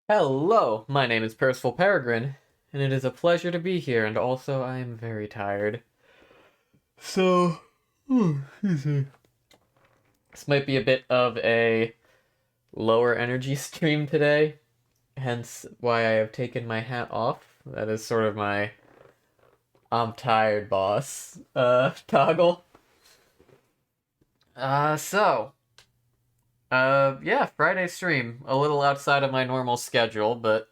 Hello, my name is Percival Peregrine, and it is a pleasure to be here, and also I am very tired. So, excuse me. This might be a bit of a lower energy stream today, hence why I have taken my hat off. That is sort of my I'm tired boss toggle. So, yeah, Friday stream. A little outside of my normal schedule, but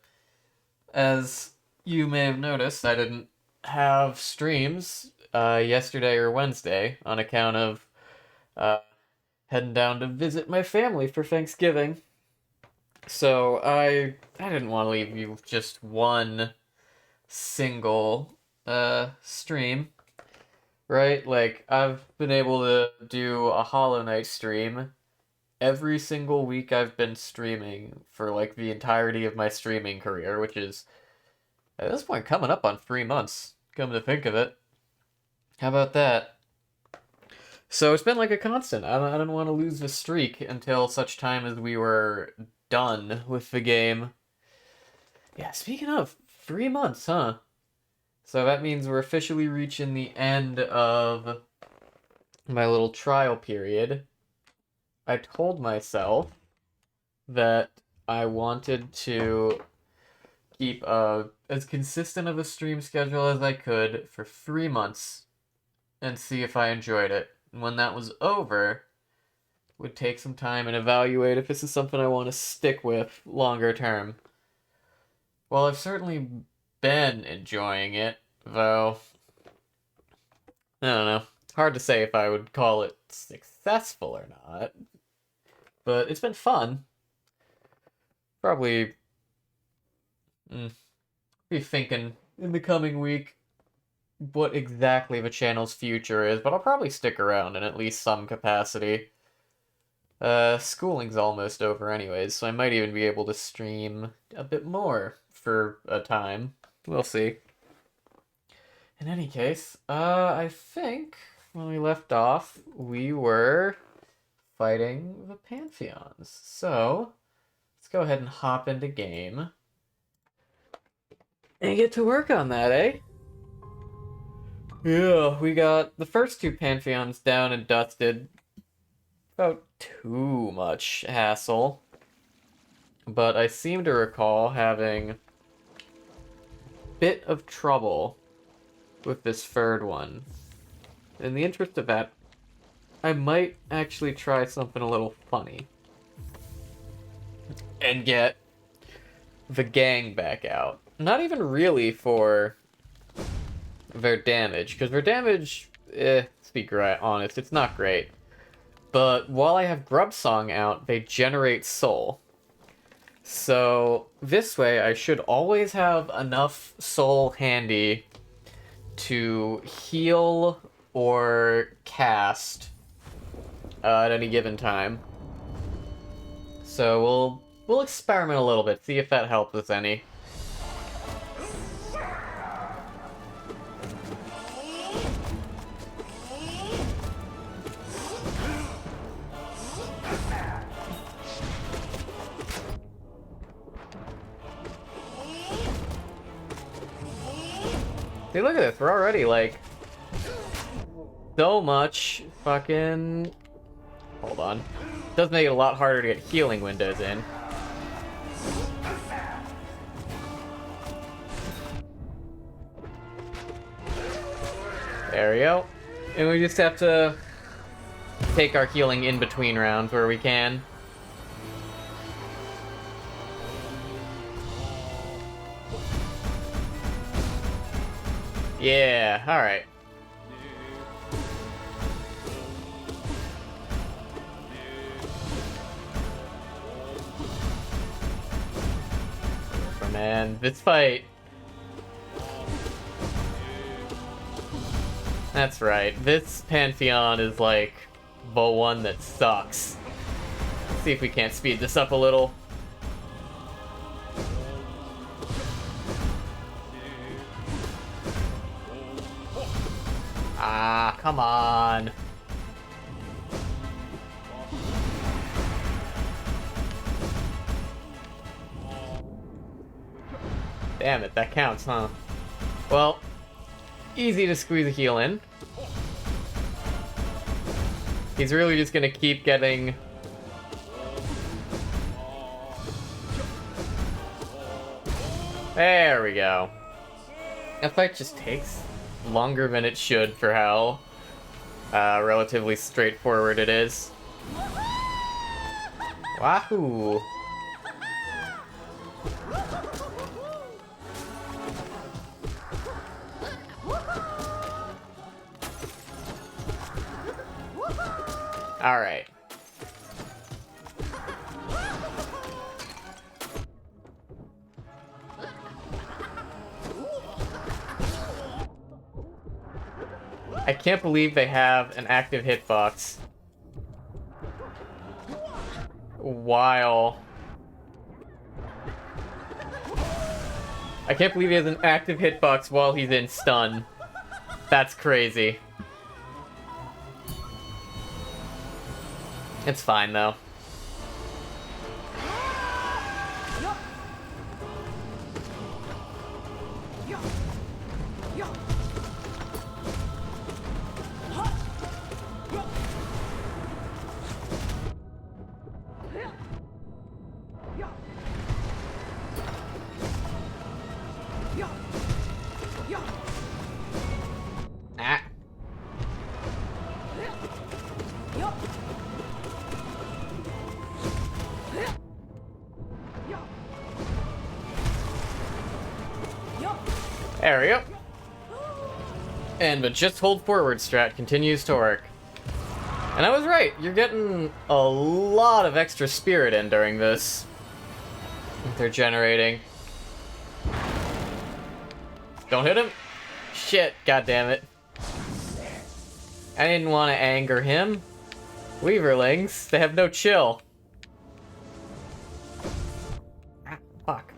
as you may have noticed, I didn't have streams yesterday or Wednesday on account of uh, heading down to visit my family for Thanksgiving. So I didn't want to leave you with just one single stream, right? Like I've been able to do a Hollow Knight stream every single week I've been streaming for like the entirety of my streaming career, which is at this point coming up on 3 months. Come to think of it. How about that? So it's been like a constant. I don't want to lose the streak until such time as we were done with the game. Yeah, speaking of, 3 months, huh? So that means we're officially reaching the end of my little trial period. I told myself that I wanted to keep as consistent of a stream schedule as I could for 3 months and see if I enjoyed it. And when that was over, would take some time and evaluate if this is something I want to stick with longer term. Well, I've certainly been enjoying it, though I don't know. Hard to say if I would call it successful or not. But it's been fun. Probably be thinking in the coming week what exactly the channel's future is, but I'll probably stick around in at least some capacity. Schooling's almost over anyways, so I might even be able to stream a bit more for a time. We'll see. In any case, I think when we left off, we were fighting the Pantheons. So, let's go ahead and hop into game. And get to work on that, eh? Yeah, we got the first two Pantheons down and dusted. Without too much hassle. But I seem to recall having a bit of trouble with this third one. In the interest of that, I might actually try something a little funny. And get the gang back out. Not even really for their damage, because their damage, let's be honest, it's not great. But while I have Grub Song out, they generate soul. So this way, I should always have enough soul handy to heal or cast at any given time. So we'll experiment a little bit, see if that helps us any. See, look at this. We're already, like, so much fucking... Hold on. It does make it a lot harder to get healing windows in. There we go. And we just have to take our healing in between rounds where we can. Yeah, alright. Man, this fight... That's right, this Pantheon is like the one that sucks. Let's see if we can't speed this up a little. Ah, come on. Damn it, that counts, huh? Well, easy to squeeze a heal in. He's really just gonna keep getting... There we go. That fight just takes longer than it should for how relatively straightforward it is. Wahoo! Alright. I can't believe they have an active hitbox while... I can't believe he has an active hitbox while he's in stun. That's crazy. It's fine, though. Ah. There we go. And the just hold forward strat continues to work. And I was right, you're getting a lot of extra spirit in during this. They're generating. Don't hit him. Shit, goddammit. I didn't want to anger him. Weaverlings, they have no chill. Ah, fuck.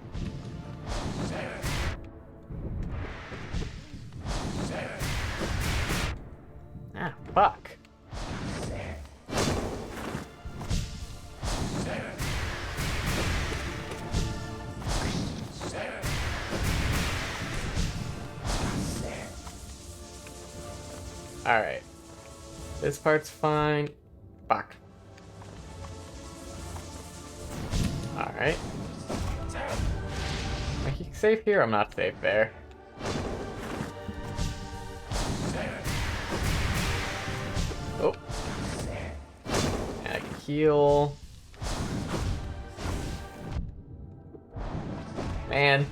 Ah, fuck. Alright. This part's fine. Fuck. Alright. Am I safe here? I'm not safe there. Oh. And I can heal. Man.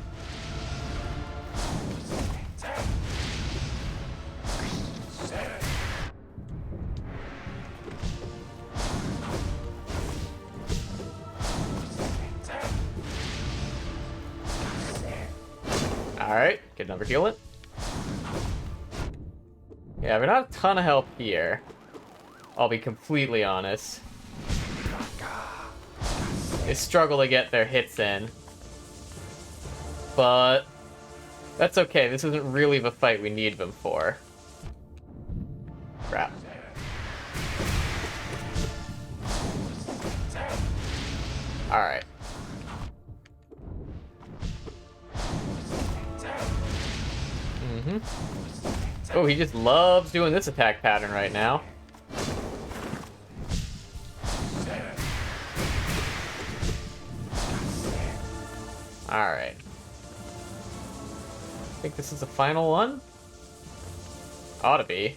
Alright, get another heal it. Yeah, we're not a ton of help here. I'll be completely honest. They struggle to get their hits in. But that's okay, this isn't really the fight we need them for. Crap. Alright. Oh, he just loves doing this attack pattern right now. Alright. I think this is the final one? Ought to be.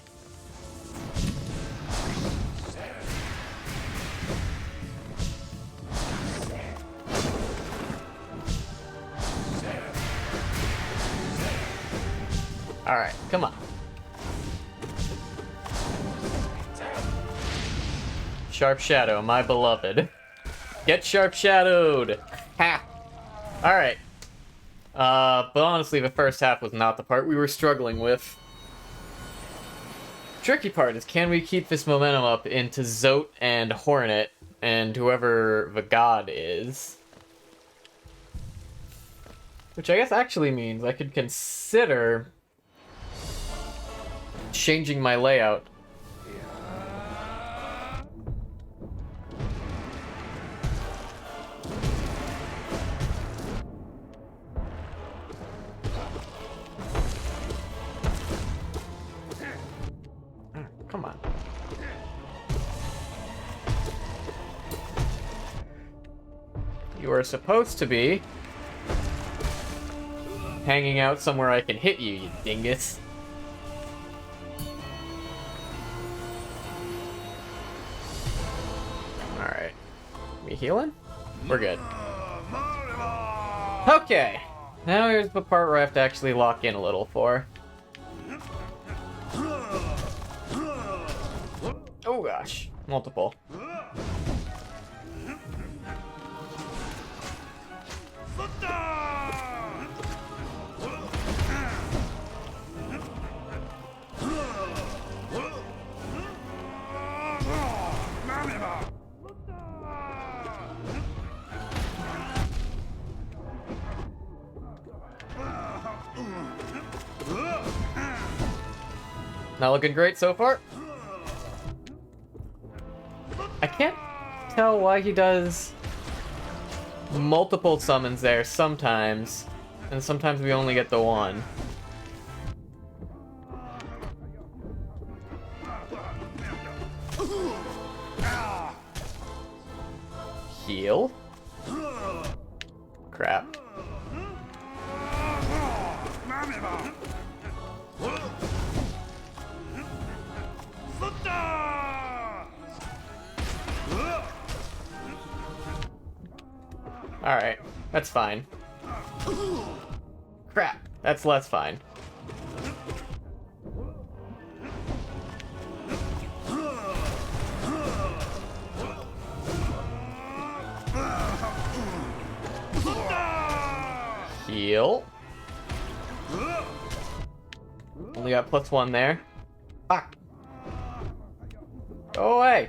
Alright, come on. Sharp Shadow, my beloved. Get Sharp Shadowed! Ha! Alright. But honestly, the first half was not the part we were struggling with. Tricky part is, can we keep this momentum up into Zote and Hornet, and whoever the god is? Which I guess actually means I could consider changing my layout. come on. You are supposed to be hanging out somewhere I can hit you, you dingus. Alright. We healing? We're good. Okay. Now here's the part where I have to actually lock in a little for. Oh gosh. Multiple. Not looking great so far. I can't tell why he does multiple summons there sometimes, and sometimes we only get the one. Heal? Crap. Alright, that's fine. Crap, that's less fine. Heal. Only got +1 there. Fuck. Go away.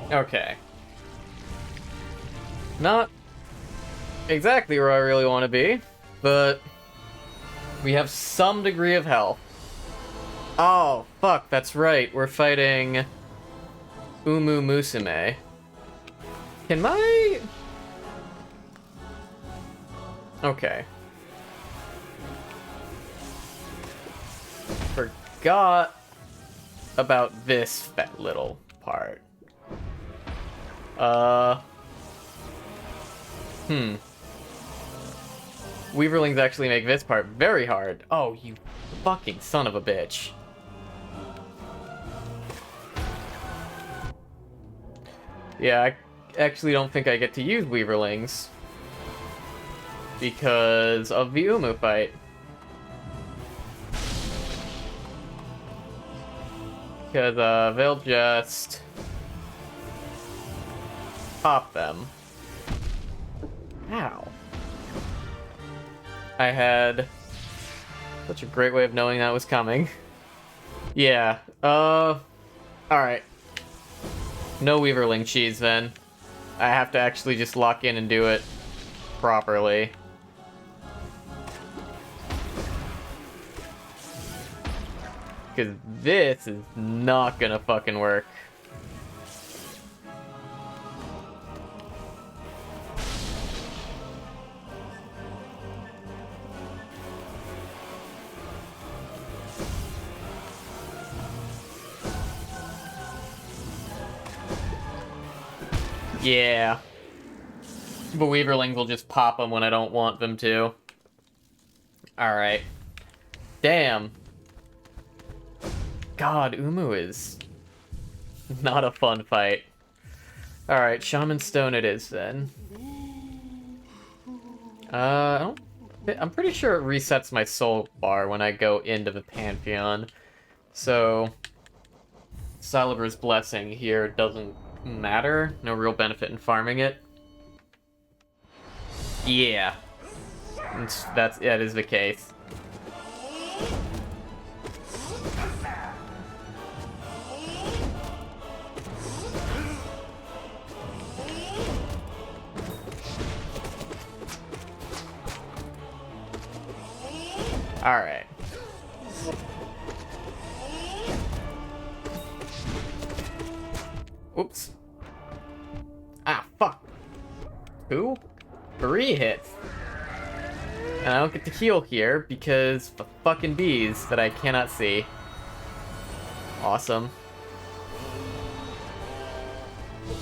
Okay. Not exactly where I really want to be, but we have some degree of health. Oh, fuck, that's right. We're fighting Umu Musume. Can my... Okay. Forgot about this little part. Weaverlings actually make this part very hard. Oh, you fucking son of a bitch. Yeah, I actually don't think I get to use Weaverlings because of the Umu fight. Because, they'll just pop them. Ow. I had such a great way of knowing that was coming. Yeah, alright. No Weaverling cheese, then. I have to actually just lock in and do it properly. Because this is not gonna fucking work. Yeah. But Weaverlings will just pop them when I don't want them to. Alright. Damn. God, Umu is not a fun fight. Alright, Shaman Stone it is then. I'm pretty sure it resets my soul bar when I go into the Pantheon. So, Celebra's Blessing here doesn't matter. No real benefit in farming it. Yeah. That is the case. Alright. Oops. Ah, fuck. 2? 3 hits. And I don't get to heal here because of fucking bees that I cannot see. Awesome.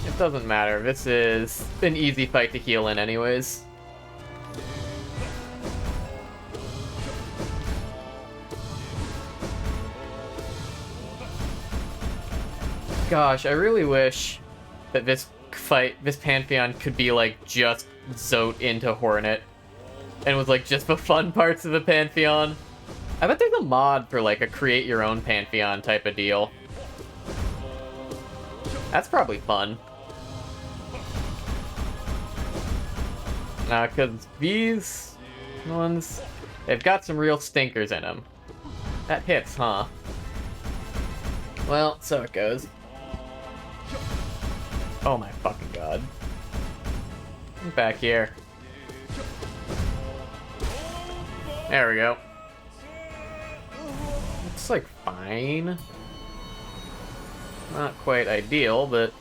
It doesn't matter. This is an easy fight to heal in anyways. Gosh, I really wish that this Pantheon could be like just Zote into Hornet. And was like just the fun parts of the Pantheon. I bet there's a mod for like a create your own Pantheon type of deal. That's probably fun. Because these ones, they've got some real stinkers in them. That hits, huh? Well, so it goes. Oh my fucking god. Get back here. There we go. It's like fine. Not quite ideal, but...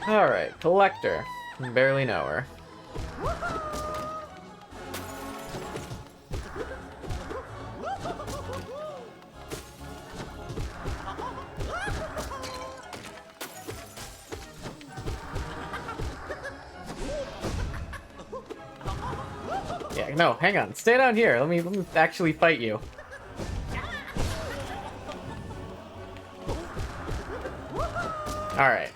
Alright, Collector. Barely know her. Yeah, no, hang on. Stay down here. Let me actually fight you. Alright.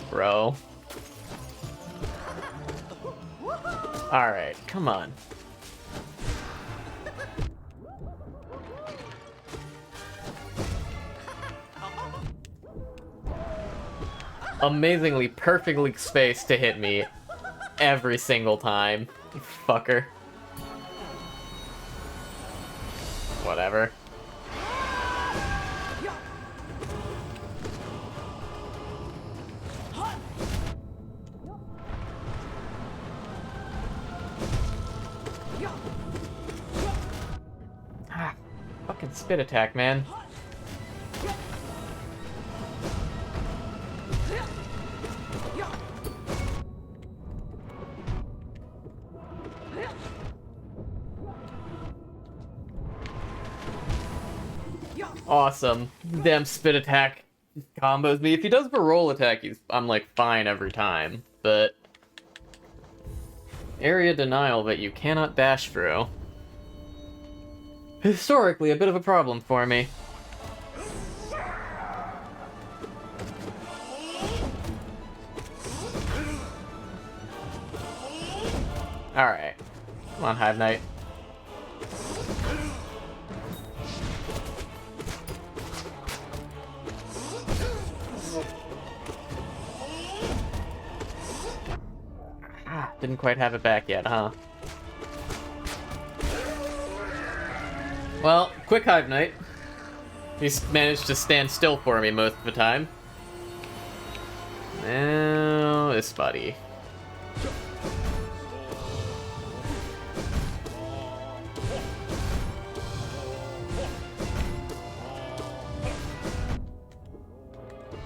Bro. Alright, come on. Amazingly perfectly spaced to hit me every single time. You fucker. Whatever. Ah, fucking spit attack, man. Awesome. Damn spit attack combos me. If he does the roll attack, I'm like fine every time. But area denial that you cannot dash through. Historically, a bit of a problem for me. Alright. Come on, Hive Knight. Didn't quite have it back yet, huh? Well, quick Hive Knight. He's managed to stand still for me most of the time. Now, this buddy.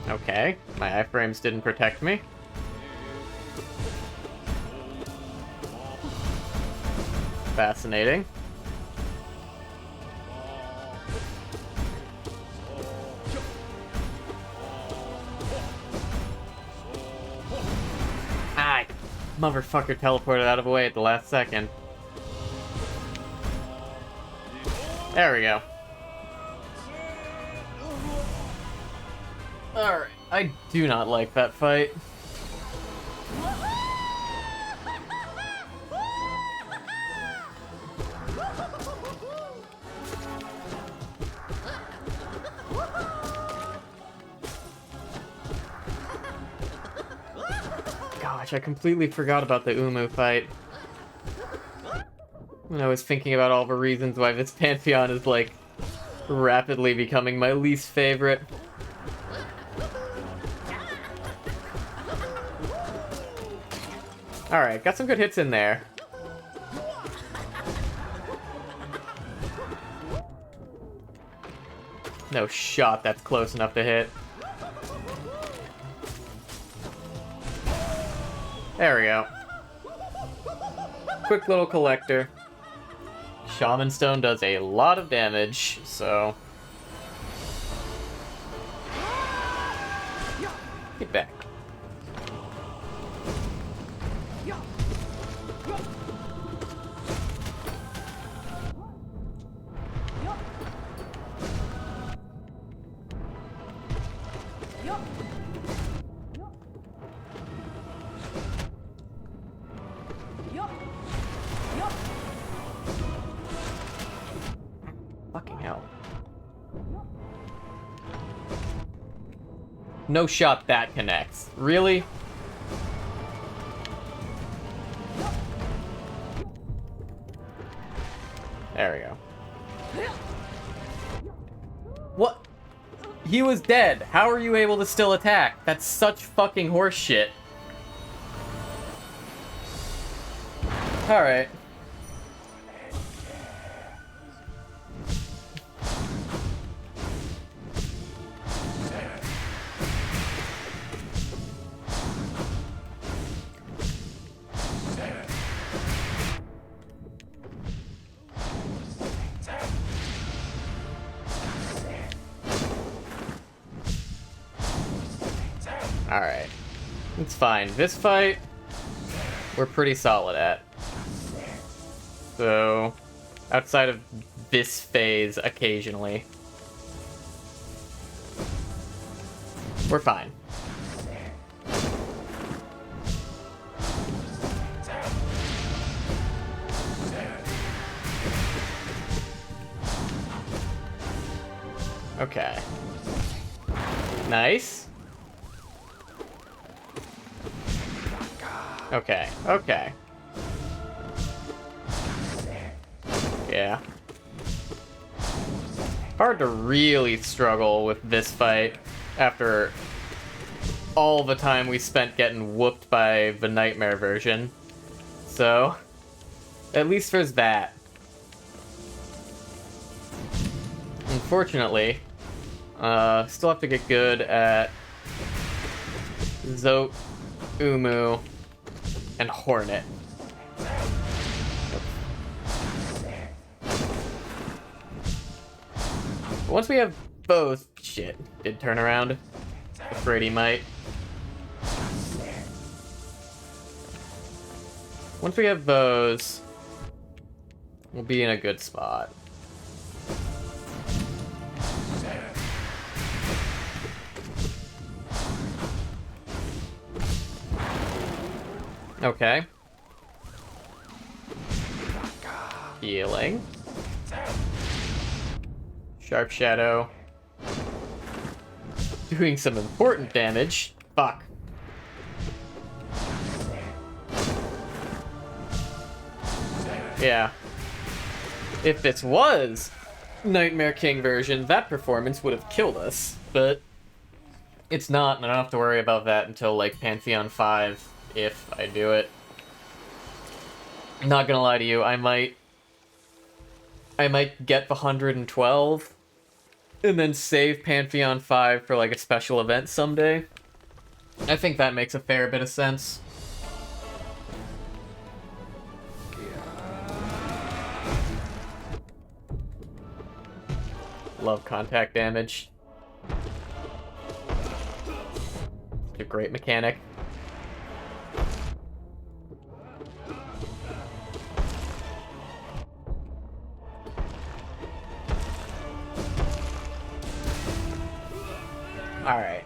Okay, my iframes didn't protect me. Fascinating. Ah, motherfucker teleported out of the way at the last second. There we go. Alright, I do not like that fight. Gosh, I completely forgot about the Umu fight. When I was thinking about all the reasons why this Pantheon is, like, rapidly becoming my least favorite. Alright, got some good hits in there. No shot that's close enough to hit. There we go. Quick little collector. Shaman Stone does a lot of damage, so... Get back. Fucking hell. No shot that connects. Really? There we go. What? He was dead. How are you able to still attack? That's such fucking horseshit. Alright. Alright. It's fine. This fight, we're pretty solid at. So, outside of this phase occasionally, we're fine. Okay. Nice. Okay, okay. Yeah. Hard to really struggle with this fight after all the time we spent getting whooped by the Nightmare version. So, at least there's that. Unfortunately, still have to get good at Zote, Umu, and Hornet. Once we have both... Shit, did turn around. Afraid he might. Once we have those, we'll be in a good spot. Okay. Healing. Sharp Shadow. Doing some important damage. Fuck. Yeah. If this was Nightmare King version, that performance would have killed us. But it's not, and I don't have to worry about that until, like, Pantheon 5, if I do it. I'm not gonna lie to you, I might get the 112 and then save Pantheon 5 for like a special event someday. I think that makes a fair bit of sense. Love contact damage. It's a great mechanic. Alright.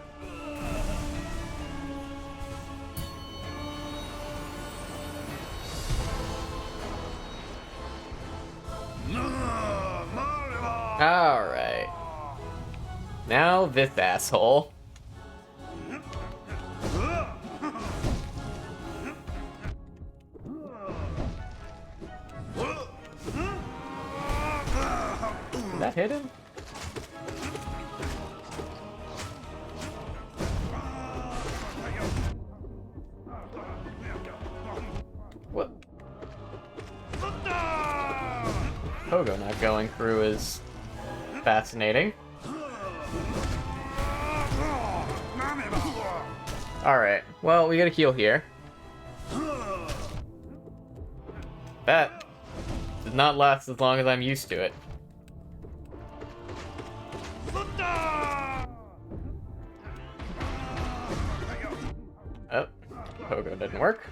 Alright. Now this asshole. Did that hit him? What? Pogo not going through is fascinating. Alright, well, we gotta heal here. That did not last as long as I'm used to it. Oh, Pogo didn't work.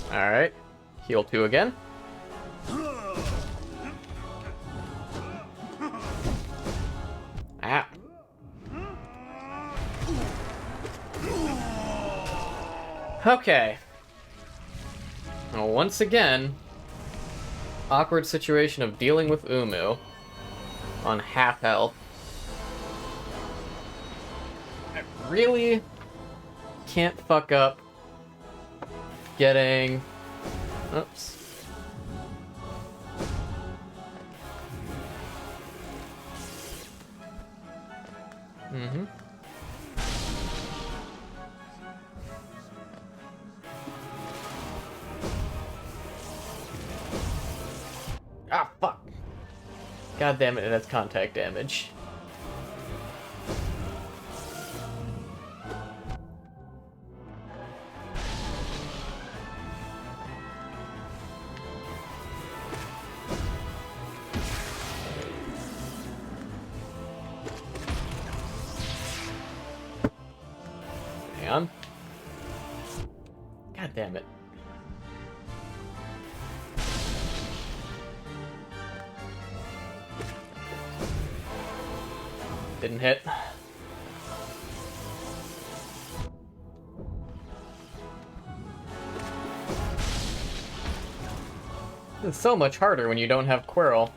Alright, heal 2 again. Ah. Okay. Well, once again, awkward situation of dealing with Umu on half health. I really can't fuck up getting... Oops. Mm-hmm. Ah, fuck. God damn it, that's contact damage. Hang on. God damn it. Didn't hit. It's so much harder when you don't have Quirrell.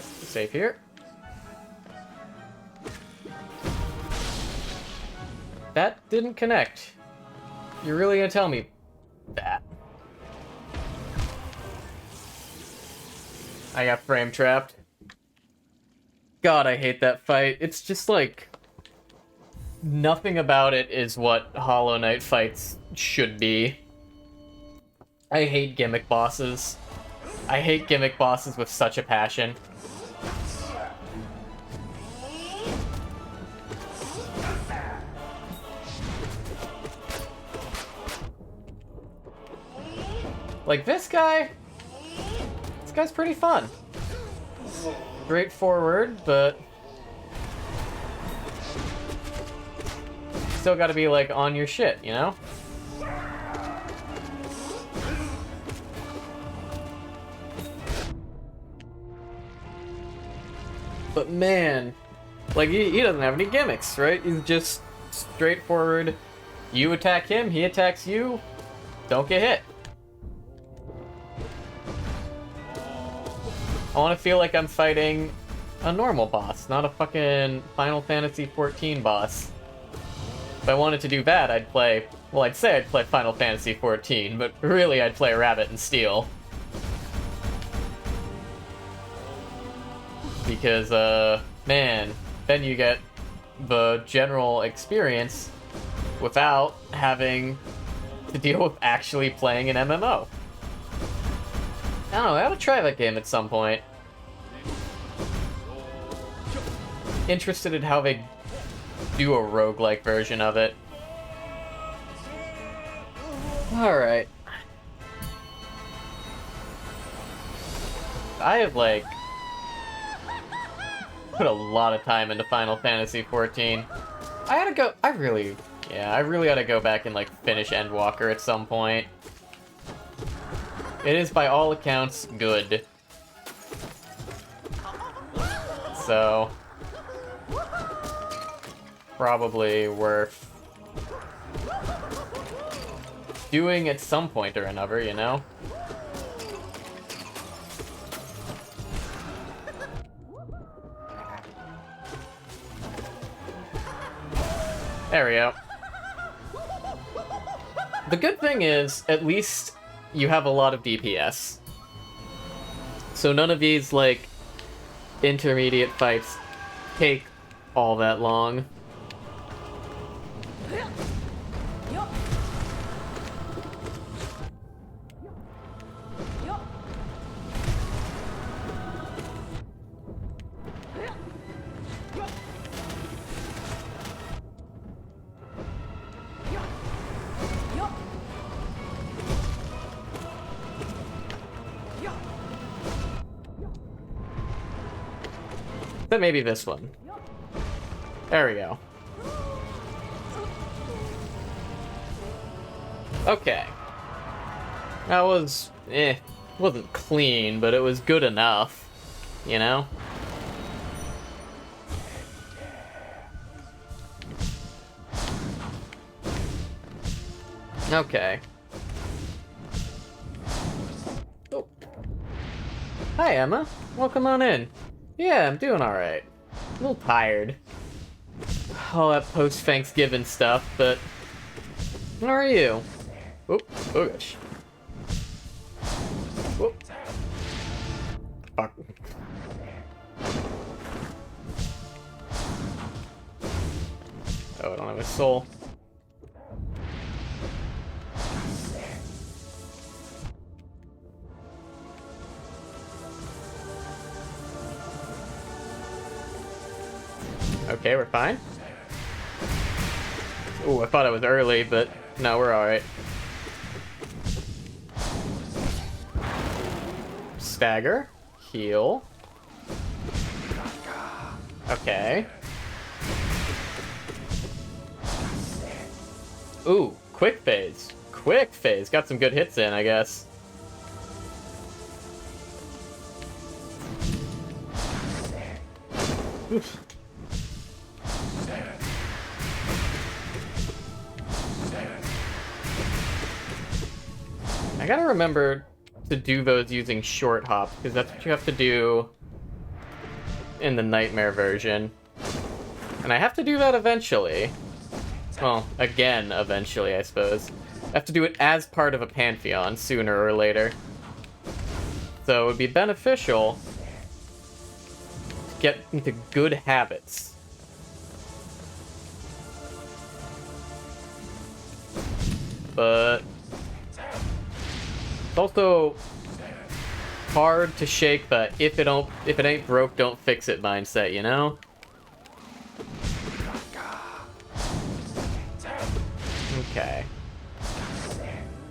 Safe here. That didn't connect. You're really gonna tell me that? I got frame trapped. God, I hate that fight. It's just like... nothing about it is what Hollow Knight fights should be. I hate gimmick bosses. I hate gimmick bosses with such a passion. Like this guy? This guy's pretty fun. Straightforward, but still gotta be like on your shit, you know? But man, like he doesn't have any gimmicks, right? He's just straightforward. You attack him, he attacks you, don't get hit. I want to feel like I'm fighting a normal boss, not a fucking Final Fantasy XIV boss. If I wanted to do that, I'd play... well, I'd say I'd play Final Fantasy XIV, but really I'd play Rabbit and Steel. Because, man, then you get the general experience without having to deal with actually playing an MMO. I don't know, I ought to try that game at some point. Interested in how they do a roguelike version of it. Alright. I have, like, put a lot of time into Final Fantasy XIV. I really ought to go back and, like, finish Endwalker at some point. It is, by all accounts, good. So... probably worth doing at some point or another, you know? There we go. The good thing is, at least you have a lot of DPS. So none of these, like, intermediate fights take all that long. But maybe this one. There we go. Okay. That was, wasn't clean, but it was good enough, you know? Okay. Oh. Hi, Emma. Welcome on in. Yeah, I'm doing alright. A little tired. All that post-Thanksgiving stuff, but... How are you? Oh, oh gosh. Whoop. Fuck. Oh, I don't have a soul. Okay, we're fine. Ooh, I thought it was early, but no, we're alright. Stagger. Heal. Okay. Ooh, quick phase. Quick phase. Got some good hits in, I guess. Oof. I gotta remember to do those using short hop, because that's what you have to do in the Nightmare version. And I have to do that eventually. Well, again, eventually, I suppose. I have to do it as part of a Pantheon, sooner or later. So it would be beneficial to get into good habits. But... it's also hard to shake the if it ain't broke, don't fix it mindset, you know? Okay.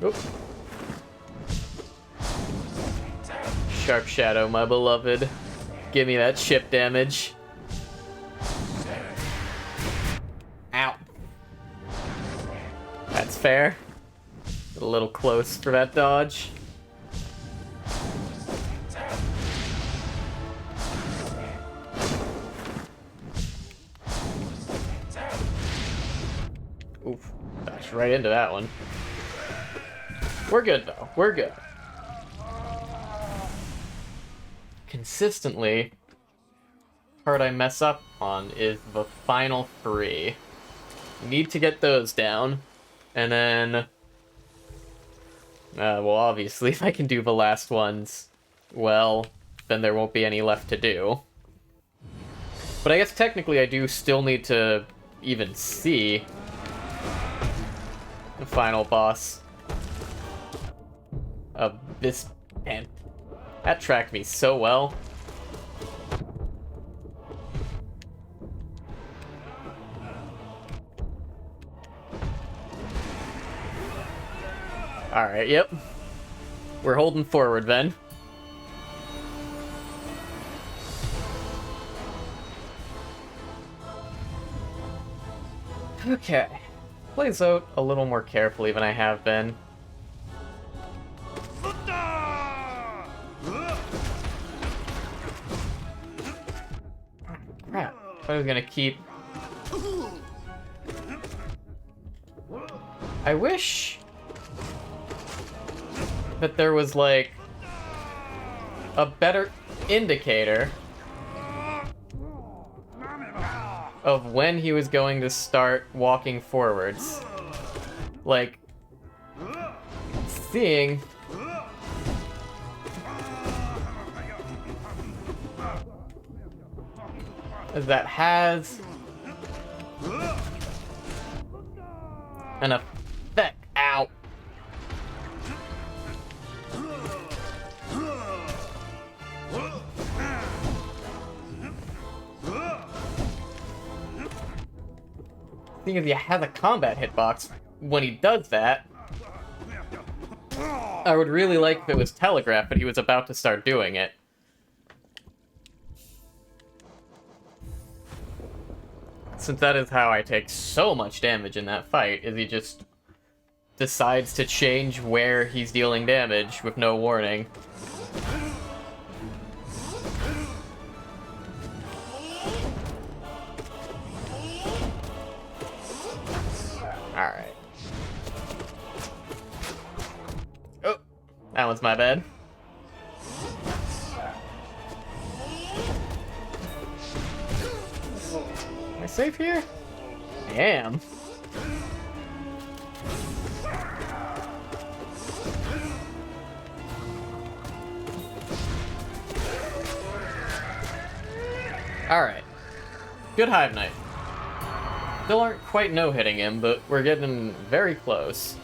Oop. Sharp Shadow, my beloved. Give me that chip damage. Ow. That's fair. A little close for that dodge. Oof. Dash right into that one. We're good, though. We're good. Consistently, part I mess up on is the final 3. Need to get those down. And then... well, obviously, if I can do the last ones, well, then there won't be any left to do. But I guess technically I do still need to even see the final boss of this pen. That tracked me so well. Alright, yep. We're holding forward then. Okay. Plays out a little more carefully than I have been. Crap. I was gonna keep... I wish... that there was, like, a better indicator of when he was going to start walking forwards. Like, seeing... as that has an effect. Ow. Thing is, he has a combat hitbox. When he does that, I would really like if it was telegraphed that he was about to start doing it. since that is how I take so much damage in that fight, is he just decides to change where he's dealing damage with no warning. Alright. Oh, that one's my bad. Am I safe here? I am. Alright. Good Hive Knight. Still aren't quite no-hitting him, but we're getting very close.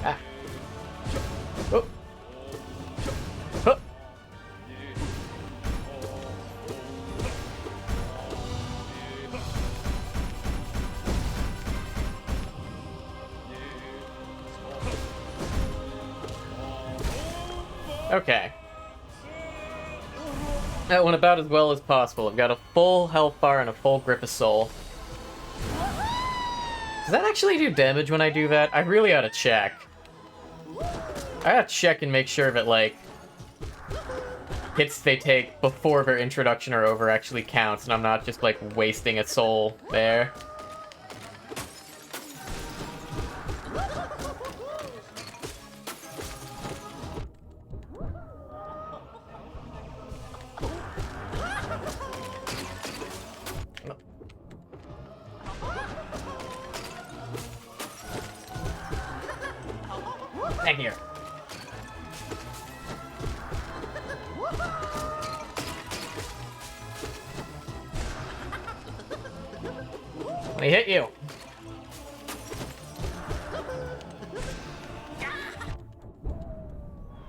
Ah. Oh. Oh. Okay. That went about as well as possible. I've got a full health bar and a full grip of soul. Does that actually do damage when I do that? I really ought to check. I gotta check and make sure that, like, hits they take before their introduction or over actually counts, and I'm not just, like, wasting a soul there. Back here. Let me hit you.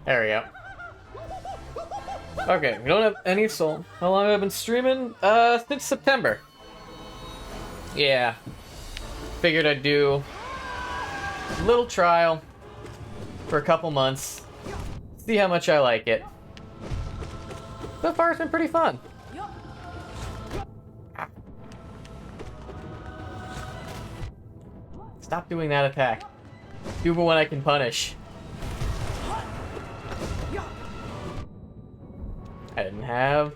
There we go. Okay, we don't have any soul. How long have I been streaming? Since September. Yeah. Figured I'd do a little trial for a couple months. See how much I like it. So far, it's been pretty fun. Stop doing that attack. Do the one I can punish. I didn't have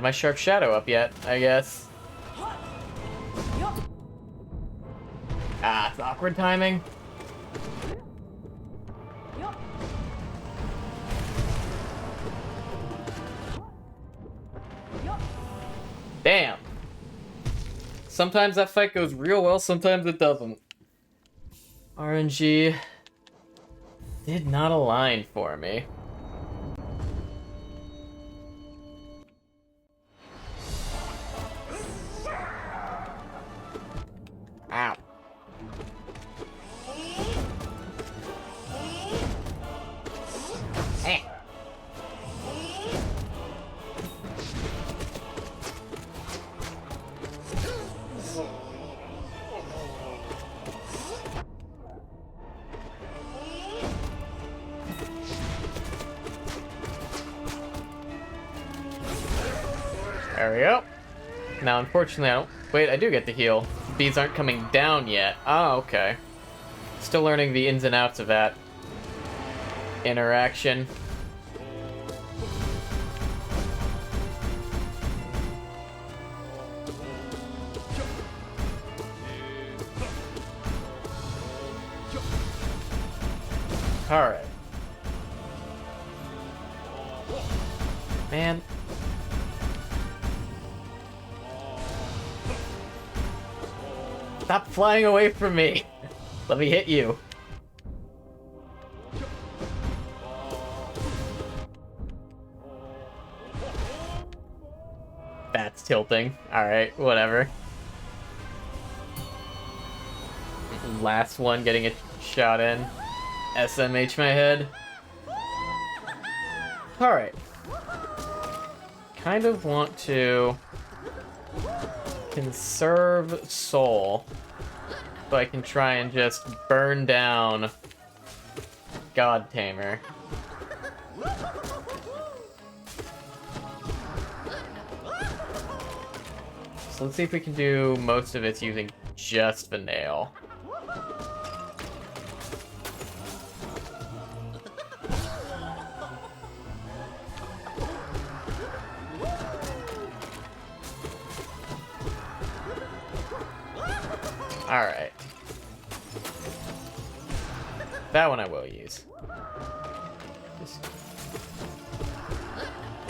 my sharp shadow up yet, I guess. Ah, it's awkward timing. Damn. Sometimes that fight goes real well, sometimes it doesn't. RNG did not align for me. Ow. Hey. There we go. Now, unfortunately, I don't... Wait, I do get to heal. Bees aren't coming down yet. Oh, okay. Still learning the ins and outs of that interaction. Alright. Man. Stop flying away from me. Let me hit you. That's tilting. Alright, whatever. Last one getting a shot in. SMH my head. Alright. Kind of want to conserve soul so I can try and just burn down God Tamer. So let's see if we can do most of it using just the nail. Alright. That one I will use.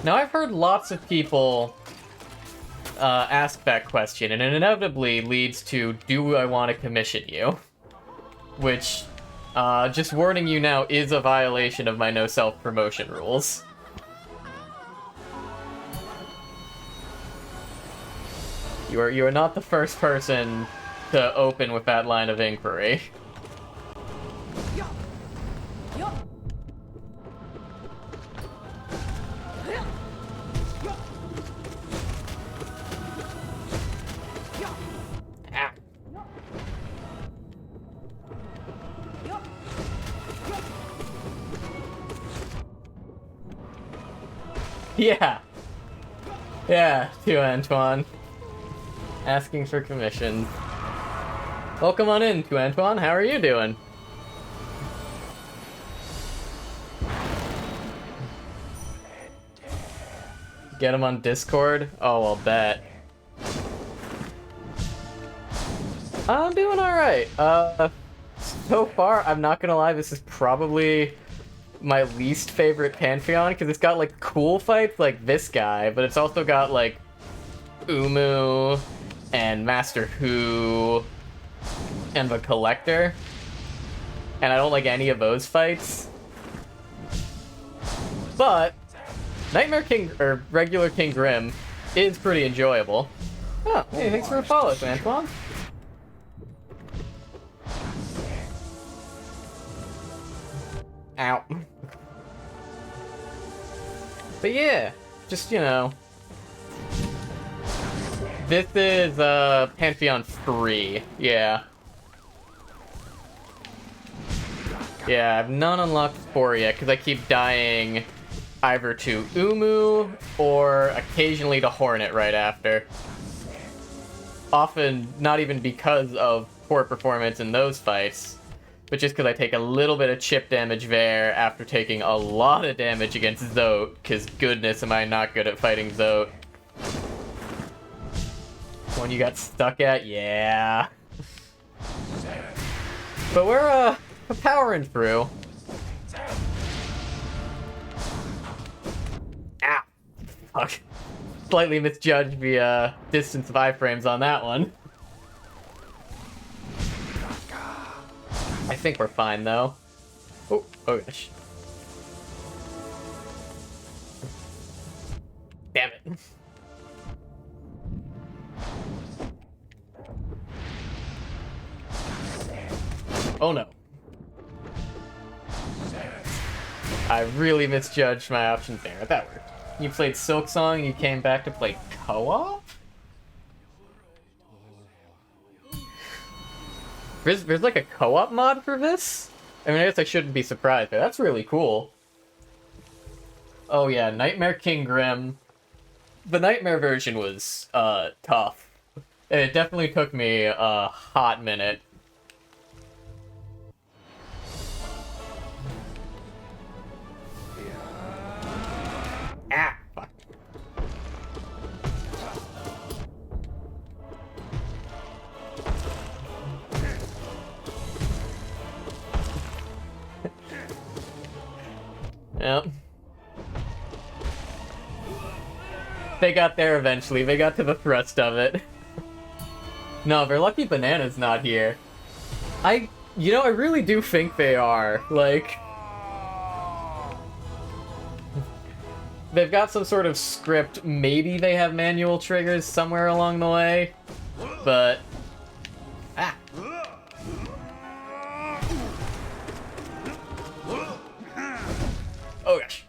Now, I've heard lots of people ask that question, and it inevitably leads to, do I want to commission you? Which, just warning you now, is a violation of my no self-promotion rules. You are not the first person to open with that line of inquiry. Yeah. Yeah, to Antoine. Asking for commission. Welcome on in, to Antoine. How are you doing? Get him on Discord? Oh, I'll bet. I'm doing alright. So far, I'm not gonna lie, this is probably my least favorite Pantheon, because it's got, like, cool fights like this guy, but it's also got, like, Umu and Master Hu and the Collector, and I don't like any of those fights. But Nightmare King, or regular King Grim, is pretty enjoyable. Oh, hey, thanks for the follow, Antoine. Ow. But yeah, just, you know, this is Pantheon 3, yeah. Yeah, I have none unlocked 4 yet, because I keep dying either to Umu, or occasionally to Hornet right after. Often, not even because of poor performance in those fights, but just because I take a little bit of chip damage there after taking a lot of damage against Zote, because goodness am I not good at fighting Zote. One you got stuck at? Yeah. But we're powering through. Ow! Fuck. Slightly misjudged the distance of iframes on that one. I think we're fine, though. Oh gosh. Damn it. Oh no. I really misjudged my options there. That worked. You played Silk Song and you came back to play co-op? There's like a co-op mod for this? I mean, I guess I shouldn't be surprised, but that's really cool. Oh yeah, Nightmare King Grim. The Nightmare version was, tough. It definitely took me a hot minute. Ah, fuck. Yep. They got there eventually. They got to the thrust of it. No, they're lucky Banana's not here. You know, I really do think they are. Like, they've got some sort of script. Maybe they have manual triggers somewhere along the way. But... ah. Oh gosh.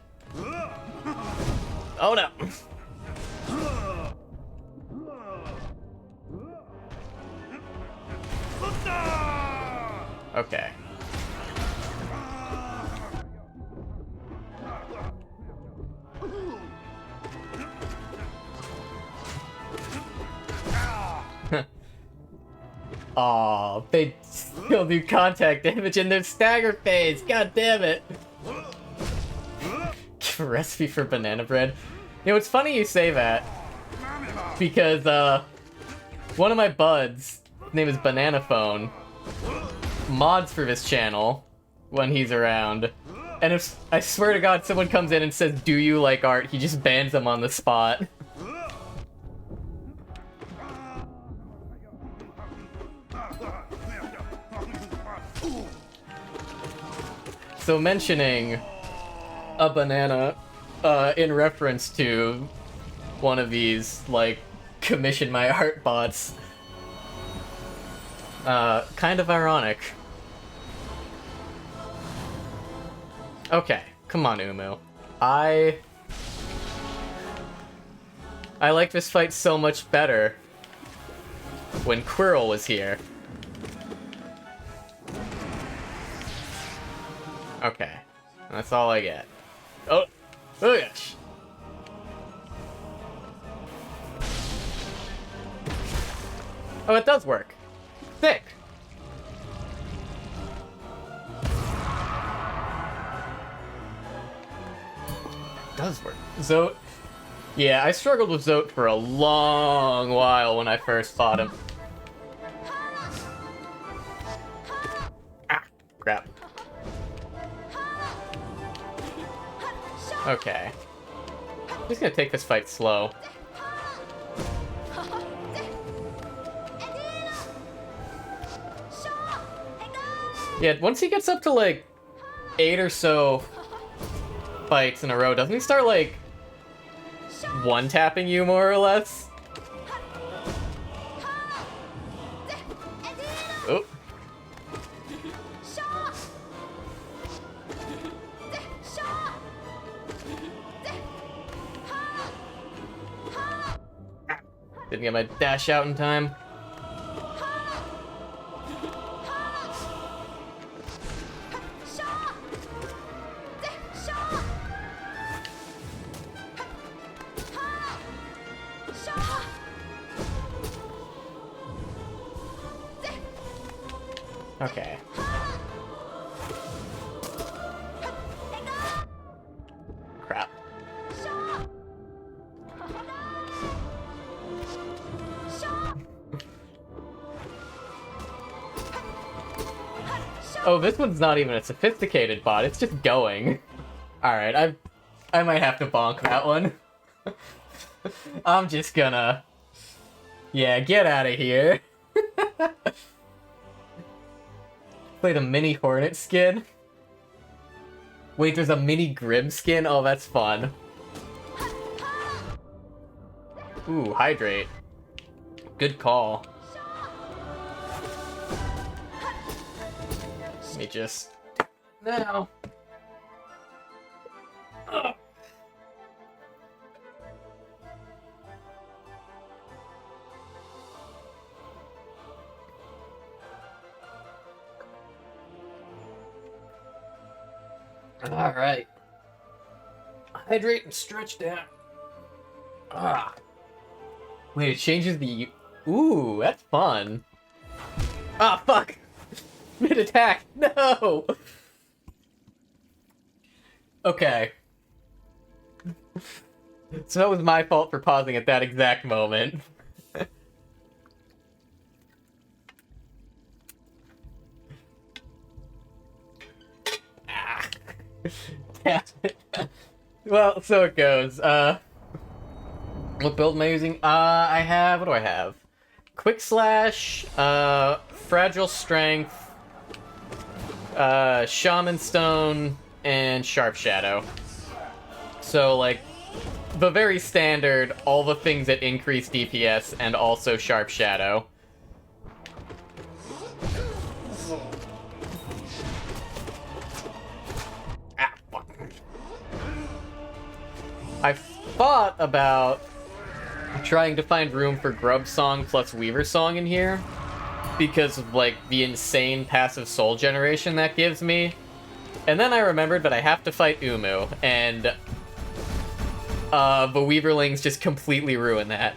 Oh no. Okay. Aw, they still do contact damage in their stagger phase. God damn it. Give a recipe for banana bread. You know, it's funny you say that. Because, one of my buds, his name is Banana Phone, mods for this channel when he's around. And if, I swear to God, someone comes in and says, "Do you like art?" he just bans them on the spot. So mentioning a banana in reference to one of these, like, commission my art bots. Kind of ironic. Okay, come on, Umu. I like this fight so much better when Quirrell was here. Okay, that's all I get. Oh gosh. Oh, it does work. Sick. It does work. Zote. Yeah, I struggled with Zote for a long while when I first fought him. Ah, crap. Okay. I'm just gonna take this fight slow. Yeah, once he gets up to, like, 8 or so fights in a row, doesn't he start, like, one-tapping you, more or less? Oh. Didn't get my dash out in time. Okay. Crap. Oh, this one's not even a sophisticated bot, it's just going. Alright, I might have to bonk that one. I'm just gonna... Yeah, get out of here. Play the mini Hornet skin? Wait, there's a mini Grim skin? Oh, that's fun. Ooh, Hydrate. Good call. Let me just... Now. Ugh. Alright. Hydrate and stretch down. Ah. Wait, it changes the... Ooh, that's fun. Ah, fuck! Mid-attack! No! Okay. So that was my fault for pausing at that exact moment. Ah. Damn it. Well, so it goes. What build am I using? I have... What do I have? Quick Slash, Fragile Strength, Shaman Stone, and Sharp Shadow. So, like, the very standard, all the things that increase DPS, and also Sharp Shadow. Ah, fuck. I've thought about trying to find room for Grub Song plus Weaver Song in here. because of, like, the insane passive soul generation that gives me. And then I remembered that I have to fight Umu, and the Weaverlings just completely ruin that.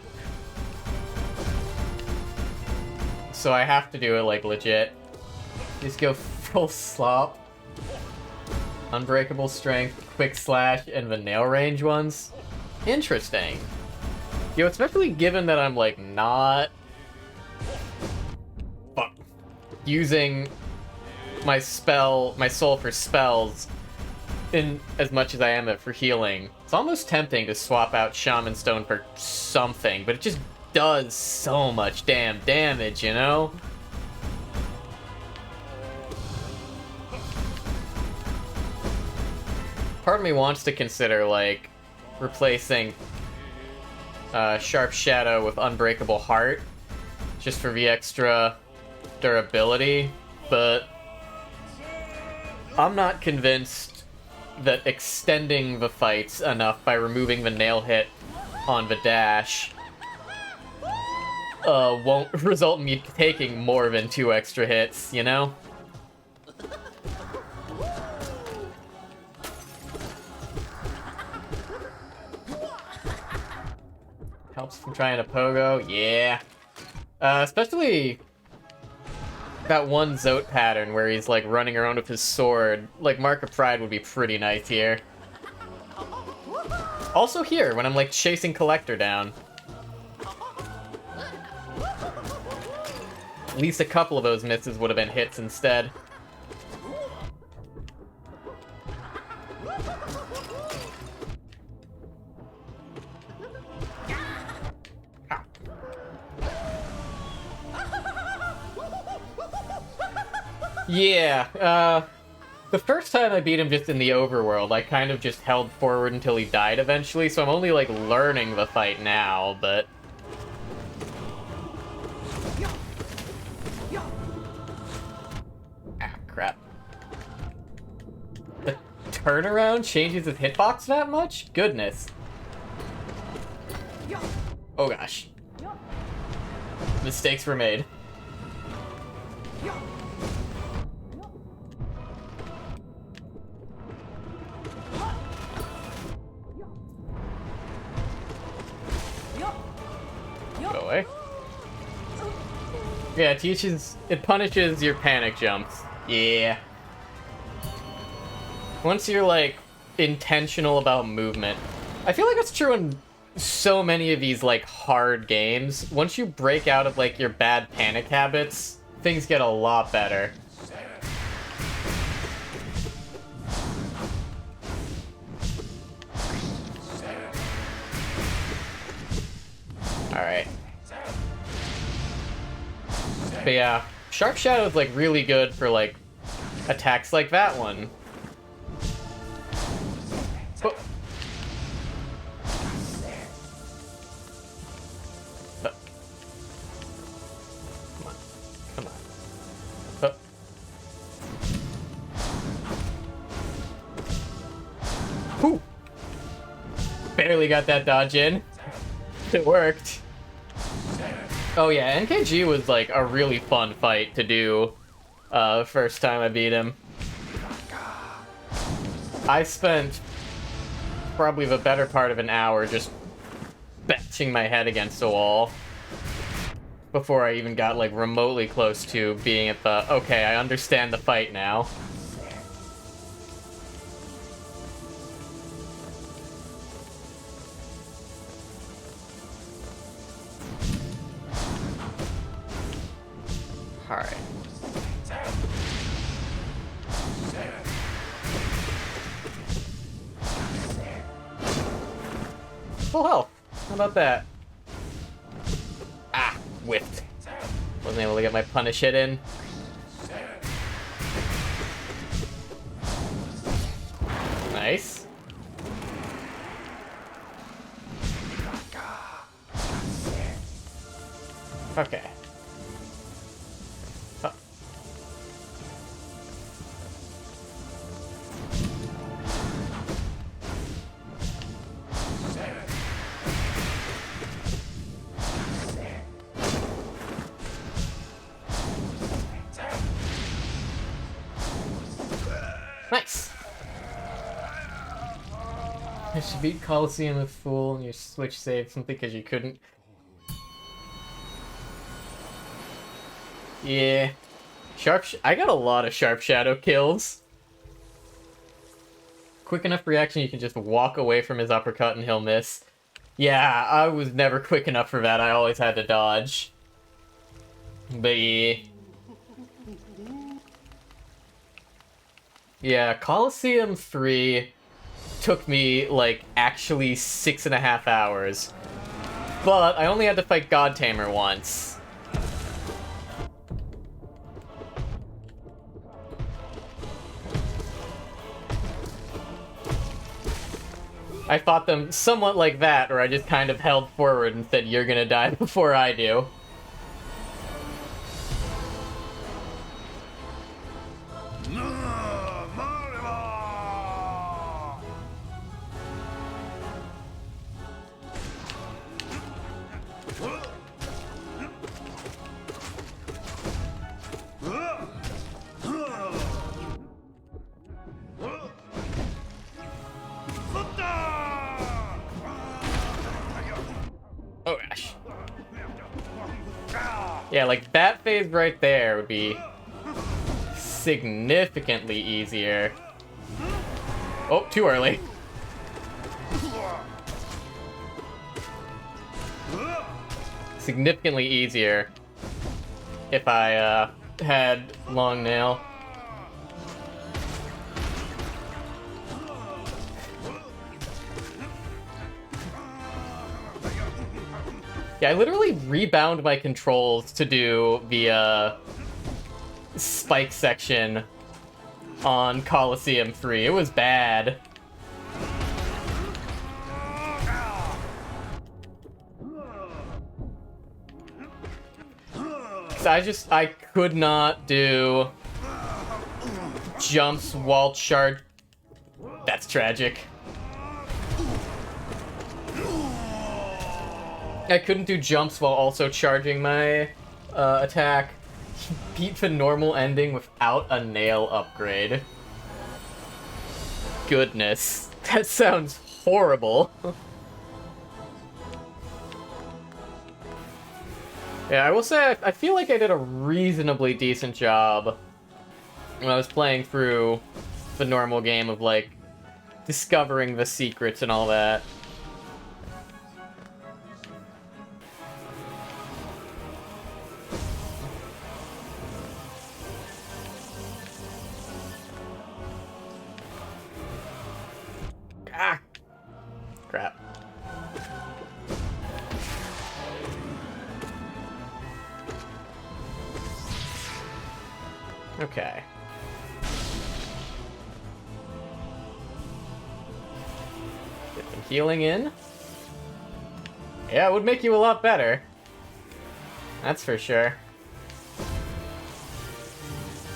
So I have to do it, like, legit. Just go full slop. Unbreakable Strength, Quick Slash, and the nail range ones. Interesting. Yo, especially given that I'm, like, not using my soul for spells in as much as I am it for healing. It's almost tempting to swap out Shaman Stone for something, but it just does so much damn damage, you know? Part of me wants to consider, like, replacing Sharp Shadow with Unbreakable Heart, just for the extra durability, but I'm not convinced that extending the fights enough by removing the nail hit on the dash won't result in me taking more than 2 extra hits, you know? Helps from trying to pogo, yeah. Especially that one Zote pattern where he's, like, running around with his sword. Like, Mark of Pride would be pretty nice here. Also here, when I'm, like, chasing Collector down. At least a couple of those misses would have been hits instead. Yeah, the first time I beat him just in the overworld, I kind of just held forward until he died eventually, so I'm only, like, learning the fight now, but... Ah, crap. The turnaround changes his hitbox that much? Goodness. Oh gosh. Mistakes were made. Go away. Yeah, it punishes your panic jumps. Yeah. Once you're, like, intentional about movement. I feel like that's true in so many of these, like, hard games. Once you break out of, like, your bad panic habits, things get a lot better. Alright. But yeah, Sharp Shadow is, like, really good for, like, attacks like that one. Oh. Come on. Oh. Whew. Barely got that dodge in. It worked. Oh yeah, NKG was, like, a really fun fight to do first time I beat him. I spent probably the better part of an hour just bashing my head against a wall before I even got, like, remotely close to being at the, okay, I understand the fight now. Alright. Full health. How about that? Ah, whiffed. Wasn't able to get my punish hit in. Nice. Okay. Oh. I should beat Coliseum with Fool and your Switch saved something because you couldn't. Yeah. I got a lot of Sharp Shadow kills. Quick enough reaction, you can just walk away from his uppercut and he'll miss. Yeah, I was never quick enough for that. I always had to dodge. But yeah. Yeah, Coliseum 3 took me, like, actually 6.5 hours. But I only had to fight God Tamer once. I fought them somewhat like that, where I just kind of held forward and said, you're gonna die before I do. Oh gosh. Yeah, like that phase right there would be significantly easier. Oh, too early. Significantly easier if I had long nail. Yeah, I literally rebound my controls to do the spike section on Coliseum 3. It was bad. I could not do jumps while charge. That's tragic. I couldn't do jumps while also charging my attack. Beat the normal ending without a nail upgrade. Goodness, that sounds horrible. Yeah, I will say I feel like I did a reasonably decent job when I was playing through the normal game of, like, discovering the secrets and all that. Ah! Crap. Okay. Get some healing in. Yeah, it would make you a lot better. That's for sure.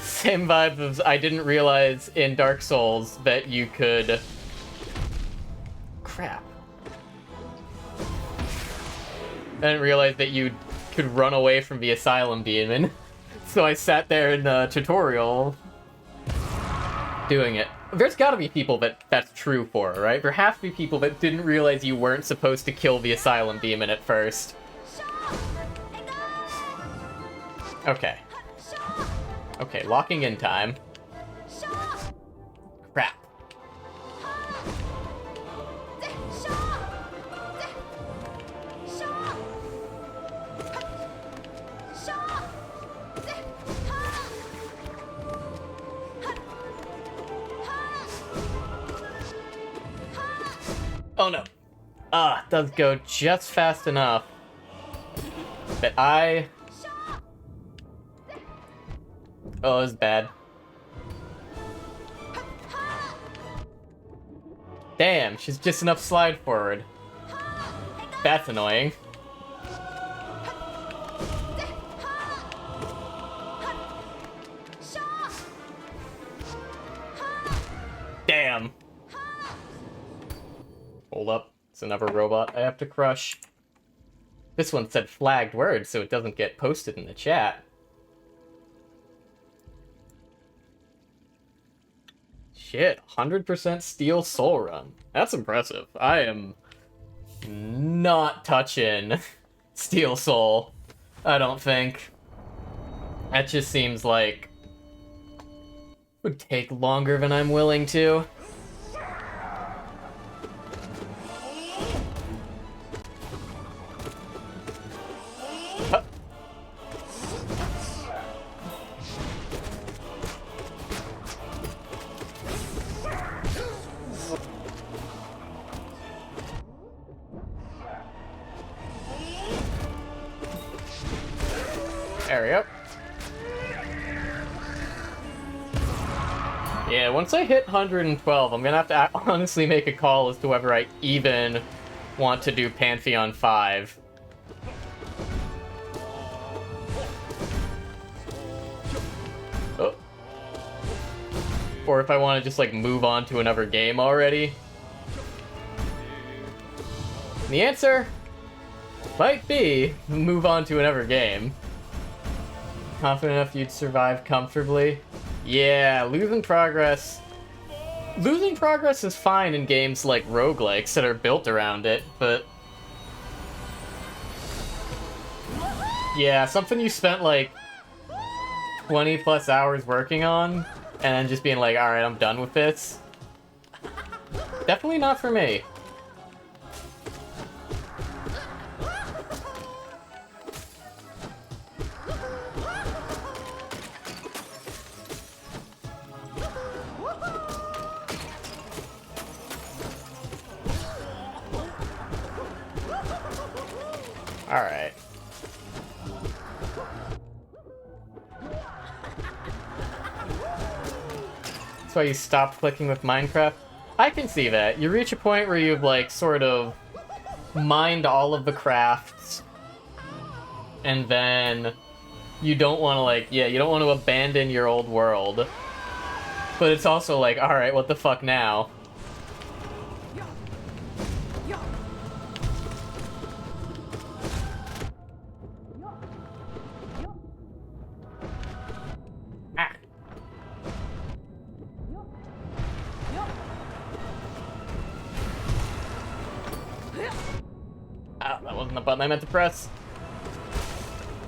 Same vibe as I didn't realize in Dark Souls that you could... Crap. I didn't realize that you could run away from the Asylum Demon. So I sat there in the tutorial doing it. There's gotta be people that's true for, right? There have to be people that didn't realize you weren't supposed to kill the Asylum Demon at first. Okay. Okay, locking in time. Crap. Oh no. Ah, it does go just fast enough that I... Oh, it was bad. Damn, she's just enough slide forward. That's annoying. Damn. Hold up. It's another robot I have to crush. This one said flagged words, so it doesn't get posted in the chat. shit, 100% Steel Soul Run. That's impressive. I am not touching Steel Soul, I don't think. That just seems like would take longer than I'm willing to. Huh. There we go. Yeah, once I hit 112, I'm gonna have to honestly make a call as to whether I even want to do Pantheon 5. Oh. Or if I want to just, like, move on to another game already. And the answer might be move on to another game. Confident enough you'd survive comfortably? Yeah, losing progress. Losing progress is fine in games like roguelikes that are built around it, but yeah, something you spent like 20 plus hours working on, and then just being like, alright, I'm done with this. Definitely not for me. Alright. That's why you stopped clicking with Minecraft? I can see that. You reach a point where you've, like, sort of mined all of the crafts, and then you don't want to, like, yeah, you don't want to abandon your old world. But it's also like, alright, what the fuck now? That wasn't the button I meant to press.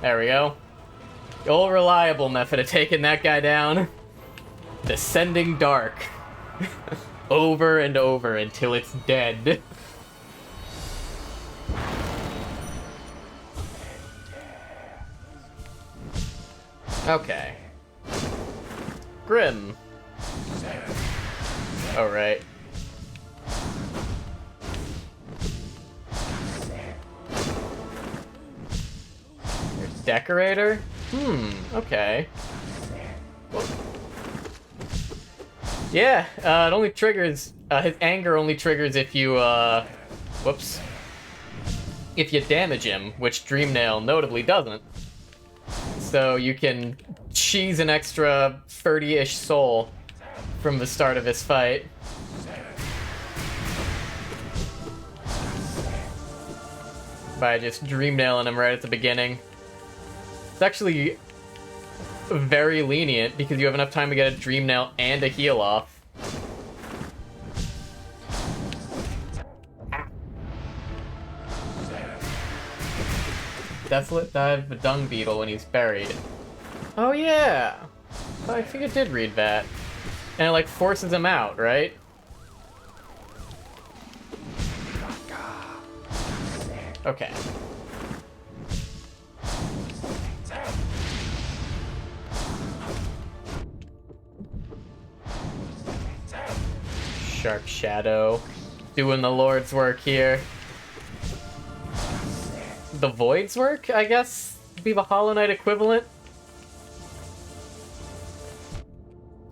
There we go. The old reliable method of taking that guy down. Descending dark. Over and over until it's dead. Okay. Grim. Oh, right. Decorator? Okay. Yeah, it only triggers, his anger only triggers if you, whoops. If you damage him, which Dreamnail notably doesn't. So you can cheese an extra 30-ish soul from the start of this fight. By just Dreamnailing him right at the beginning. It's actually very lenient because you have enough time to get a Dreamnail and a heal off. Desolate dive the dung beetle when he's buried. Oh yeah! I think I did read that. And it like forces him out, right? Okay. Sharp Shadow. Doing the Lord's work here. The Void's work, I guess? Be the Hollow Knight equivalent?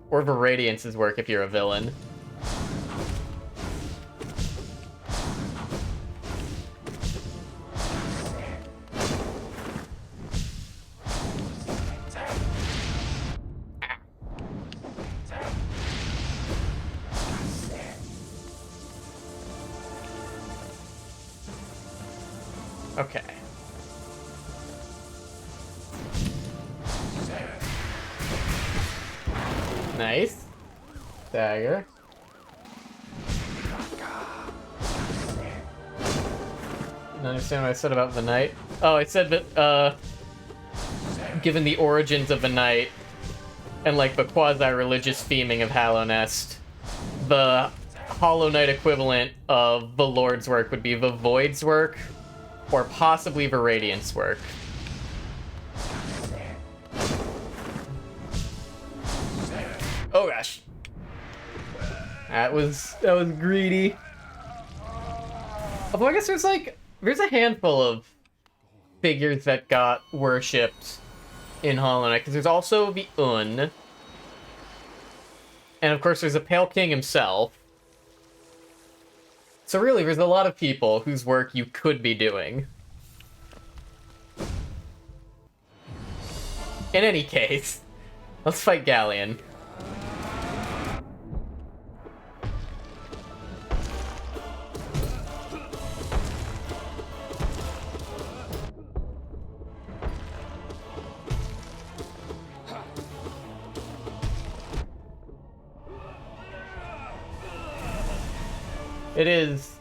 Or the Radiance's work if you're a villain. Okay. Nice. Dagger. Didn't understand what I said about the Knight. Oh, I said that, given the origins of the Knight, and, like, the quasi-religious theming of Hallownest, the Hollow Knight equivalent of the Lord's work would be the Void's work, or possibly the Radiant's work. Oh gosh. That was greedy. Although I guess there's a handful of figures that got worshipped in Hollow Knight, because there's also the Un. And of course there's a Pale King himself. So really, there's a lot of people whose work you could be doing. In any case, let's fight Galleon. It is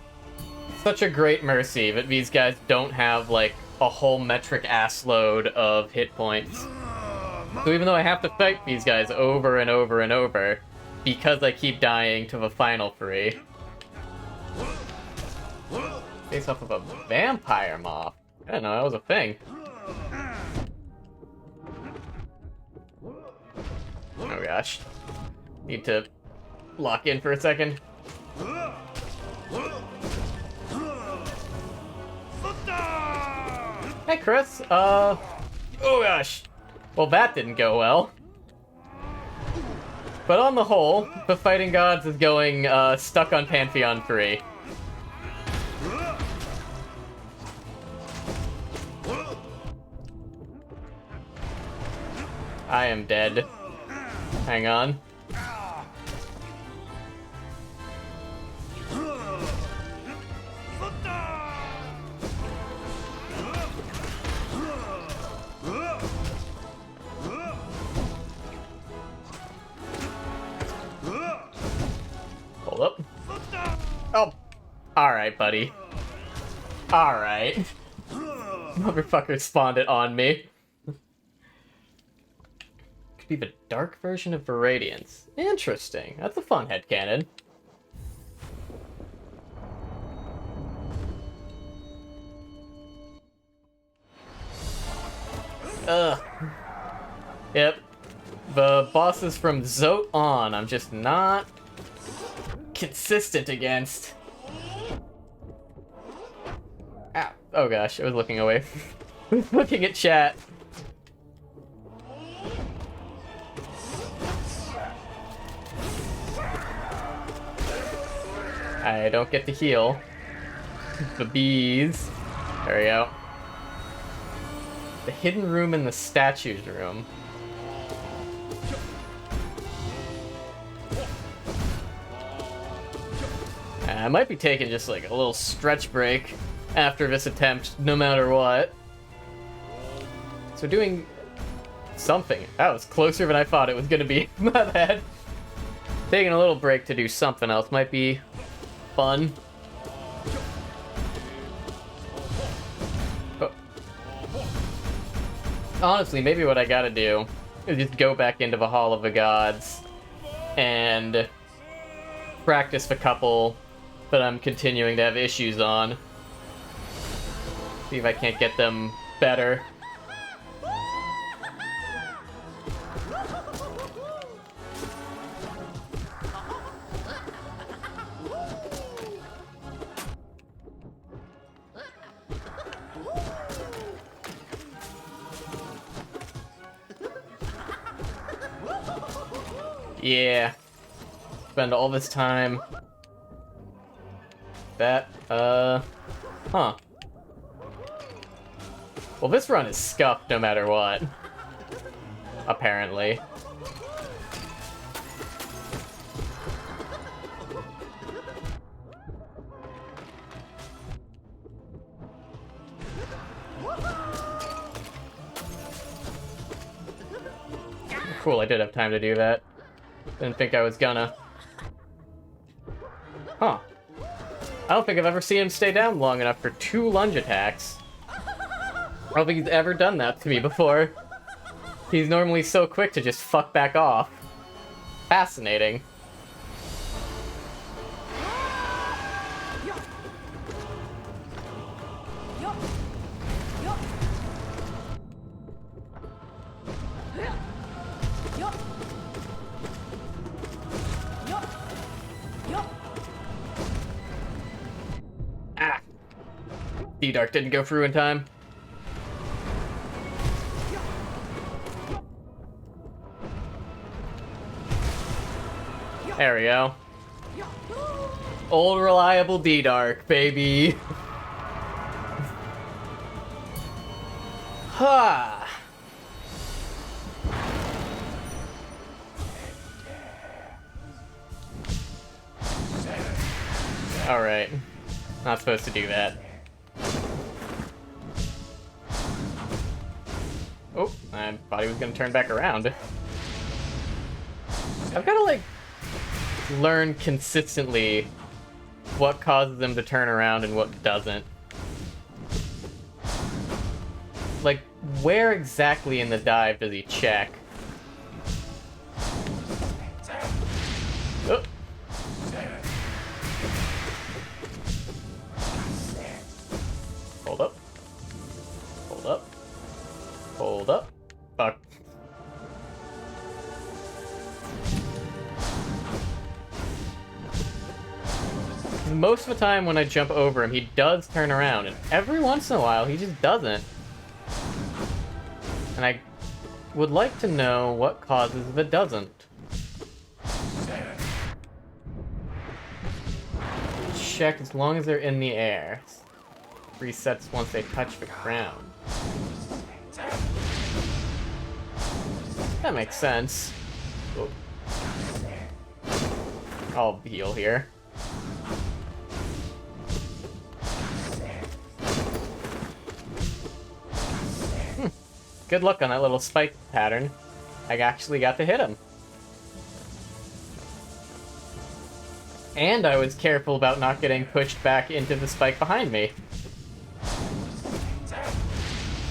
such a great mercy that these guys don't have, like, a whole metric ass load of hit points. So even though I have to fight these guys over and over and over, because I keep dying to the final three. Face off of a vampire moth. I didn't know that was a thing. Oh gosh. Need to lock in for a second. Hey, Chris. Oh gosh. Well, that didn't go well. But on the whole, the Fighting Gods is going stuck on Pantheon 3. I am dead. Hang on. Hold up. Oh. Alright, buddy. Alright. Motherfucker spawned it on me. Could be the dark version of the Radiance. Interesting. That's a fun headcanon. Ugh. Yep. The bosses from Zote on, I'm just not consistent against. Ow. Oh gosh, I was looking away. I was looking at chat. I don't get to heal. The bees. There we go. The hidden room in the statues room. I might be taking just like a little stretch break after this attempt, no matter what. So doing something. That was closer than I thought it was going to be. My bad. Taking a little break to do something else might be fun. But honestly, maybe what I gotta do is just go back into the Hall of the Gods and practice the couple that I'm continuing to have issues on. See if I can't get them better. Yeah. Spend all this time. That, huh. Well, this run is scuffed no matter what. Apparently. Cool, I did have time to do that. Didn't think I was gonna. I don't think I've ever seen him stay down long enough for 2 lunge attacks. I don't think he's ever done that to me before. He's normally so quick to just fuck back off. Fascinating. Ah! D-Dark didn't go through in time. There we go. Old reliable D-Dark, baby. Ha! Alright. Not supposed to do that. Oh, I thought he was gonna turn back around. I've gotta, like, learn consistently what causes them to turn around and what doesn't. Like, where exactly in the dive does he check? Oh. Hold up. Hold up. Hold up. Fuck. Most of the time when I jump over him, he does turn around, and every once in a while, he just doesn't. And I would like to know what causes if it doesn't. Check as long as they're in the air. Resets once they touch the ground. That makes sense. Oh. I'll heal here. Good luck on that little spike pattern. I actually got to hit him. And I was careful about not getting pushed back into the spike behind me.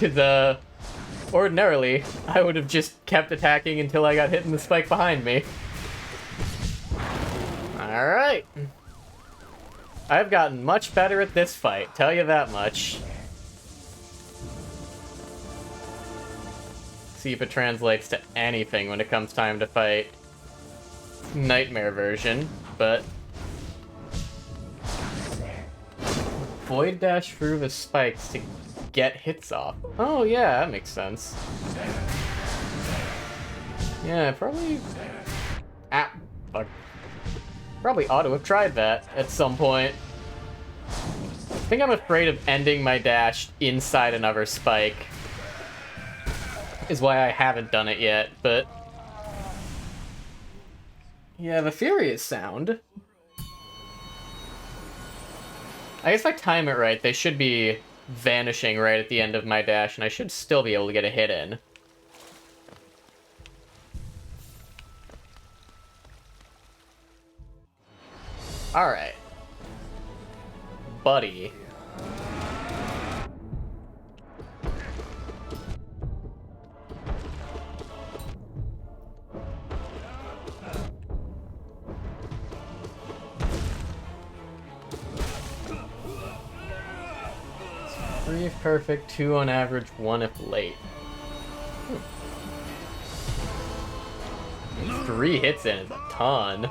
Because, ordinarily, I would have just kept attacking until I got hit in the spike behind me. Alright. I've gotten much better at this fight, tell you that much. See if it translates to anything when it comes time to fight Nightmare version, but... Void dash through the spikes to get hits off. Oh yeah, that makes sense. Yeah, probably... Ah, fuck. Probably ought to have tried that at some point. I think I'm afraid of ending my dash inside another spike. Is why I haven't done it yet, but... Yeah, the Fury is sound. I guess if I time it right, they should be vanishing right at the end of my dash, and I should still be able to get a hit in. Alright. Buddy. Three if perfect, 2 on average, 1 if late. 3 hits in is a ton.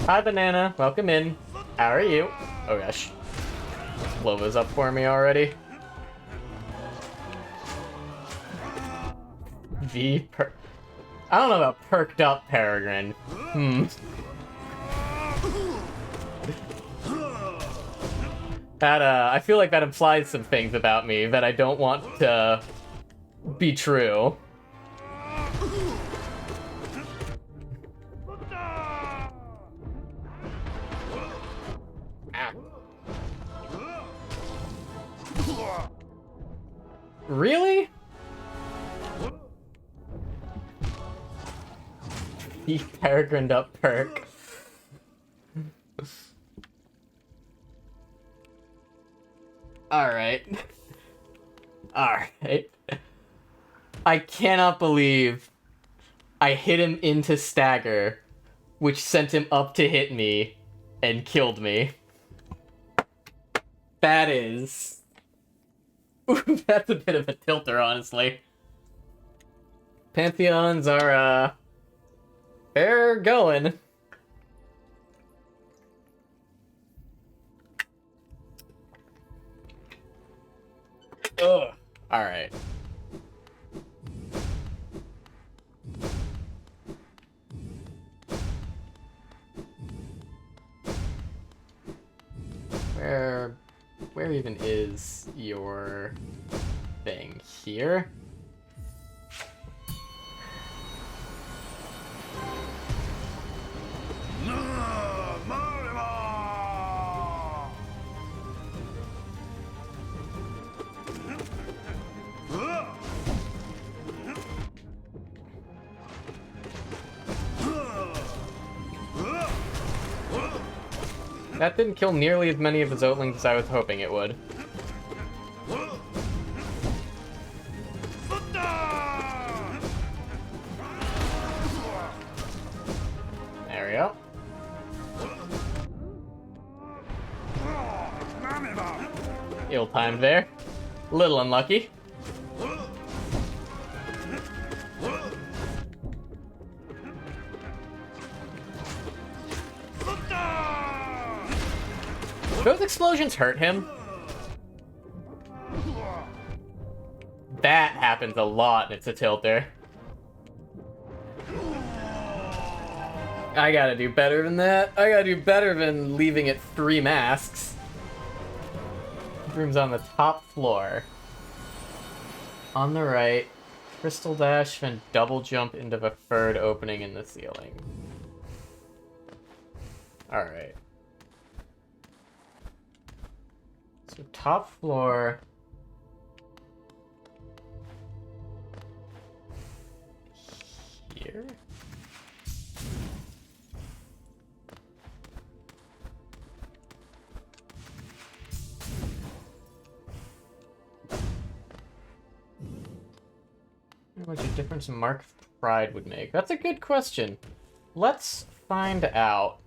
Hi, Banana. Welcome in. How are you? Oh, gosh. Lova's up for me already. I don't know about perked up Peregrine. That, I feel like that implies some things about me that I don't want to be true. Really? He peregrined up perk. Alright. Alright. I cannot believe I hit him into stagger, which sent him up to hit me and killed me. That is... Ooh, that's a bit of a tilter, honestly. Pantheons are, they're going. Ugh. Alright. Where even is your thing? Here? That didn't kill nearly as many of the Zotlings as I was hoping it would. There we go. Ill-timed there. A little unlucky. Those explosions hurt him. That happens a lot, and it's a tilter. I gotta do better than that. I gotta do better than leaving it 3 masks. Room's on the top floor. On the right, crystal dash and double jump into the 3rd opening in the ceiling. Alright. So top floor. Here? How much a difference Mark of Pride would make? That's a good question. Let's find out.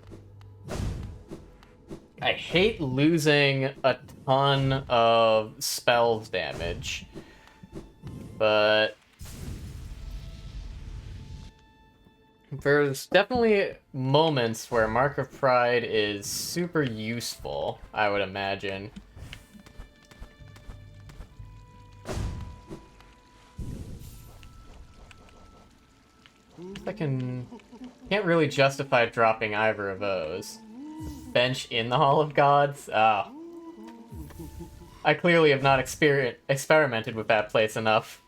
I hate losing a ton of spells damage, but there's definitely moments where Mark of Pride is super useful, I would imagine. I can't really justify dropping either of those. Bench in the Hall of Gods? Ah. I clearly have not experimented with that place enough.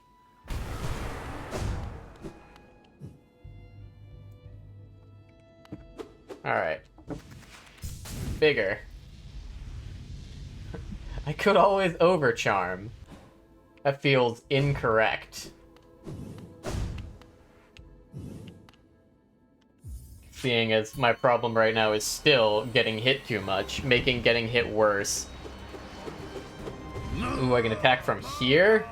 Alright. Bigger. I could always overcharm. That feels incorrect. Seeing as my problem right now is still getting hit too much, making getting hit worse. Ooh, I can attack from here?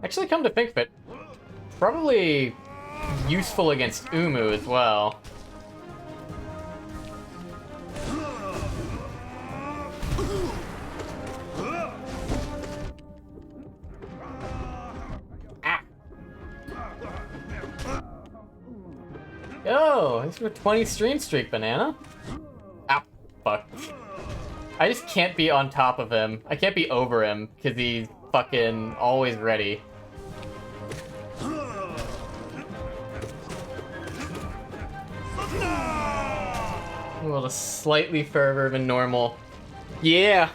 Actually, come to think of it, probably useful against Umu as well. Ah. Yo, thanks for a 20 stream streak, Banana. Ow, fuck. I just can't be on top of him. I can't be over him, because he's fucking always ready. Well, just slightly further than normal. Yeah!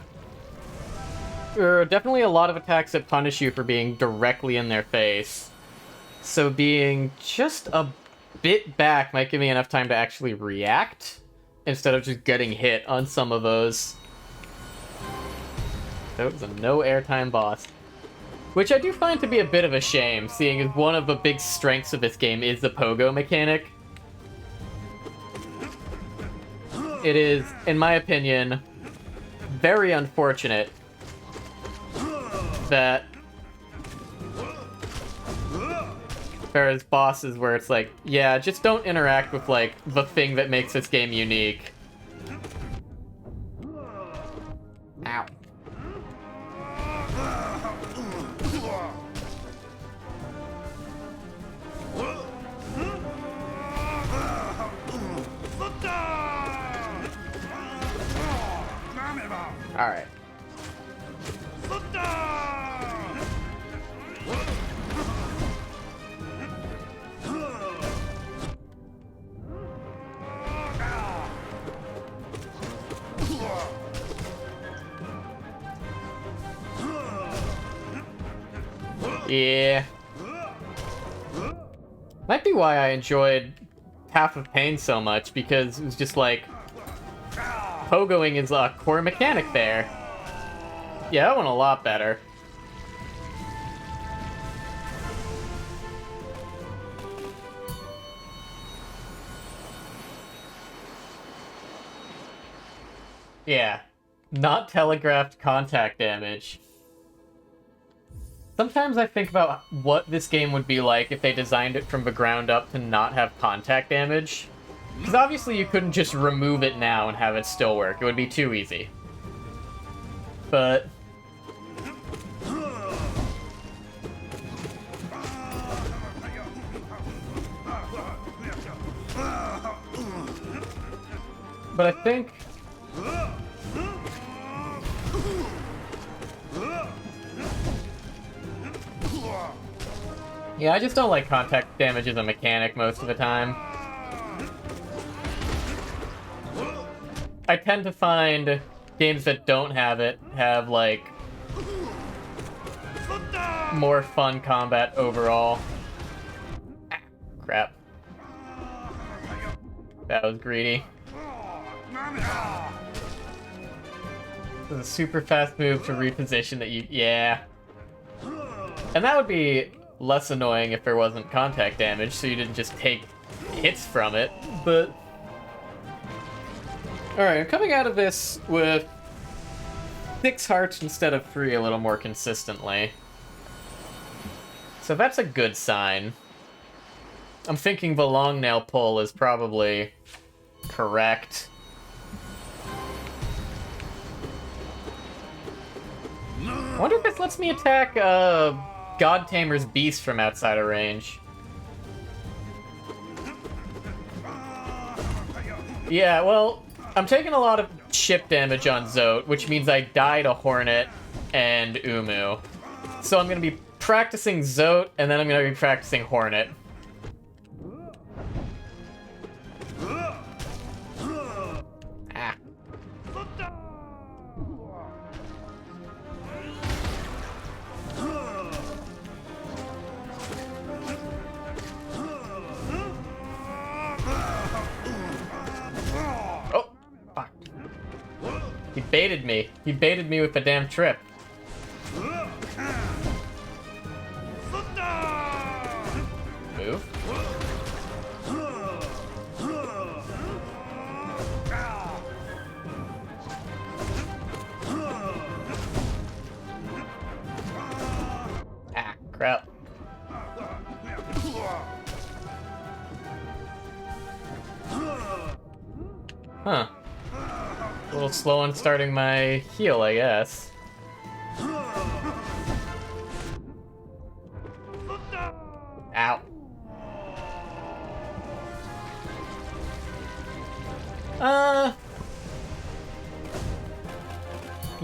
There are definitely a lot of attacks that punish you for being directly in their face. So being just a bit back might give me enough time to actually react, instead of just getting hit on some of those. That was a no airtime boss. Which I do find to be a bit of a shame, seeing as one of the big strengths of this game is the pogo mechanic. It is, in my opinion, very unfortunate that there's bosses where it's like, yeah, just don't interact with, like, the thing that makes this game unique. Ow. Alright. Yeah. Might be why I enjoyed Path of Pain so much, because it was just like, pogoing is a core mechanic there. Yeah, that went a lot better. Yeah. Not telegraphed contact damage. Sometimes I think about what this game would be like if they designed it from the ground up to not have contact damage. Because obviously you couldn't just remove it now and have it still work. It would be too easy. But... I think... Yeah, I just don't like contact damage as a mechanic most of the time. I tend to find games that don't have it have, like, more fun combat overall. Ah, crap. That was greedy. This is a super fast move to reposition that you... Yeah. And that would be less annoying if there wasn't contact damage, so you didn't just take hits from it, but... Alright, I'm coming out of this with 6 hearts instead of 3 a little more consistently. So that's a good sign. I'm thinking the long nail pull is probably correct. I wonder if this lets me attack God Tamer's Beast from outside of range. Yeah, well, I'm taking a lot of chip damage on Zote, which means I die to Hornet and Umu. So I'm going to be practicing Zote, and then I'm going to be practicing Hornet. Ah. Oh, fuck. He baited me. He baited me with the damn trip. Move. Ah, crap. Huh. A little slow on starting my heal, I guess. Ow.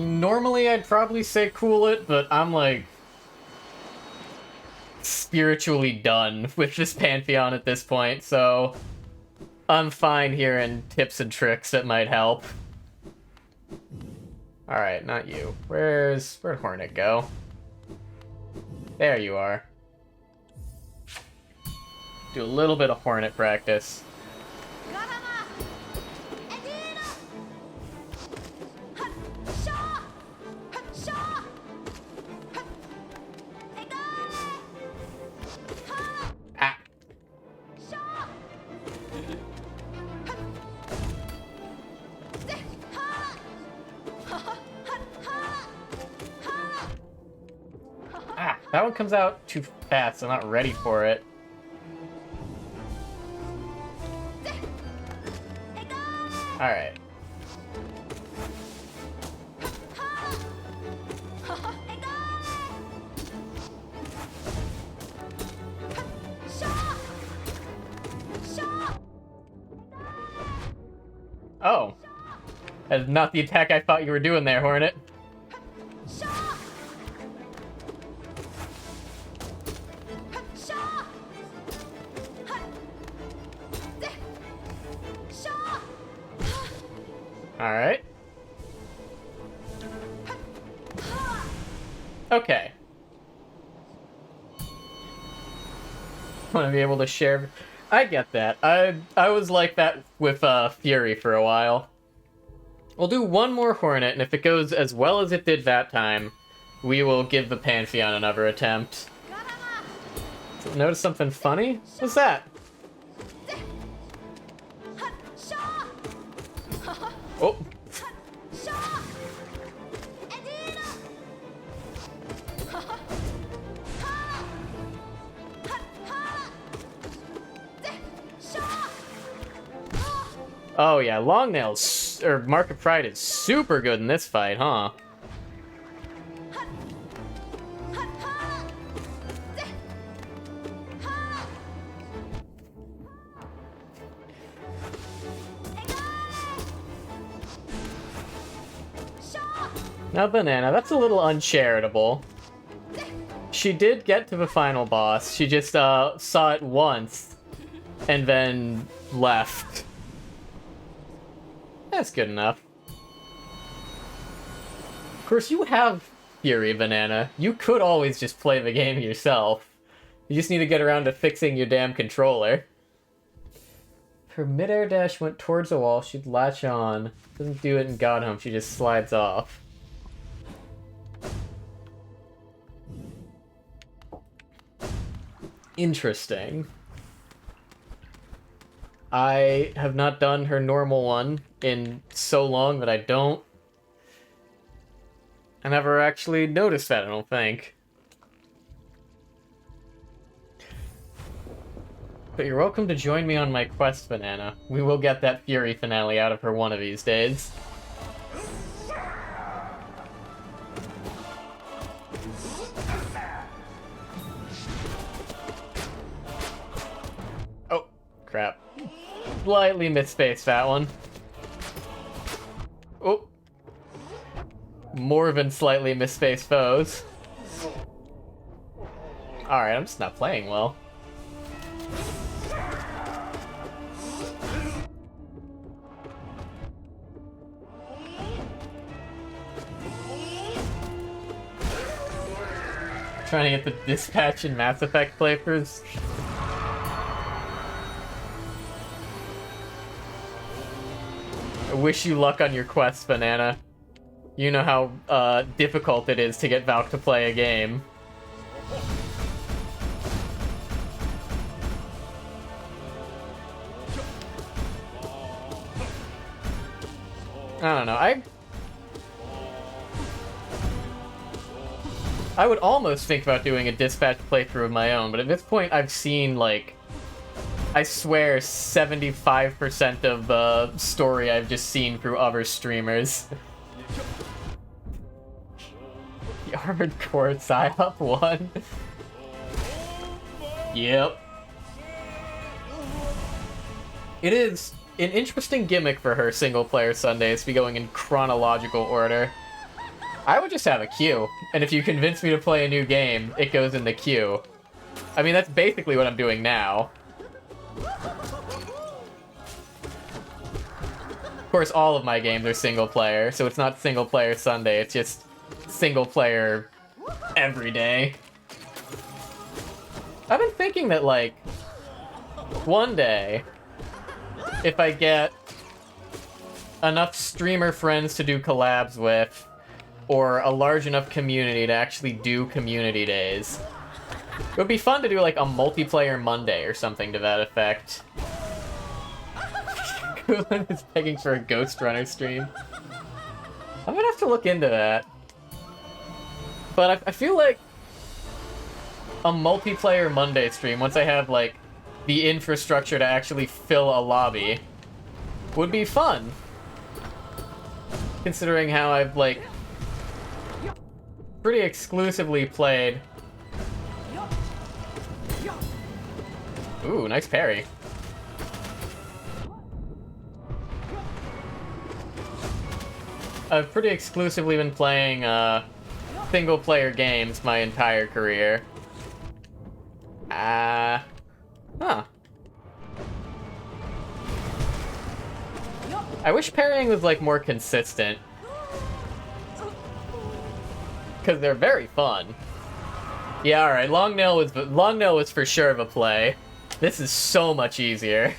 Normally I'd probably say cool it, but I'm like spiritually done with this Pantheon at this point, so I'm fine hearing tips and tricks that might help. Alright, not you. Where'd Hornet go? There you are. Do a little bit of Hornet practice. Ah. Ah, that one comes out too fast. I'm not ready for it. Alright. Oh. That is not the attack I thought you were doing there, Hornet. Alright. Okay. Want to be able to share... I get that. I was like that with Fury for a while. We'll do one more Hornet, and if it goes as well as it did that time, we will give the Pantheon another attempt. Notice something funny? What's that? Oh. Oh yeah, Longnail's, or Mark of Pride is super good in this fight, huh? Now, Banana, that's a little uncharitable. She did get to the final boss. She just saw it once and then left. That's good enough. Of course, you have Fury, Banana. You could always just play the game yourself. You just need to get around to fixing your damn controller. Her mid-air dash went towards the wall. She'd latch on. Doesn't do it in Godhome. She just slides off. Interesting. I have not done her normal one in so long that I never actually noticed that, I don't think. But you're welcome to join me on my quest, Banana. We will get that Fury finale out of her one of these days. Oh, crap. Slightly misspaced that one. Oh. More than slightly misspaced foes. Alright, I'm just not playing well. Trying to get the Dispatch and Mass Effect playthroughs. I wish you luck on your quest, Banana. You know how difficult it is to get Valk to play a game. I don't know, I would almost think about doing a Dispatch playthrough of my own, but at this point I've seen, like, I swear 75% of the story I've just seen through other streamers. The Armored Core Psyop 1. Yep. It is an interesting gimmick for her single-player Sundays to be going in chronological order. I would just have a queue, and if you convince me to play a new game, it goes in the queue. I mean, that's basically what I'm doing now. Of course, all of my games are single player, so it's not single player Sunday, it's just single player every day. I've been thinking that, like, one day, if I get enough streamer friends to do collabs with, or a large enough community to actually do community days, it would be fun to do, like, a multiplayer Monday or something to that effect. Kulan is begging for a Ghost Runner stream. I'm gonna have to look into that. But I feel like a multiplayer Monday stream, once I have, like, the infrastructure to actually fill a lobby, would be fun. Considering how I've, like, pretty exclusively played... Ooh, nice parry. I've pretty exclusively been playing, single-player games my entire career. Huh. I wish parrying was, like, more consistent. Because they're very fun. Yeah, alright, long nail was for sure of a play. This is so much easier.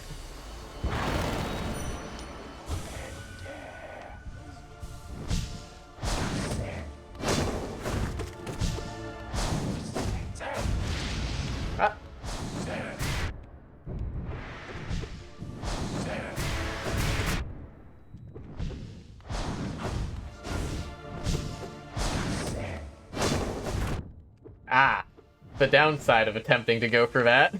The downside of attempting to go for that.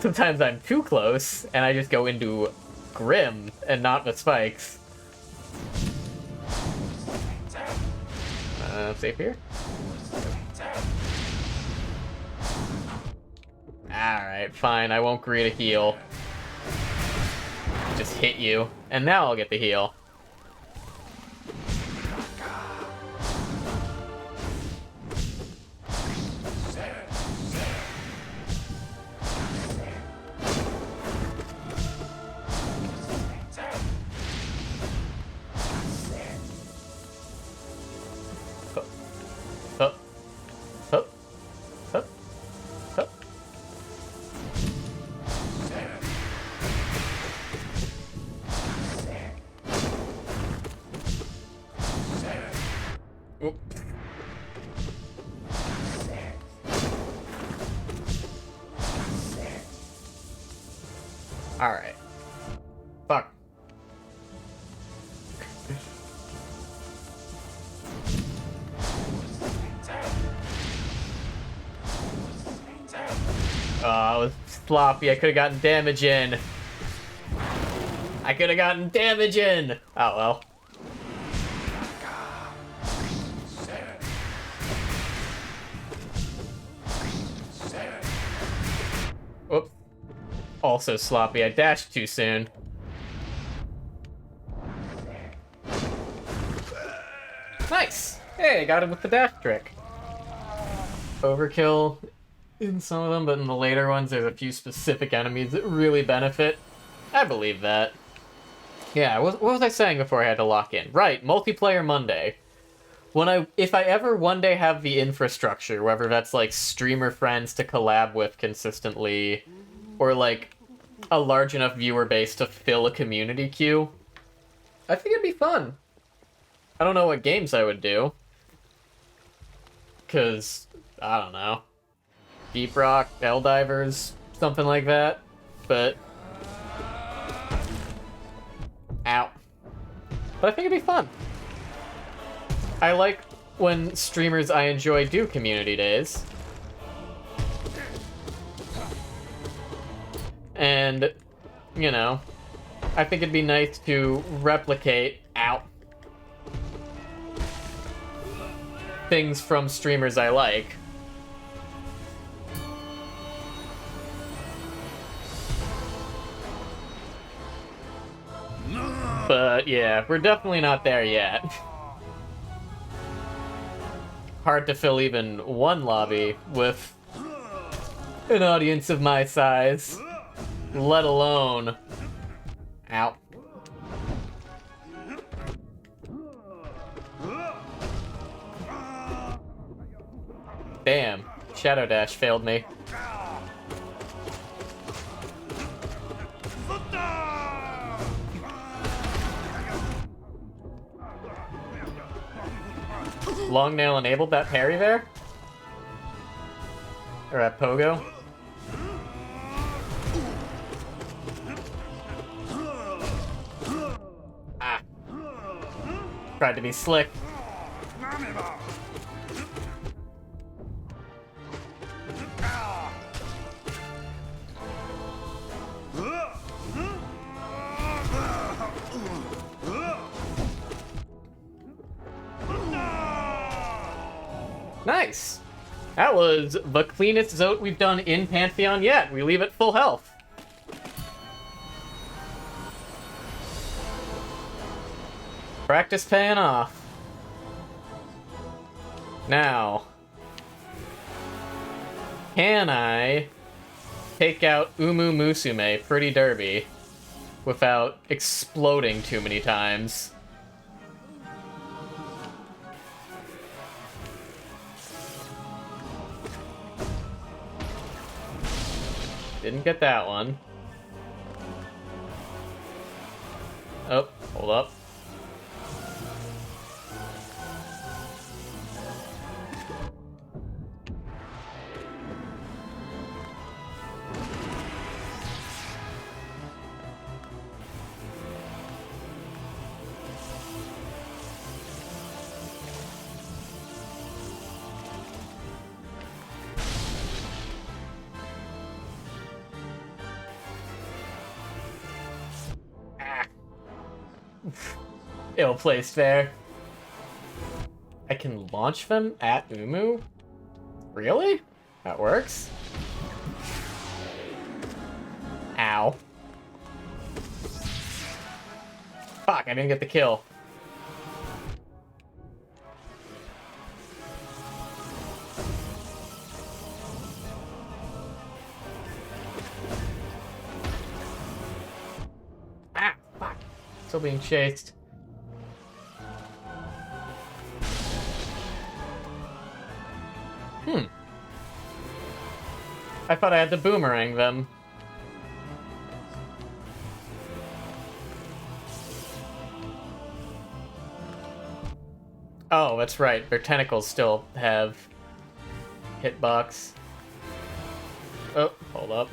Sometimes I'm too close, and I just go into Grim and not the spikes. Safe here? Alright, fine, I won't greet a heal. Just hit you, and now I'll get the heal. Alright. Fuck. Oh, I was sloppy. I could have gotten damage in. I could have gotten damage in. Oh, well. Whoops. Also sloppy. I dashed too soon. Nice! Hey, got him with the dash trick. Overkill in some of them, but in the later ones, there's a few specific enemies that really benefit. I believe that. Yeah, what was I saying before I had to lock in? Right, multiplayer Monday. If I ever one day have the infrastructure, whether that's like streamer friends to collab with consistently, or like a large enough viewer base to fill a community queue, I think it'd be fun. I don't know what games I would do. Cause, I don't know. Deep Rock, Helldivers, something like that. But... Ow. But I think it'd be fun. I like when streamers I enjoy do community days. And, you know, I think it'd be nice to replicate things from streamers I like. But yeah, we're definitely not there yet. hard to fill even one lobby with an audience of my size, let alone... Ow. Damn, Shadow Dash failed me. Long Nail enabled that parry there? Or at Pogo? Ah. Tried to be slick. Nice! That was the cleanest Zote we've done in Pantheon yet. We leave it full health. Practice paying off. Now, can I take out Umu Musume pretty derby without exploding too many times? Didn't get that one. Oh, hold up. Ill-placed there. I can launch them at Umu? Really? That works? Ow. Fuck, I didn't get the kill. Ah, fuck. Still being chased. I thought I had to boomerang them. Oh, that's right. Their tentacles still have hitbox. Oh, hold up.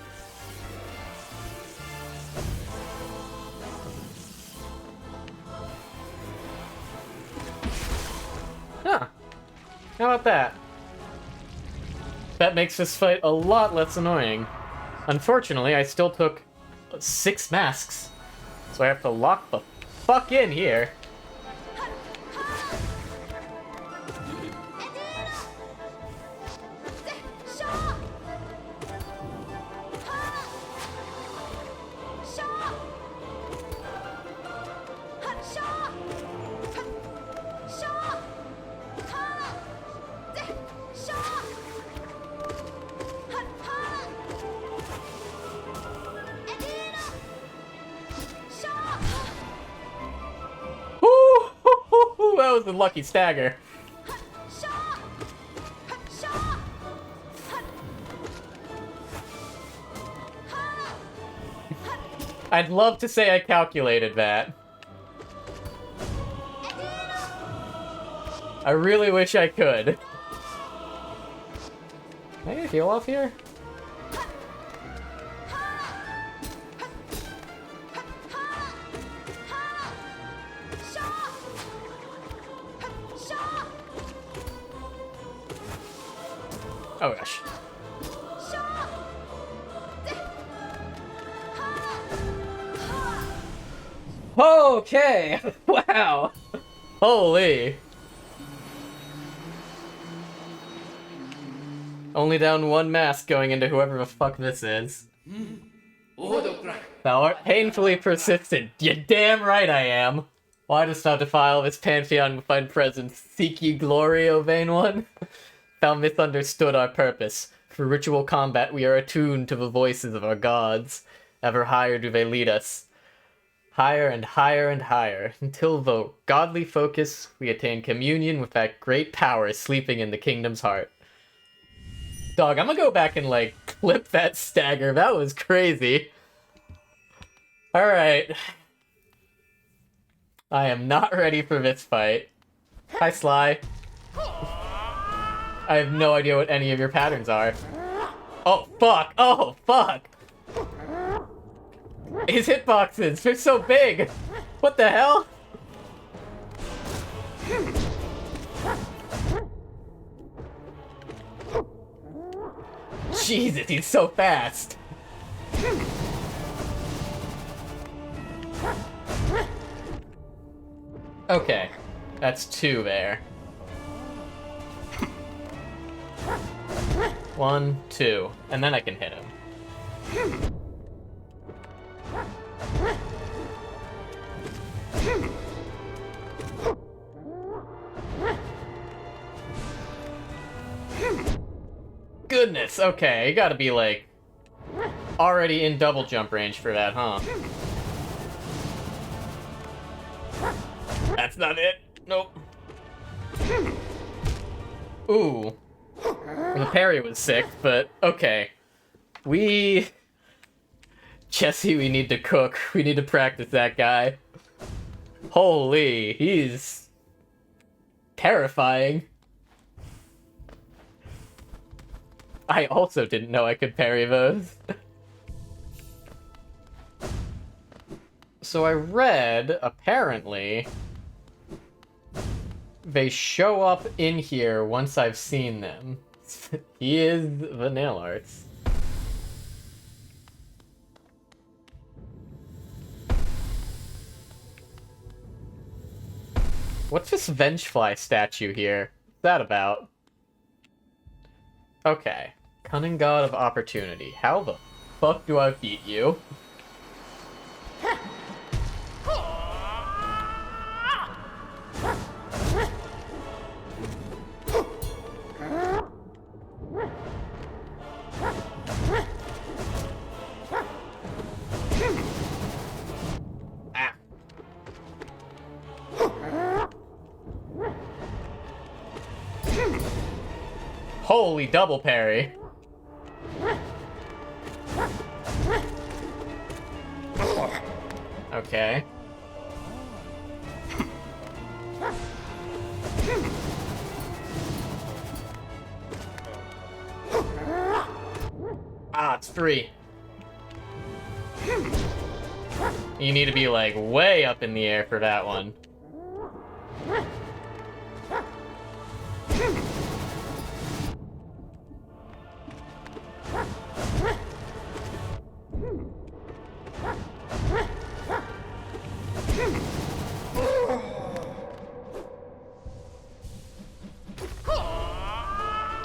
Huh. How about that? That makes this fight a lot less annoying. Unfortunately, I still took 6 masks, so I have to lock the fuck in here. That was a lucky stagger. I'd love to say I calculated that. I really wish I could. Can I get a heal off here? Oh gosh. Okay. Wow. Holy. Only down 1 mask going into whoever the fuck this is. Thou art painfully persistent. You damn right I am. Why dost thou defile this pantheon with thine presence? Seek ye glory, O vain one? Thou misunderstood our purpose. For ritual combat we are attuned to the voices of our gods. Ever higher do they lead us. Higher and higher and higher, until through godly focus we attain communion with that great power sleeping in the kingdom's heart. Dog, I'm gonna go back and, like, clip that stagger. That was crazy. Alright. I am not ready for this fight. Hi, Sly. I have no idea what any of your patterns are. Oh, fuck! Oh, fuck! His hitboxes, they're so big! What the hell? Jesus, he's so fast! Okay, that's 2 there. 1, 2, and then I can hit him. Goodness, okay, you gotta be, like, already in double jump range for that, huh? That's not it. Nope. Ooh. The parry was sick, but okay. Jesse, we need to cook. We need to practice that guy. Holy, he's terrifying. I also didn't know I could parry those. So I read, apparently, they show up in here once I've seen them. He is the nail arts. What's this Vengefly statue here? What's that about? Okay. Cunning God of Opportunity. How the fuck do I beat you? Holy double parry. Okay. Ah, it's 3. You need to be, like, way up in the air for that one.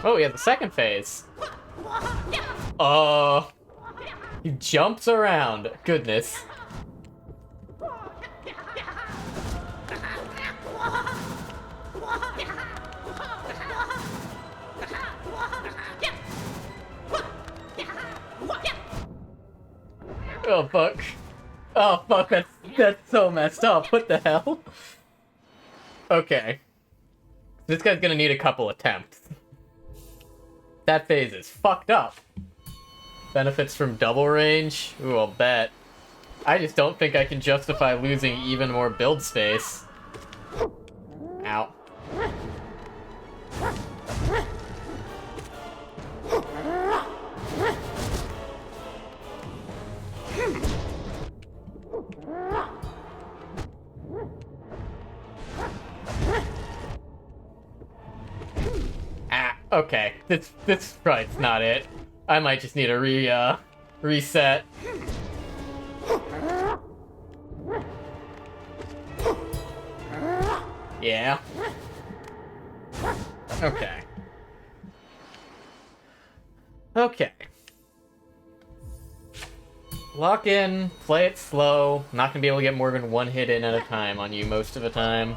Oh, yeah, the second phase. He jumps around. Goodness. Oh, fuck. Oh, fuck, that's so messed up. What the hell? Okay. This guy's gonna need a couple attempts. That phase is fucked up. Benefits from double range? Ooh, I'll bet. I just don't think I can justify losing even more build space. Ow. Okay, this fight's not it. I might just need a reset. Yeah. Okay. Lock in, play it slow. Not gonna be able to get more than one hit in at a time on you most of the time.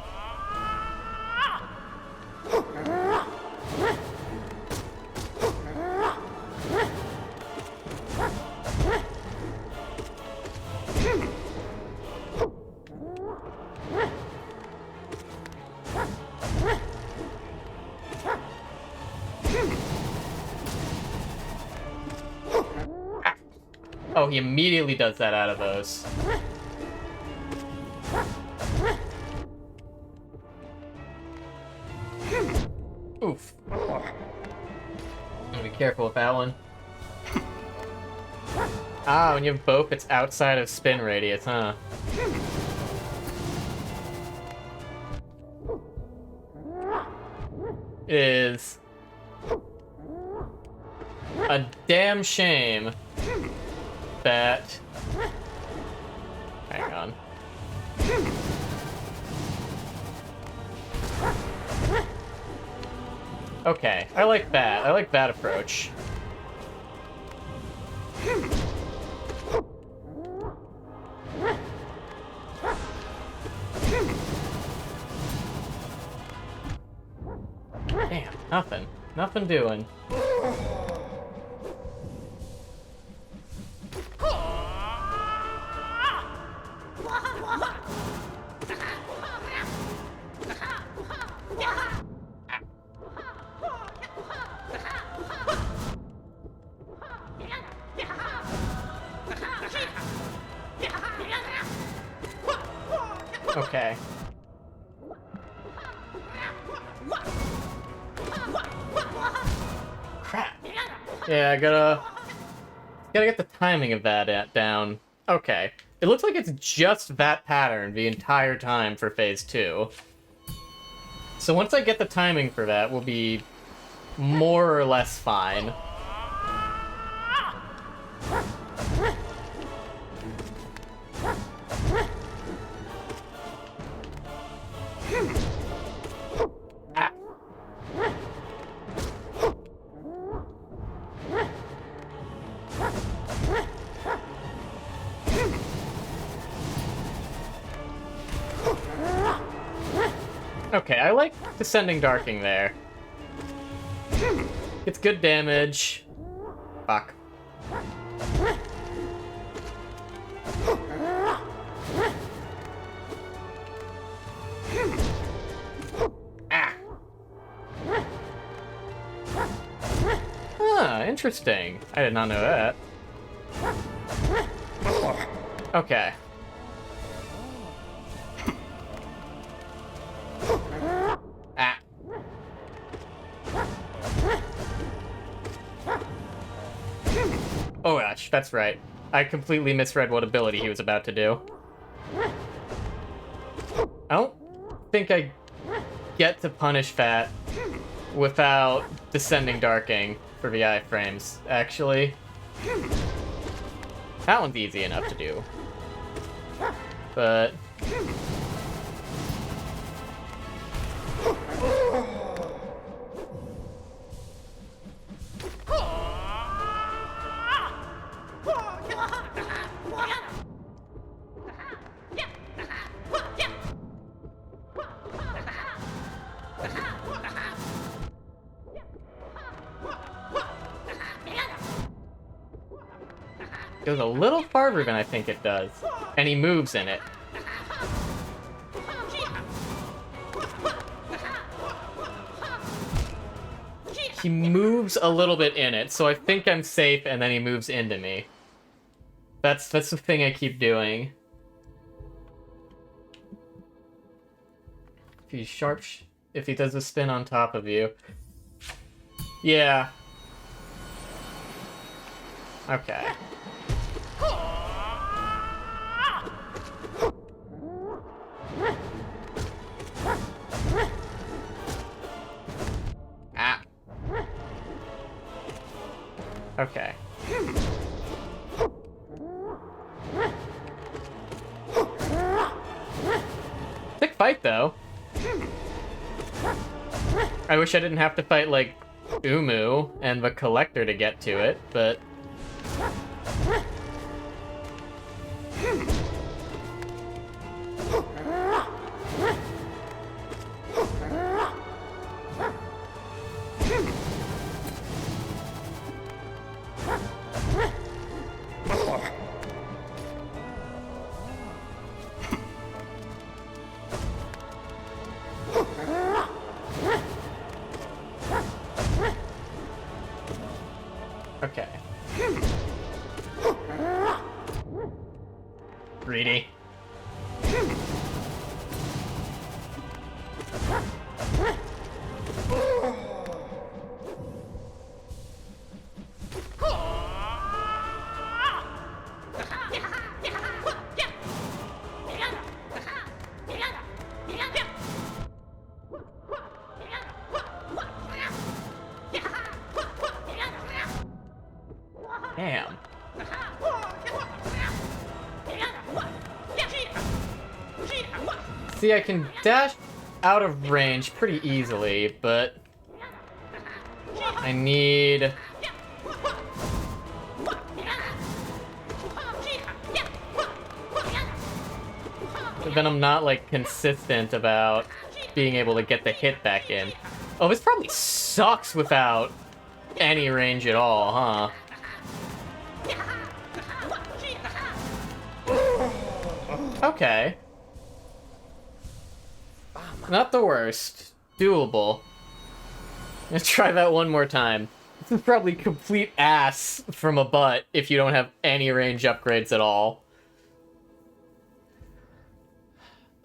Oh, he immediately does that out of those. Oof. Gotta be careful with that one. Ah, when you have both, it's outside of spin radius, huh? It is a damn shame that... Hang on. Okay, I like that. I like that approach. Damn, nothing. Nothing doing. Okay. Crap. Yeah, I gotta get the timing of that down. Okay. It looks like it's just that pattern the entire time for phase 2. So once I get the timing for that, we'll be more or less fine. Ah. Okay, I like descending darking there. It's good damage. Fuck. Ah. Huh, interesting. I did not know that. Okay. Ah. Oh gosh, that's right. I completely misread what ability he was about to do. I don't think I get to punish that without descending darking for the iframes, actually. That one's easy enough to do. But... goes a little farther than I think it does. And he moves in it. He moves a little bit in it, so I think I'm safe, and then he moves into me. That's the thing I keep doing. If he's sharp, if he does a spin on top of you. Yeah. Okay. Ah. Okay. Sick fight, though. I wish I didn't have to fight, like, Umu and the Collector to get to it, but... Okay. Greedy. Damn. See, I can dash out of range pretty easily, but I need... But then I'm not, like, consistent about being able to get the hit back in. Oh, this probably sucks without any range at all, huh? Okay. Not the worst. Doable. Let's try that one more time. This is probably complete ass from a butt if you don't have any range upgrades at all.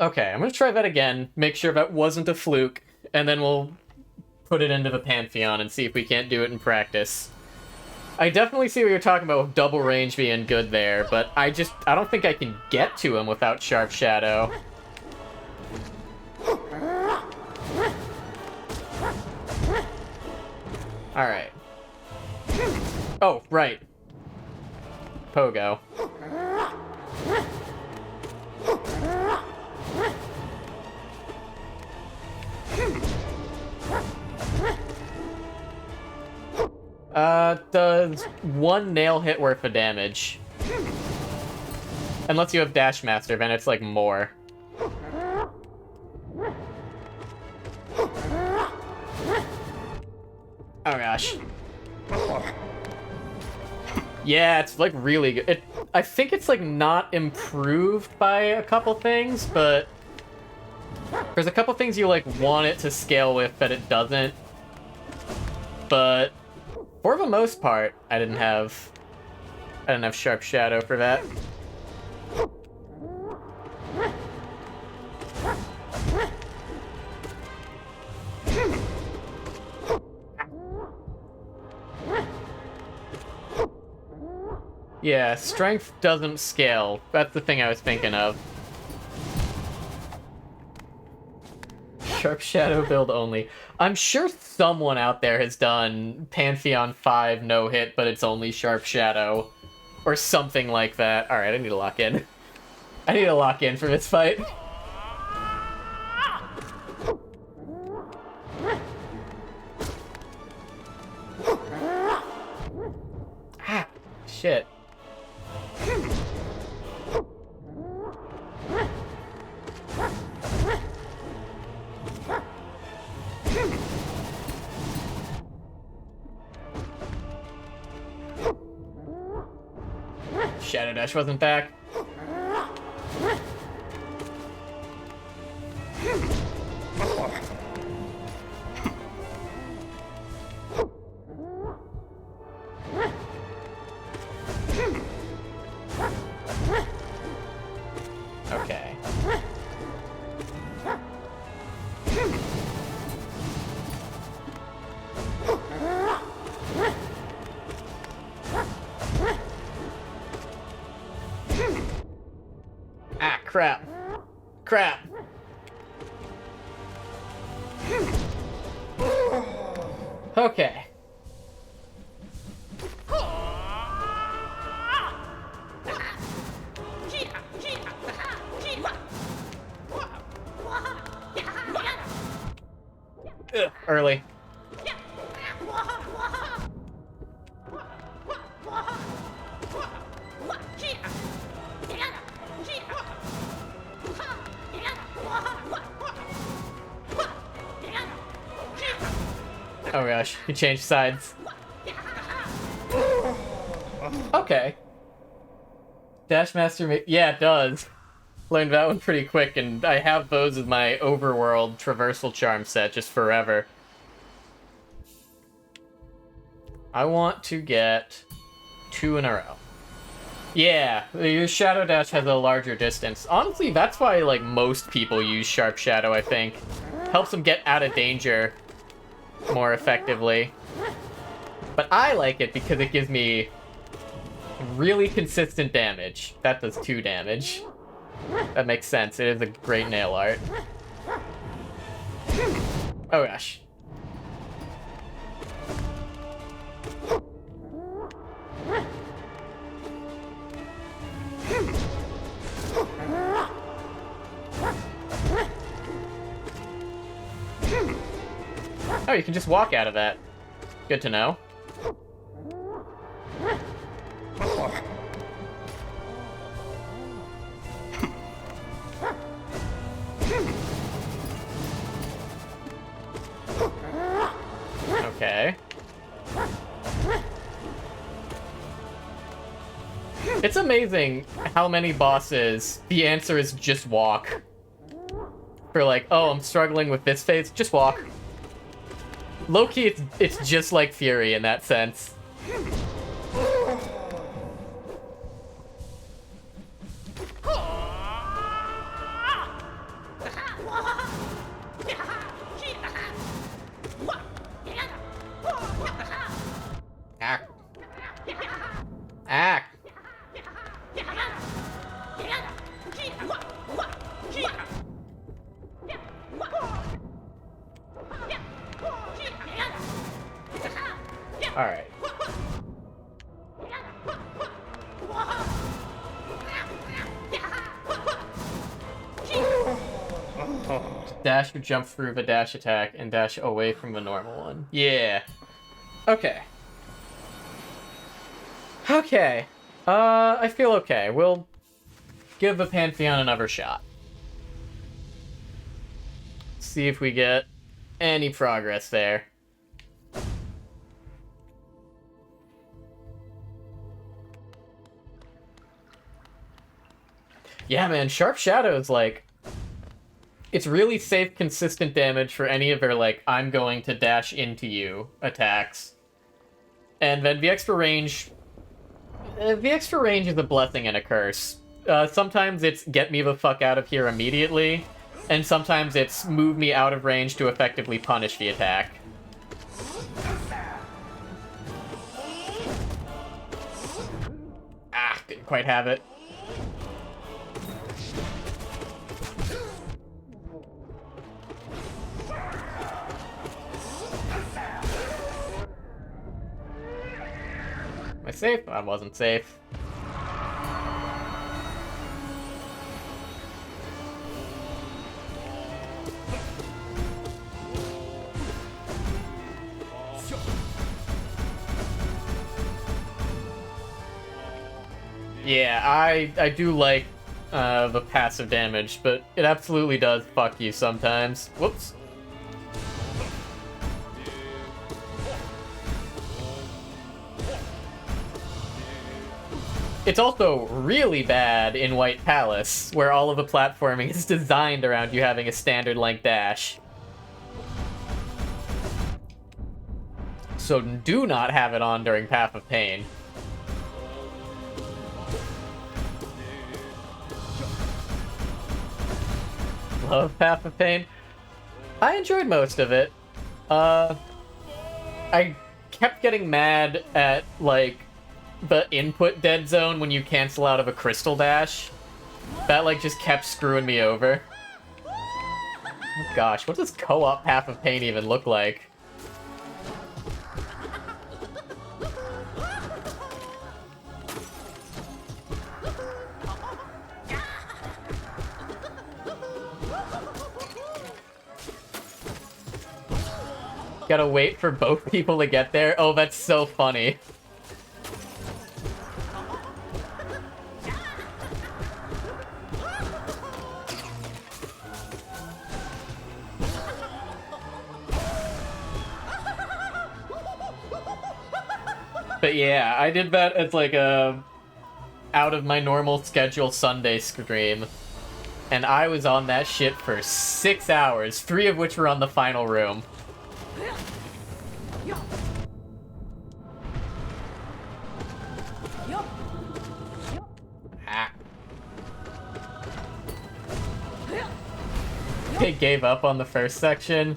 Okay, I'm gonna try that again, make sure that wasn't a fluke, and then we'll put it into the Pantheon and see if we can't do it in practice. I definitely see what you're talking about with double range being good there, but I don't think I can get to him without Sharp Shadow. Alright. Oh, right. Pogo. Does one nail hit worth of damage. Unless you have Dash Master, then it's like more. Oh gosh. Yeah, it's like really good. I think it's like not improved by a couple things, but there's a couple things you like want it to scale with that it doesn't. But for the most part, I didn't have Sharp Shadow for that. Yeah, strength doesn't scale. That's the thing I was thinking of. Sharp Shadow build only. I'm sure someone out there has done Pantheon 5 no-hit, but it's only Sharp Shadow. Or something like that. Alright, I need to lock in. I need to lock in for this fight. Ah, shit. Shadow Dash wasn't back. Okay. Ah, crap. Crap. Okay. Ugh, early. Oh gosh, he changed sides. Okay. Dash Master, yeah, it does. Learned that one pretty quick, and I have those as my overworld traversal charm set just forever. I want to get 2 in a row. Yeah, your Shadow Dash has a larger distance. Honestly, that's why, like, most people use Sharp Shadow, I think. Helps them get out of danger more effectively. But I like it because it gives me really consistent damage. That does 2 damage. That makes sense. It is a great nail art. Oh gosh. Oh, you can just walk out of that. Good to know. Okay. It's amazing how many bosses the answer is just walk. For like, oh, I'm struggling with this phase, just walk. Low-key, it's just like Fury in that sense. Act. Act. All right. Dash or jump through the dash attack and dash away from the normal one. Yeah. Okay. Okay. I feel okay. We'll give the Pantheon another shot. See if we get any progress there. Yeah, man, Sharp Shadow is like... It's really safe, consistent damage for any of their, like, I'm going to dash into you attacks. And then the extra range... the extra range is a blessing and a curse. Sometimes it's get me the fuck out of here immediately, and sometimes it's move me out of range to effectively punish the attack. Ah, didn't quite have it. Am I safe? I wasn't safe. Yeah, I do like the passive damage, but it absolutely does fuck you sometimes. Whoops. It's also really bad in White Palace, where all of the platforming is designed around you having a standard length dash. So do not have it on during Path of Pain. Love Path of Pain. I enjoyed most of it. I kept getting mad at, like, the input dead zone when you cancel out of a crystal dash. That, like, just kept screwing me over. Oh gosh, what does co-op Path of Pain even look like? Gotta wait for both people to get there? Oh, that's so funny. But yeah, I did that as like a out of my normal schedule Sunday stream. And I was on that shit for 6 hours, 3 of which were on the final room. It gave up on the first section.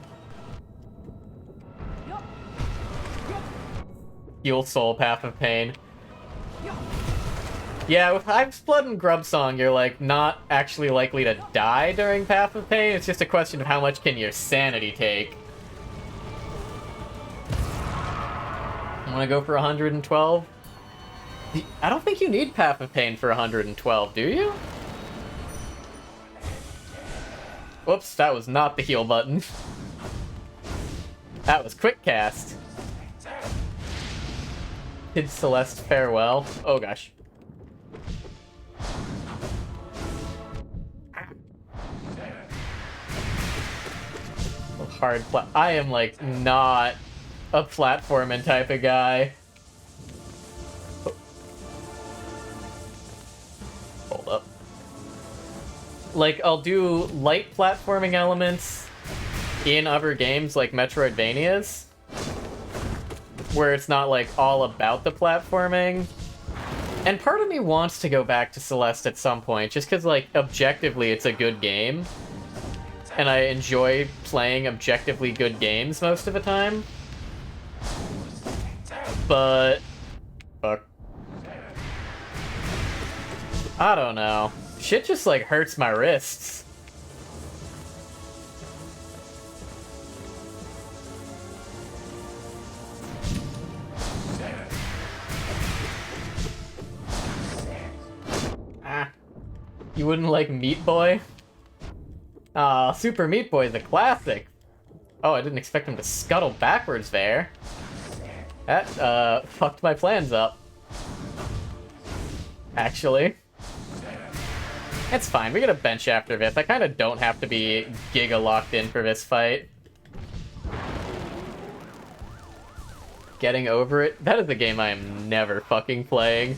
Fuel Soul, Path of Pain. Yeah, with Hive's Blood and Grub Song, you're, like, not actually likely to die during Path of Pain. It's just a question of how much can your sanity take. I want to go for 112? I don't think you need Path of Pain for 112, do you? Whoops, that was not the heal button. That was Quick Cast. Kid Celeste Farewell. Oh gosh. Hard I am like not a platforming type of guy. Hold up. Like, I'll do light platforming elements in other games like Metroidvanias, where it's not, like, all about the platforming. And part of me wants to go back to Celeste at some point, just because, like, objectively it's a good game. And I enjoy playing objectively good games most of the time. But... fuck. I don't know. Shit just, like, hurts my wrists. Ah. You wouldn't like Meat Boy? Ah, Super Meat Boy is a classic. Oh, I didn't expect him to scuttle backwards there. That, fucked my plans up. Actually. It's fine, we get a bench after this. I kind of don't have to be giga locked in for this fight. Getting over it? That is a game I am never fucking playing.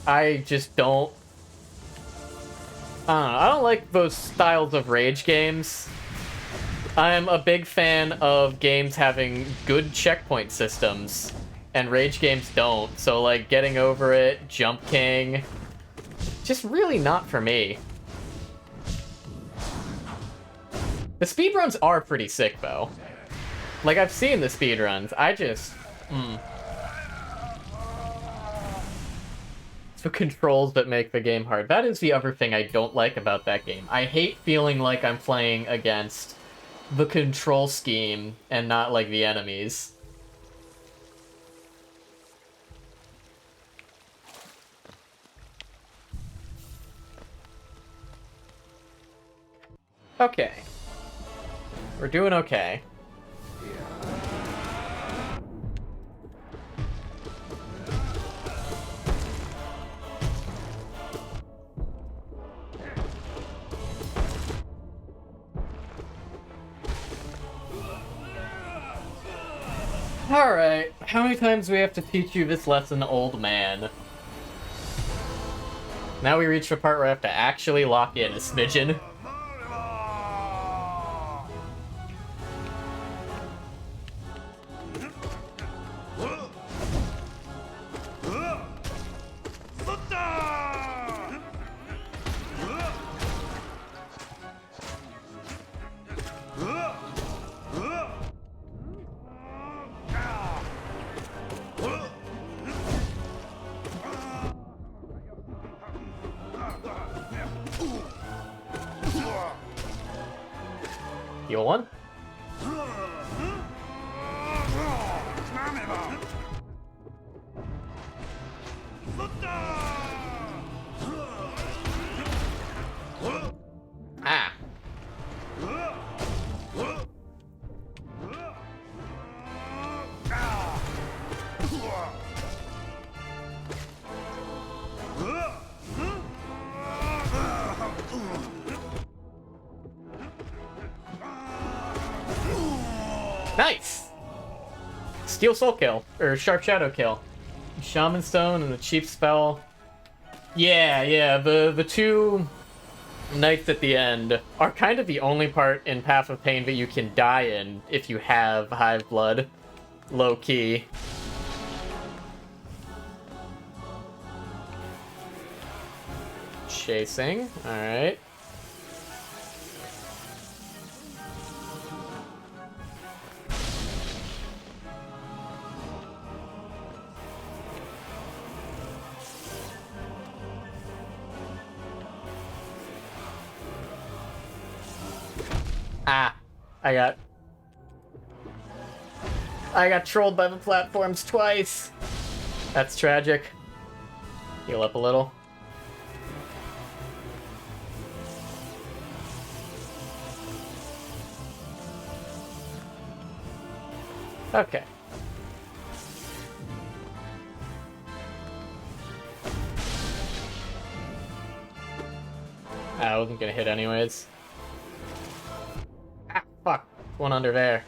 I just don't... I don't know, I don't like those styles of rage games. I'm a big fan of games having good checkpoint systems, and rage games don't, so like Getting Over It, Jump King, just really not for me. The speedruns are pretty sick though. Like, I've seen the speedruns, I just... It's the controls that make the game hard. That is the other thing I don't like about that game. I hate feeling like I'm playing against the control scheme and not like the enemies. Okay. We're doing okay. Alright, how many times do we have to teach you this lesson, old man? Now we reach the part where I have to actually lock in a smidgen. You want? Ah. Nice! Steel Soul kill, or Sharp Shadow kill. Shaman Stone and the cheap spell. Yeah, the two knights at the end are kind of the only part in Path of Pain that you can die in if you have Hive Blood. Low key. Chasing, alright. Ah, I got trolled by the platforms twice. That's tragic. Heal up a little. Okay. I wasn't gonna hit anyways. Ah, fuck. One under there.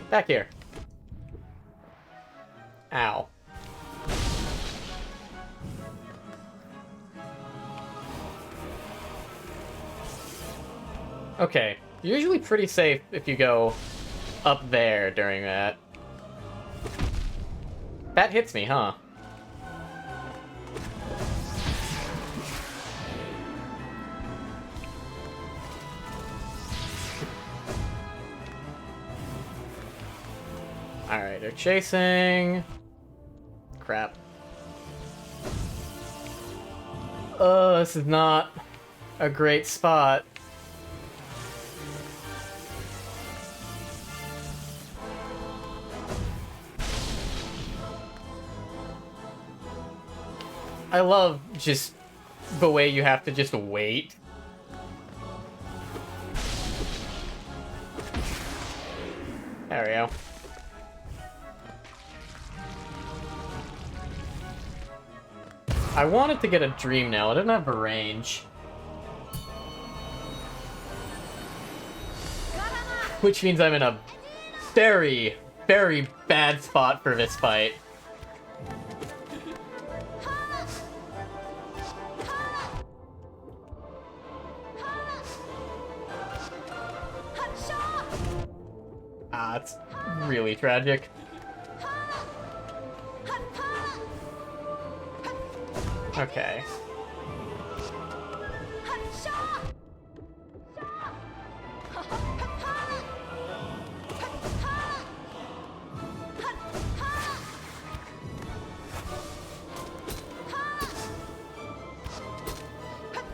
Back here. Ow. Okay, usually pretty safe if you go up there during that. That hits me, huh? Alright, they're chasing. Crap. Oh, this is not a great spot. I love just the way you have to just wait. There we go. I wanted to get a dream now. I didn't have a range. Which means I'm in a very, very bad spot for this fight. Ah, it's really tragic. Okay.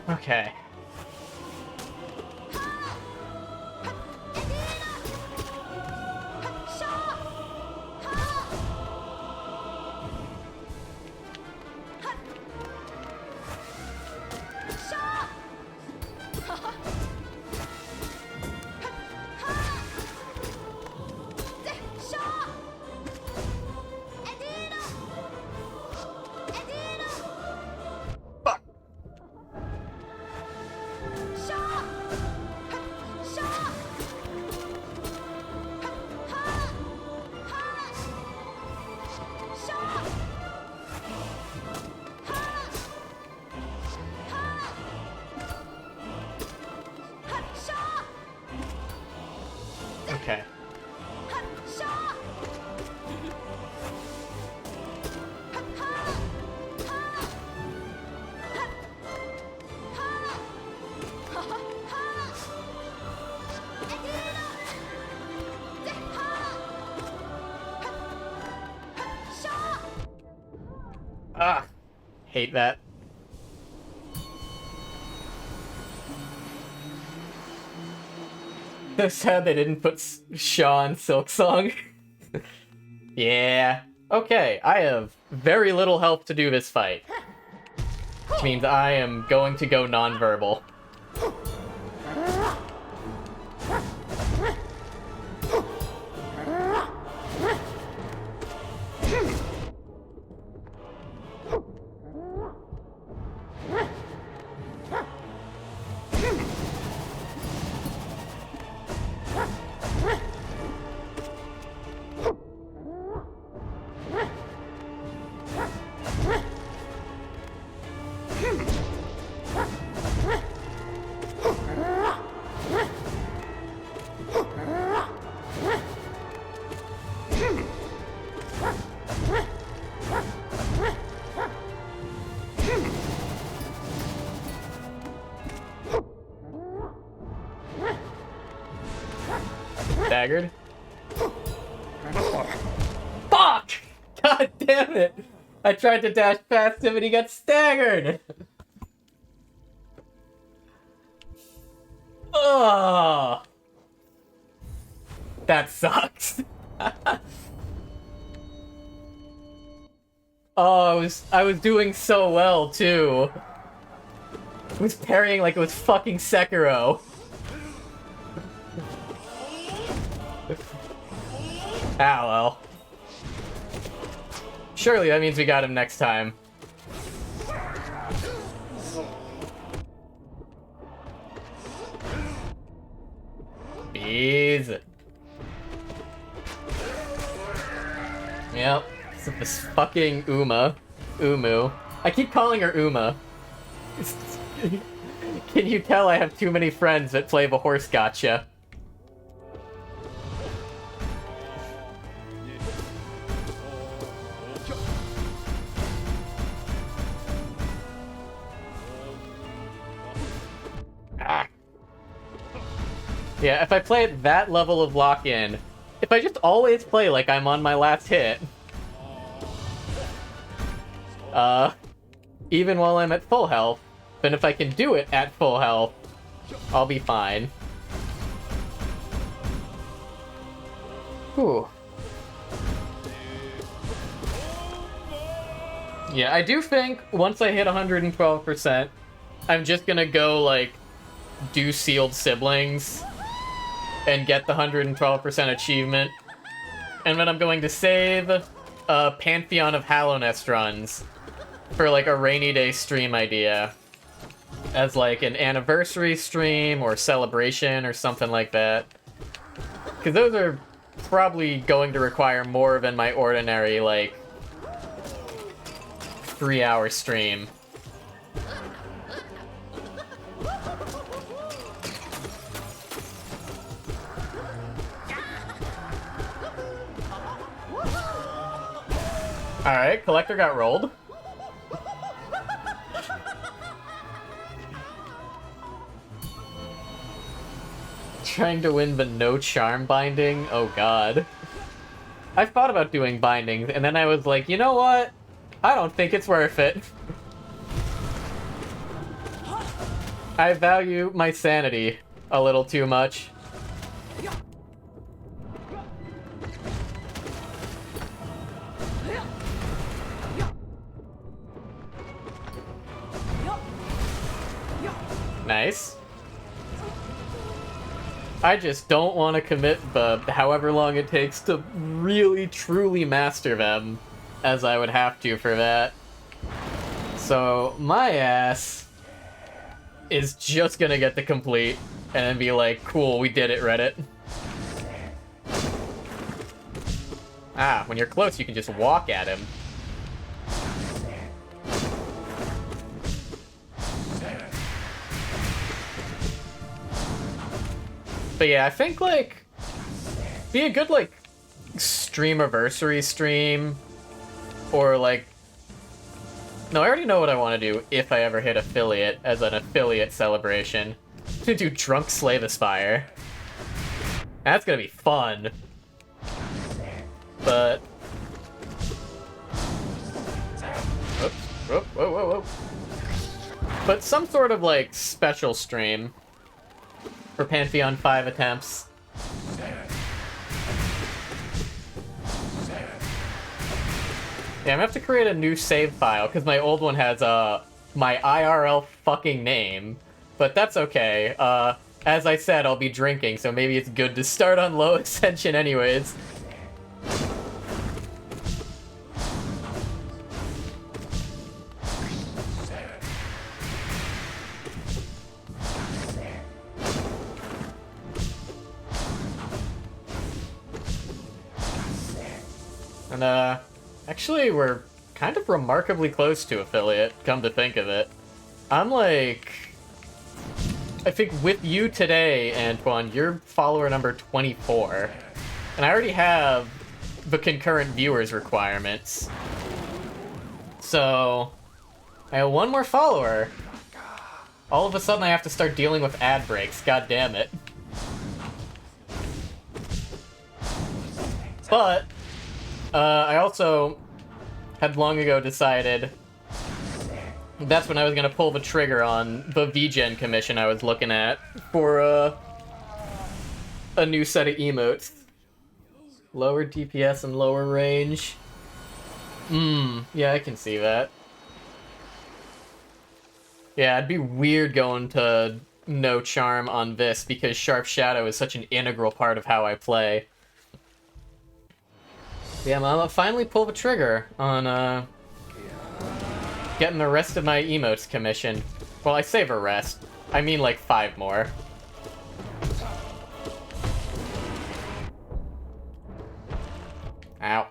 Okay. Okay. Ah, hate that. So sad they didn't put Shaw on Silk Song. Yeah. Okay, I have very little health to do this fight. Which means I am going to go non-verbal. staggered. Fuck! God damn it! I tried to dash past him and he got staggered! Oh, that sucks. Oh, I was doing so well too. I was parrying like it was fucking Sekiro. Ah, well. Surely that means we got him next time. Bees. Yep. So this fucking Umu. I keep calling her Uma. Can you tell I have too many friends that play the horse gotcha? Ah. Yeah, if I play at that level of lock-in, if I just always play like I'm on my last hit, even while I'm at full health, then if I can do it at full health, I'll be fine. Whew. Yeah, I do think once I hit 112%, I'm just gonna go, like, do Sealed Siblings and get the 112% achievement. And then I'm going to save Pantheon of Hallownest runs for, like, a rainy day stream idea. As, like, an anniversary stream or celebration or something like that. Because those are probably going to require more than my ordinary, like, 3-hour stream. Alright, Collector got rolled. Trying to win the no charm binding? Oh god. I thought about doing bindings, and then I was like, you know what? I don't think it's worth it. I value my sanity a little too much. Nice. I just don't want to commit the however long it takes to really, truly master them, as I would have to for that. So, my ass is just gonna get the complete, and then be like, cool, we did it, Reddit. Ah, when you're close, you can just walk at him. But yeah, I think, like, be a good, like, streamiversary stream, or, like, no, I already know what I want to do if I ever hit affiliate as an affiliate celebration. I'm gonna do Drunk Slay the Spire. That's gonna be fun. But... Oops. Whoa, whoa, whoa, whoa. But some sort of, like, special stream for Pantheon 5 attempts. Yeah, I'm gonna have to create a new save file, because my old one has, my IRL fucking name. But that's okay. As I said, I'll be drinking, so maybe it's good to start on low ascension anyways. And, actually, we're kind of remarkably close to affiliate, come to think of it. I'm like... I think with you today, Antoine, you're follower number 24. And I already have the concurrent viewers requirements. So, I have one more follower. All of a sudden I have to start dealing with ad breaks, god damn it. But I also had long ago decided that's when I was going to pull the trigger on the VGen commission I was looking at for a new set of emotes. Lower DPS and lower range. Yeah, I can see that. Yeah, it'd be weird going to no charm on this because Sharp Shadow is such an integral part of how I play. Yeah, I'm gonna finally pull the trigger on getting the rest of my emotes commissioned. Well, I say the rest. I mean like 5 more. Ow.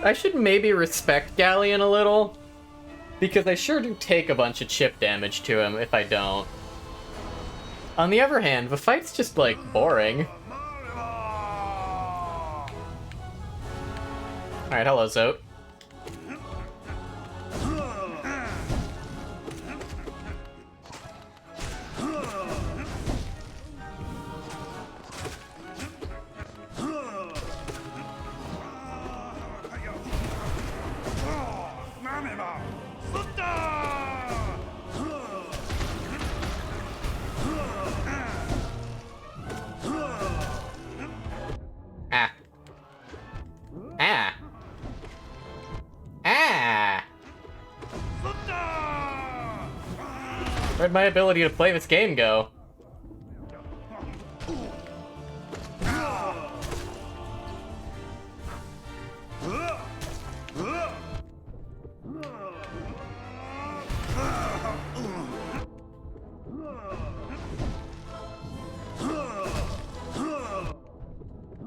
I should maybe respect Galleon a little, because I sure do take a bunch of chip damage to him if I don't. On the other hand, the fight's just, like, boring. Alright, hello, Zote. Where'd my ability to play this game go?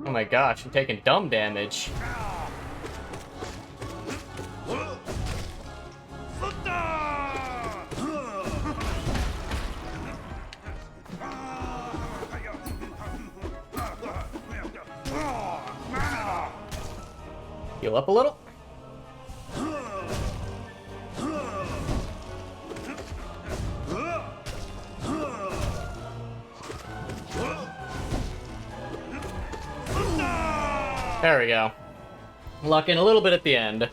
Oh my gosh, I'm taking dumb damage. Heal up a little. There we go. Lock in a little bit at the end.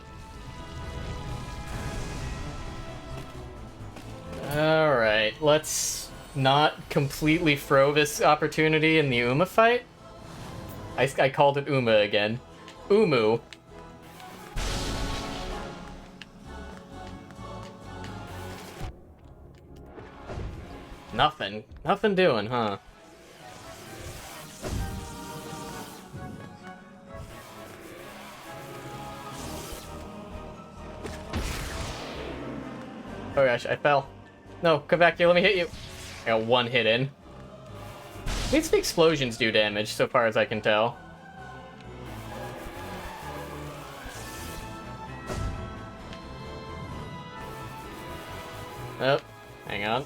Alright, let's not completely throw this opportunity in the Uma fight. I called it Uma again. Umu. Nothing doing, huh? Oh gosh, I fell. No, come back here, let me hit you. I got 1 hit in. At least the explosions do damage, so far as I can tell. Oh, hang on.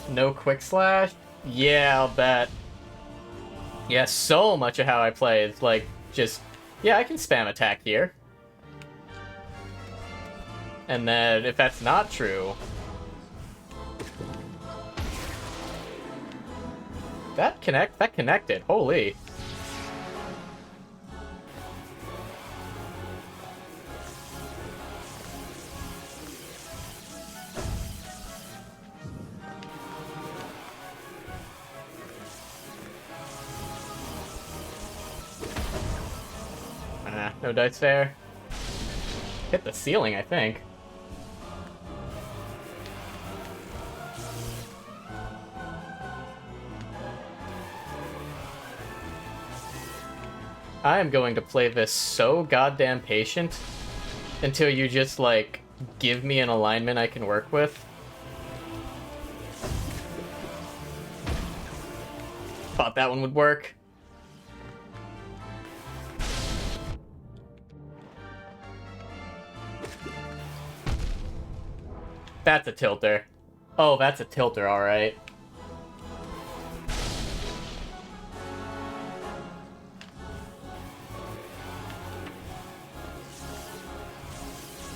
No quick slash? Yeah, I'll bet. Yeah, so much of how I play is like, just... Yeah, I can spam attack here. And then, if that's not true... That connected, holy. No dice fair. Hit the ceiling, I think. I am going to play this so goddamn patient until you just, like, give me an alignment I can work with. Thought that one would work. That's a tilter. Oh, that's a tilter, alright.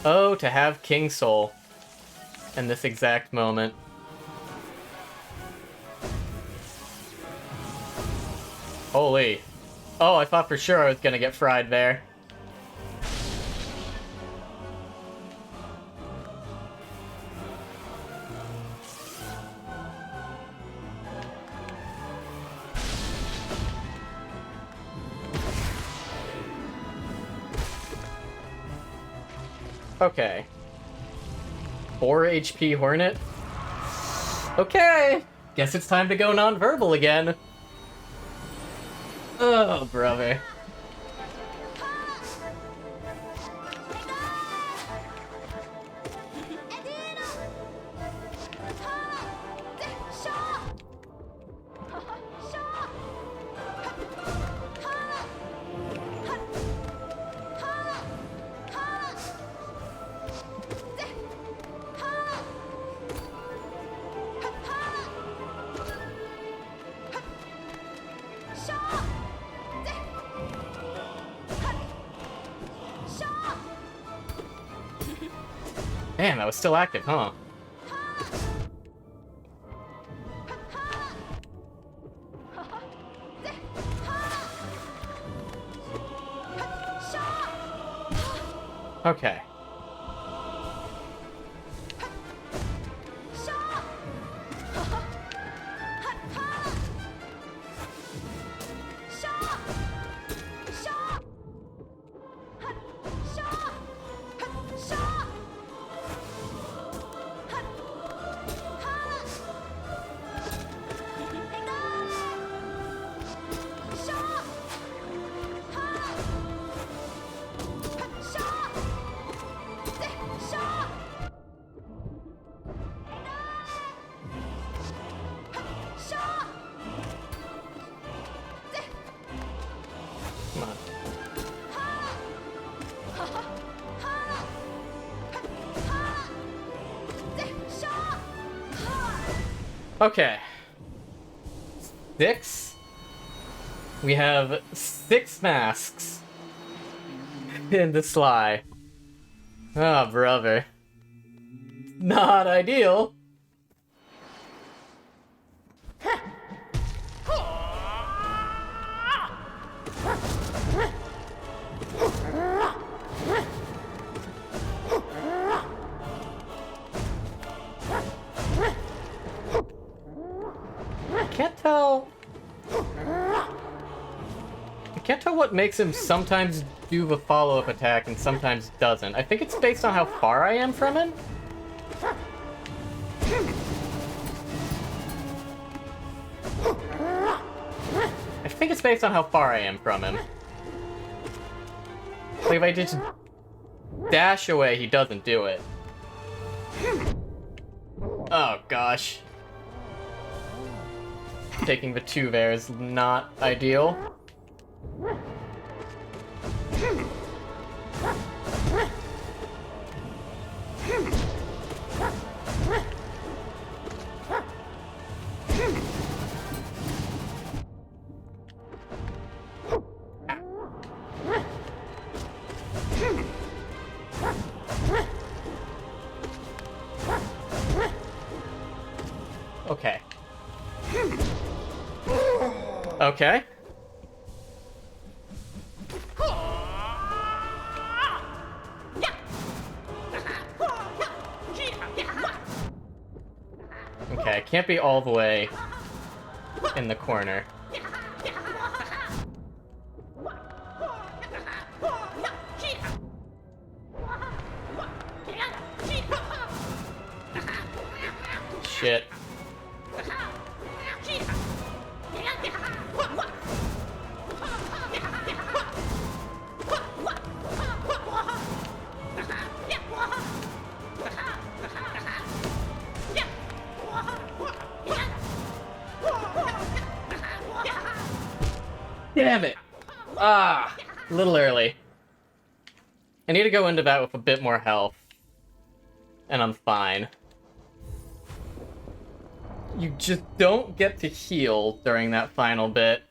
Oh, to have King Soul in this exact moment. Holy. Oh, I thought for sure I was gonna get fried there. Okay. 4 HP Hornet. Okay. Guess it's time to go non-verbal again. Oh, brother. Man, that was still active, huh? Okay. Come on. Okay. 6. We have 6 masks in the Sly. Oh, brother. Not ideal. I can't tell what makes him sometimes do the follow-up attack and sometimes doesn't. I think it's based on how far I am from him. I think it's based on how far I am from him. Like if I just dash away, he doesn't do it. Oh gosh. Taking the 2 there is not ideal. Okay. Okay. Okay, I can't be all the way in the corner. Shit. Damn it! Ah, a little early. I need to go into that with a bit more health. And I'm fine. You just don't get to heal during that final bit.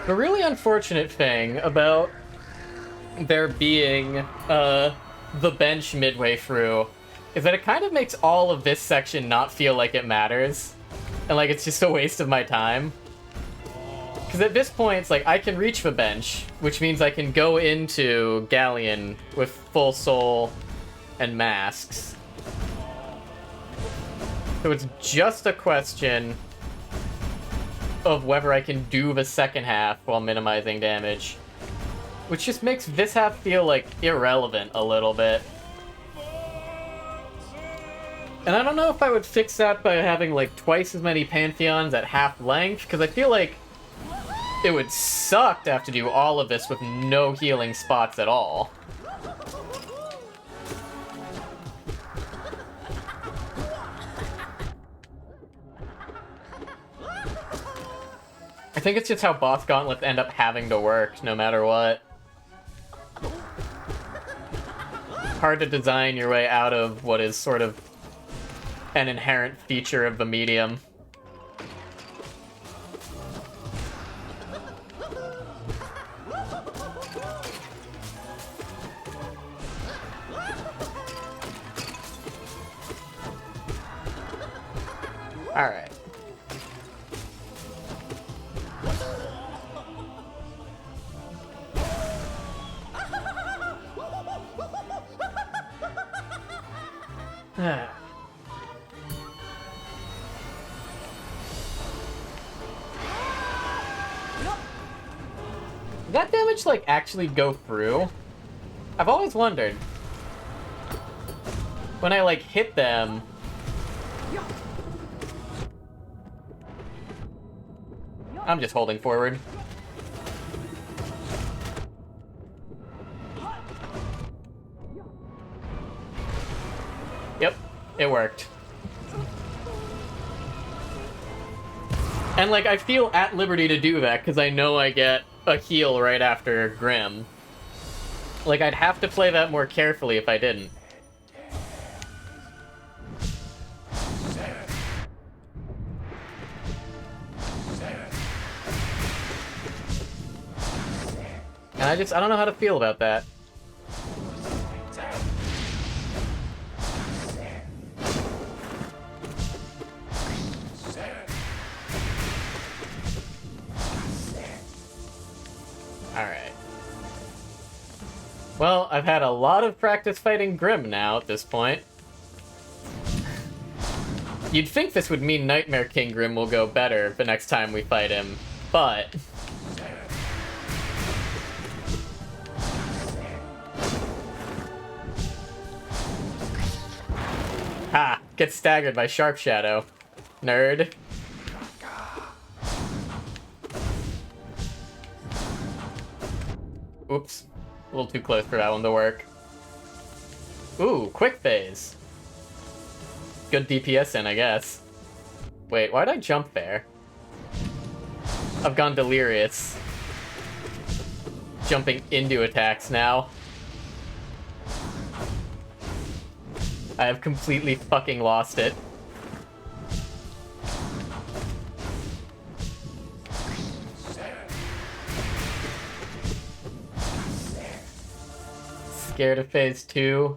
The really unfortunate thing about there being the bench midway through is that it kind of makes all of this section not feel like it matters. And like it's just a waste of my time. Because at this point, it's like I can reach the bench, which means I can go into Galleon with full soul and masks. So it's just a question of whether I can do the second half while minimizing damage. Which just makes this half feel, like, irrelevant a little bit. And I don't know if I would fix that by having, like, twice as many Pantheons at half length, because I feel like it would suck to have to do all of this with no healing spots at all. I think it's just how boss gauntlets end up having to work, no matter what. Hard to design your way out of what is sort of an inherent feature of the medium. Alright. Did that damage, like, actually go through? I've always wondered. When I, like, hit them... I'm just holding forward. Yep, it worked. And, like, I feel at liberty to do that, because I know I get a heal right after Grim. Like, I'd have to play that more carefully if I didn't. And I don't know how to feel about that. Alright. Well, I've had a lot of practice fighting Grim now at this point. You'd think this would mean Nightmare King Grim will go better the next time we fight him, but... Ha! Get staggered by Sharp Shadow. Nerd. Oops. A little too close for that one to work. Ooh, quick phase. Good DPS in, I guess. Wait, why'd I jump there? I've gone delirious. Jumping into attacks now. I have completely fucking lost it. Scared of phase 2?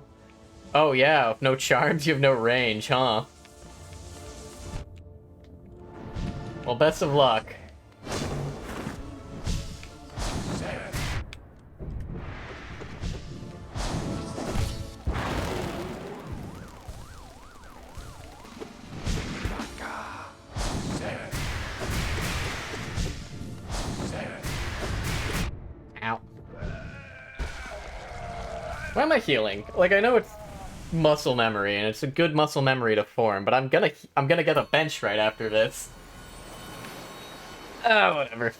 Oh yeah, with no charms, you have no range, huh? Well, best of luck. Ow. Why am I healing? Like, I know it's muscle memory, and it's a good muscle memory to form, but I'm gonna get a bench right after this. Oh, whatever.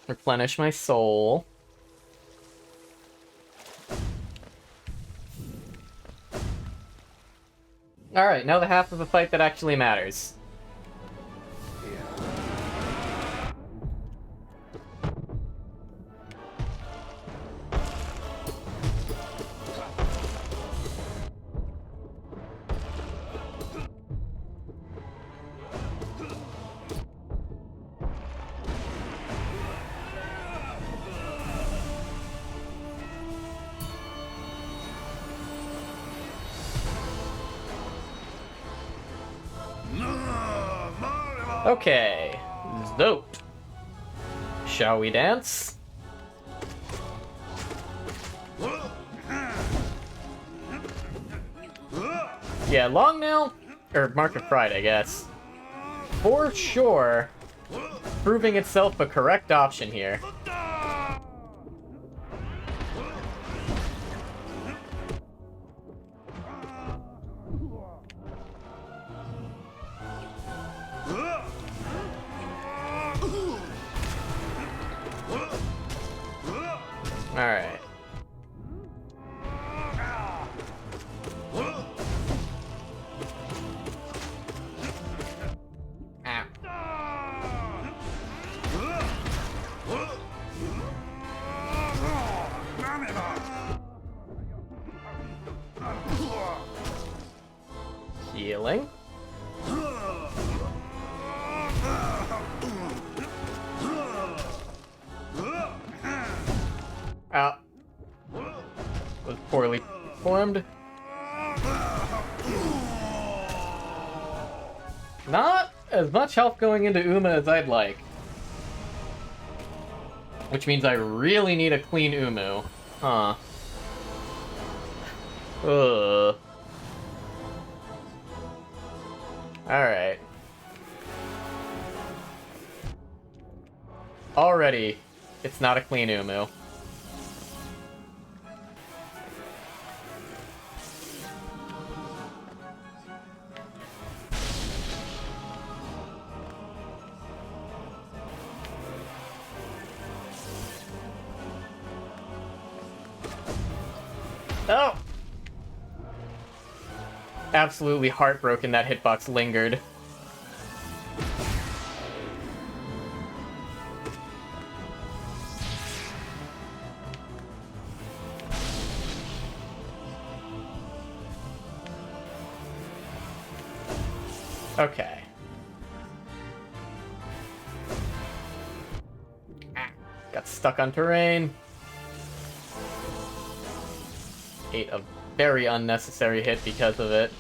Replenish my soul. Alright, now the half of the fight that actually matters. Okay, Zote. Shall we dance? Yeah, long nail, or market pride, I guess. For sure, proving itself a correct option here. Alright. Healing. Was poorly formed. Not as much health going into Uma as I'd like. Which means I really need a clean Umu. Huh. Ugh. Alright. Already, it's not a clean Umu. Oh! Absolutely heartbroken that hitbox lingered. Okay. Got stuck on terrain. Ate a very unnecessary hit because of it.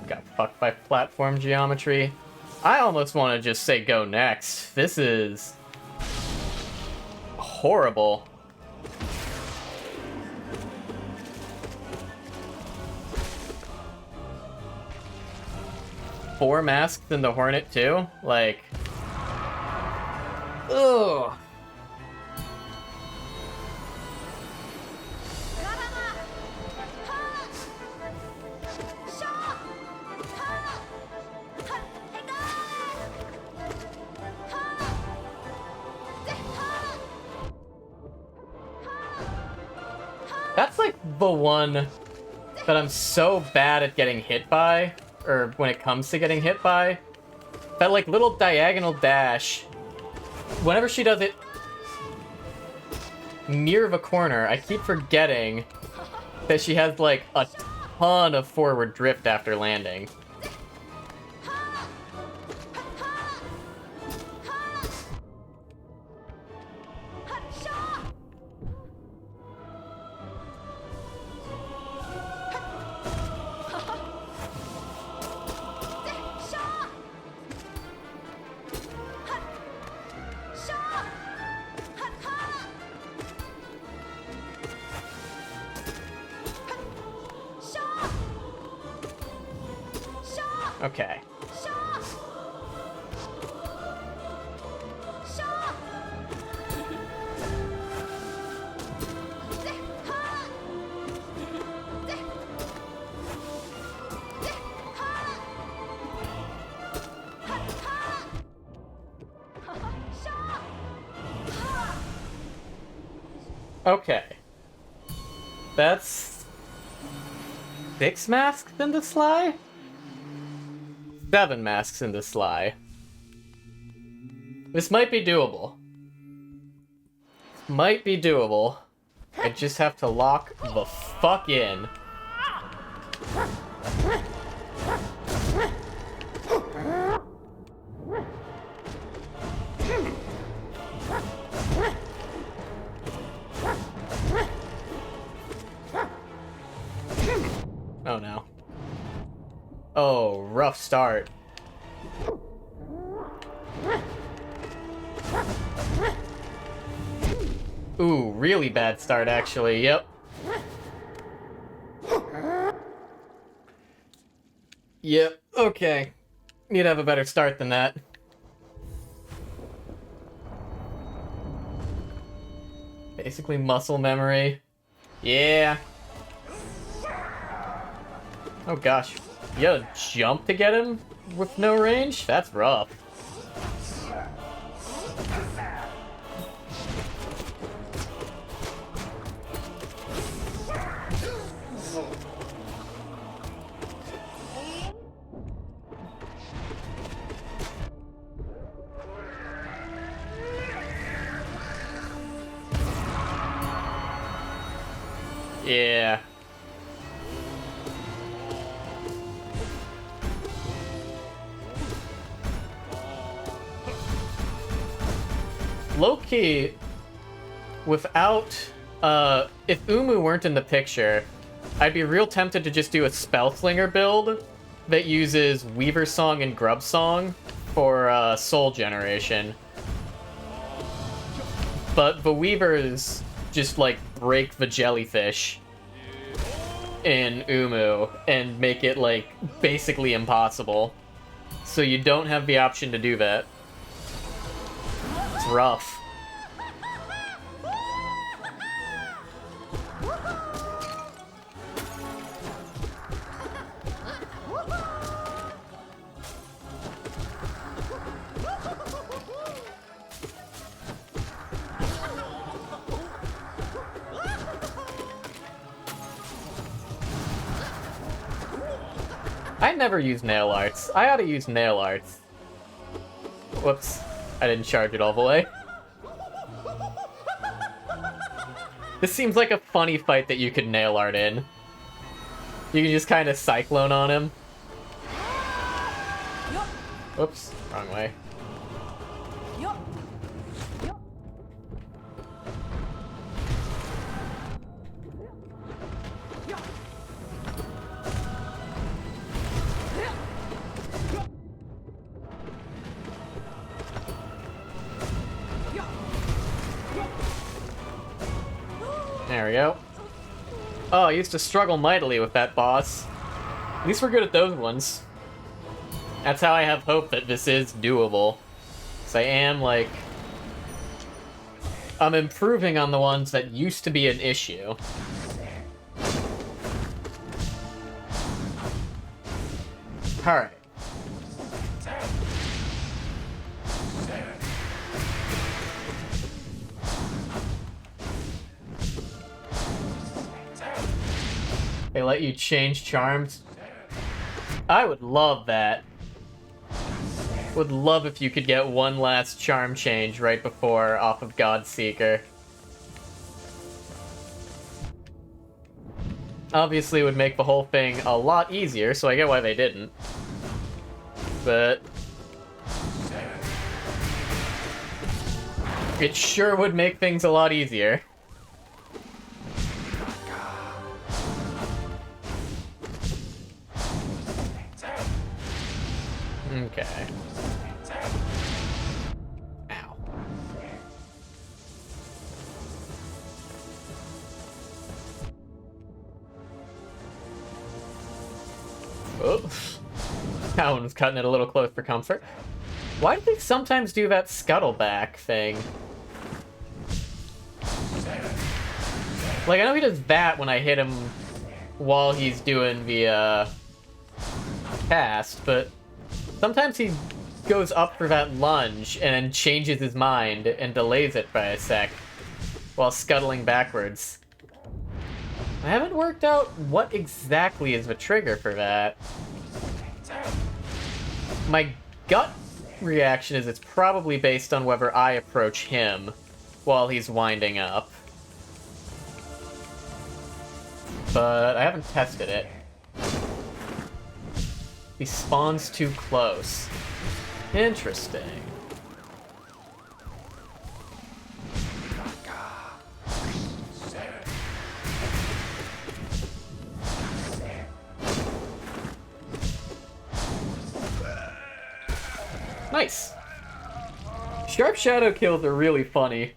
Got fucked by platform geometry. I almost want to just say go next. This is horrible. Four masks in the Hornet too? Like... Ugh. That's like the one that I'm so bad at getting hit by. Or when it comes to getting hit by, that like little diagonal dash, whenever she does it near of a corner, I keep forgetting that she has like a ton of forward drift after landing. Okay. Okay. That's 6 masks in the Sly? 7 masks in the Sly. This might be doable. Might be doable. I just have to lock the fuck in. rough start. Ooh, really bad start, actually. Yep. Yep, okay. Need to have a better start than that. Basically muscle memory. Yeah. Oh gosh. You gotta jump to get him with no range? That's rough. Yeah. Low-key, without, if Umu weren't in the picture, I'd be real tempted to just do a Spellslinger build that uses Weaver Song and Grub Song for, soul generation. But the Weavers just, like, break the jellyfish in Umu and make it, like, basically impossible. So you don't have the option to do that. It's rough. I never use nail arts. I ought to use nail arts. Whoops. I didn't charge it all the way. This seems like a funny fight that you could nail art in. You can just kind of cyclone on him. Whoops. Wrong way. There we go. Oh, I used to struggle mightily with that boss. At least we're good at those ones. That's how I have hope that this is doable. Because I am, like... I'm improving on the ones that used to be an issue. Alright. They let you change charms. I would love that. Would love if you could get one last charm change right before off of Godseeker. Obviously, it would make the whole thing a lot easier, so I get why they didn't. But it sure would make things a lot easier. Okay. Ow. Oh. That one was cutting it a little close for comfort. Why do they sometimes do that scuttleback thing? Like, I know he does that when I hit him while he's doing the, cast, but sometimes he goes up for that lunge and then changes his mind and delays it by a sec while scuttling backwards. I haven't worked out what exactly is the trigger for that. My gut reaction is it's probably based on whether I approach him while he's winding up. But I haven't tested it. He spawns too close. Interesting. Nice. Sharp shadow kills are really funny.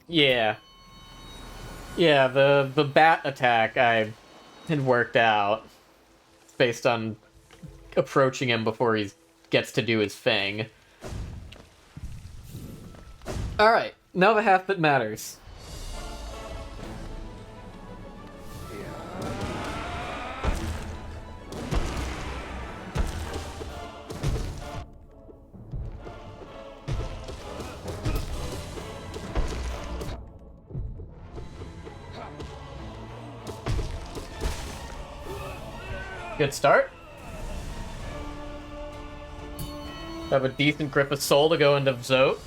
Yeah. Yeah, the bat attack I had worked out. It's based on approaching him before he gets to do his thing. Alright, now the half that matters. Good start. Have a decent grip of soul to go into Zote.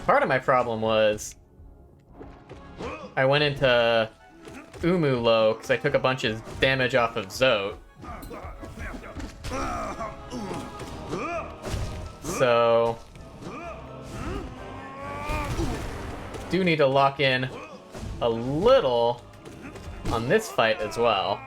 Part of my problem was I went into Umu low because I took a bunch of damage off of Zote. So do need to lock in a little on this fight as well.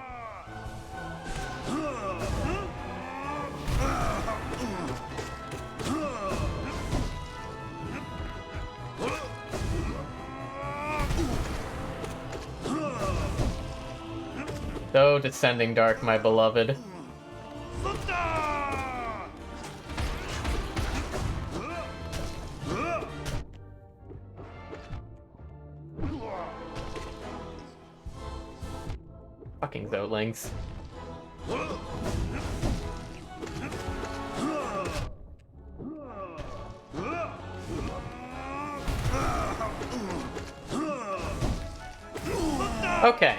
So descending dark, my beloved. Fucking Zotlings. Okay.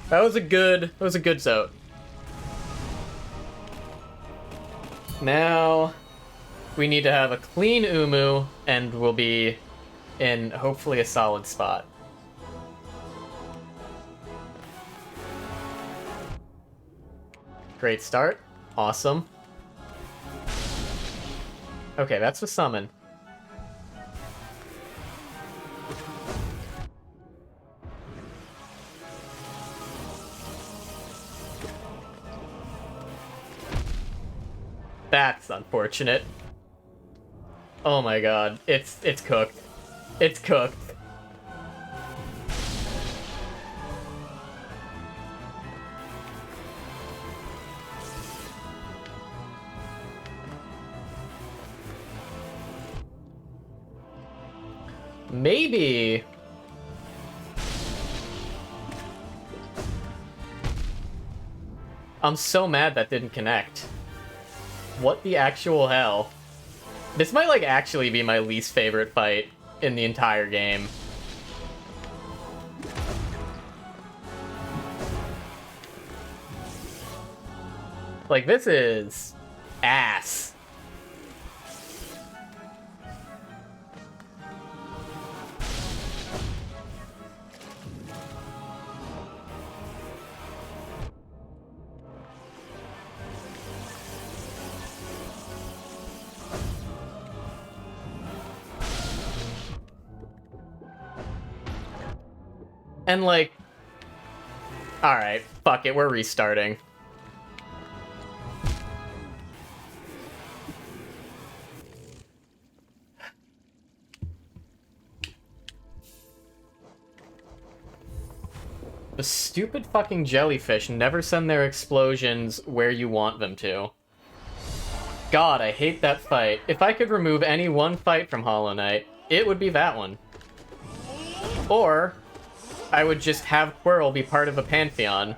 That was a good Zote. Now we need to have a clean Umu and we'll be in hopefully a solid spot. Great start. Awesome. Okay, that's the summon. That's unfortunate. Oh my god, it's cooked. It's cooked. Maybe. I'm so mad that didn't connect. What the actual hell? This might, like, actually be my least favorite fight in the entire game. Like, this is ass. And, like, alright, fuck it, we're restarting. The stupid fucking jellyfish never send their explosions where you want them to. God, I hate that fight. If I could remove any one fight from Hollow Knight, it would be that one. Or I would just have Quirrell be part of a pantheon.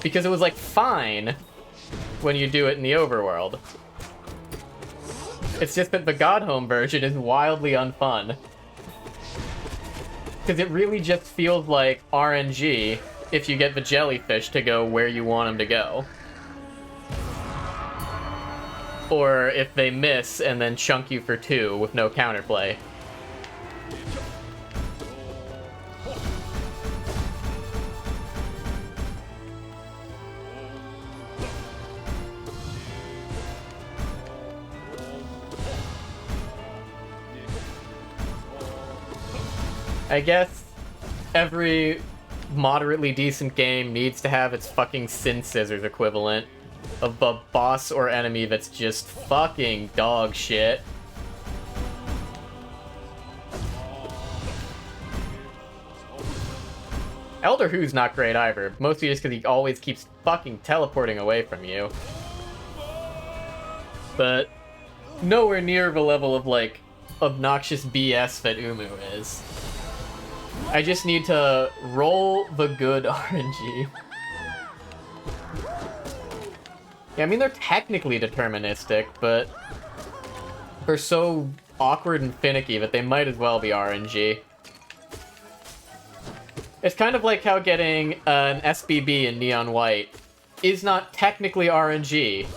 Because it was, like, fine when you do it in the overworld. It's just that the Godhome version is wildly unfun. Because it really just feels like RNG if you get the jellyfish to go where you want them to go. Or if they miss and then chunk you for 2 with no counterplay. I guess every moderately decent game needs to have its fucking Sin Scissors equivalent of a boss or enemy that's just fucking dog shit. Elder Who's not great either, mostly just because he always keeps fucking teleporting away from you. But nowhere near the level of, like, obnoxious BS that Umu is. I just need to roll the good RNG. Yeah, I mean, they're technically deterministic, but they're so awkward and finicky that they might as well be RNG. It's kind of like how getting an SBB in Neon White is not technically RNG,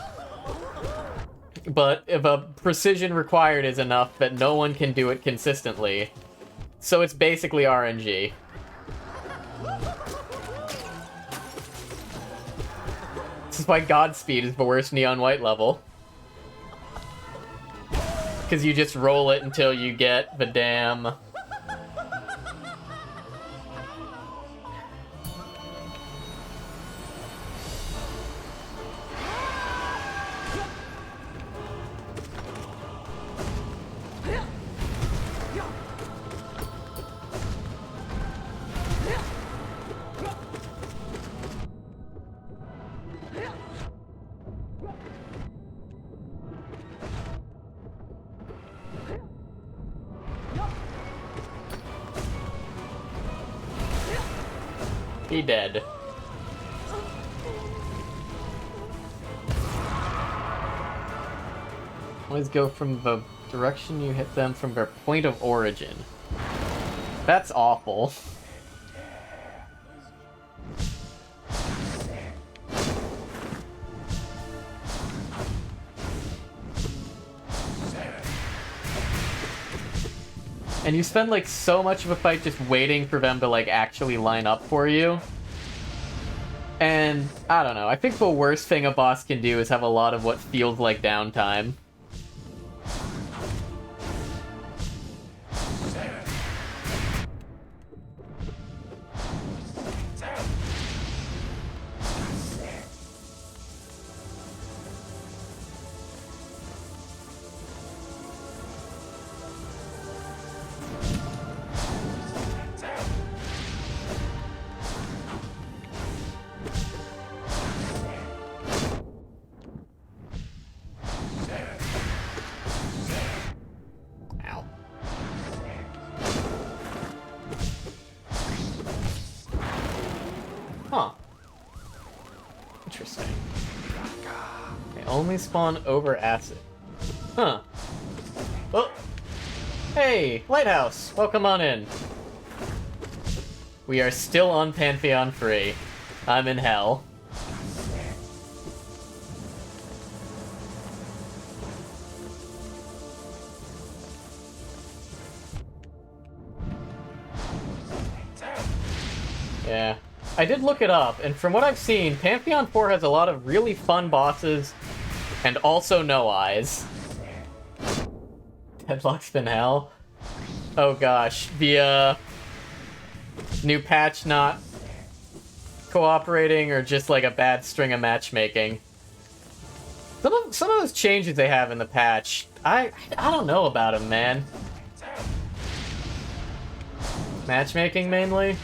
but if a precision required is enough that no one can do it consistently, so it's basically RNG. This is why Godspeed is the worst Neon White level. Because you just roll it until you get the damn... He dead. Always go from the direction you hit them from their point of origin. That's awful. And you spend, like, so much of a fight just waiting for them to, like, actually line up for you. And, I don't know, I think the worst thing a boss can do is have a lot of what feels like downtime. Huh. Interesting. They only spawn over acid. Huh. Oh! Hey! Lighthouse! Welcome on in. We are still on Pantheon free. I'm in hell. Yeah. I did look it up, and from what I've seen, Pantheon 4 has a lot of really fun bosses, and also no eyes. Deadlock's been hell. Oh gosh, the new patch not cooperating, or just like a bad string of matchmaking. Some of those changes they have in the patch, I don't know about them, man. Matchmaking mainly?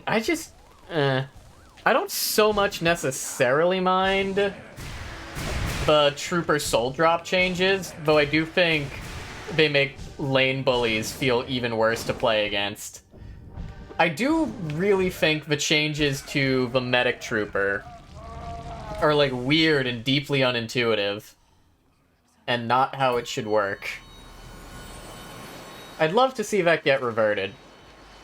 I don't so much necessarily mind the Trooper Soul Drop changes, though I do think they make lane bullies feel even worse to play against. I do really think the changes to the Medic Trooper are, like, weird and deeply unintuitive, and not how it should work. I'd love to see that get reverted.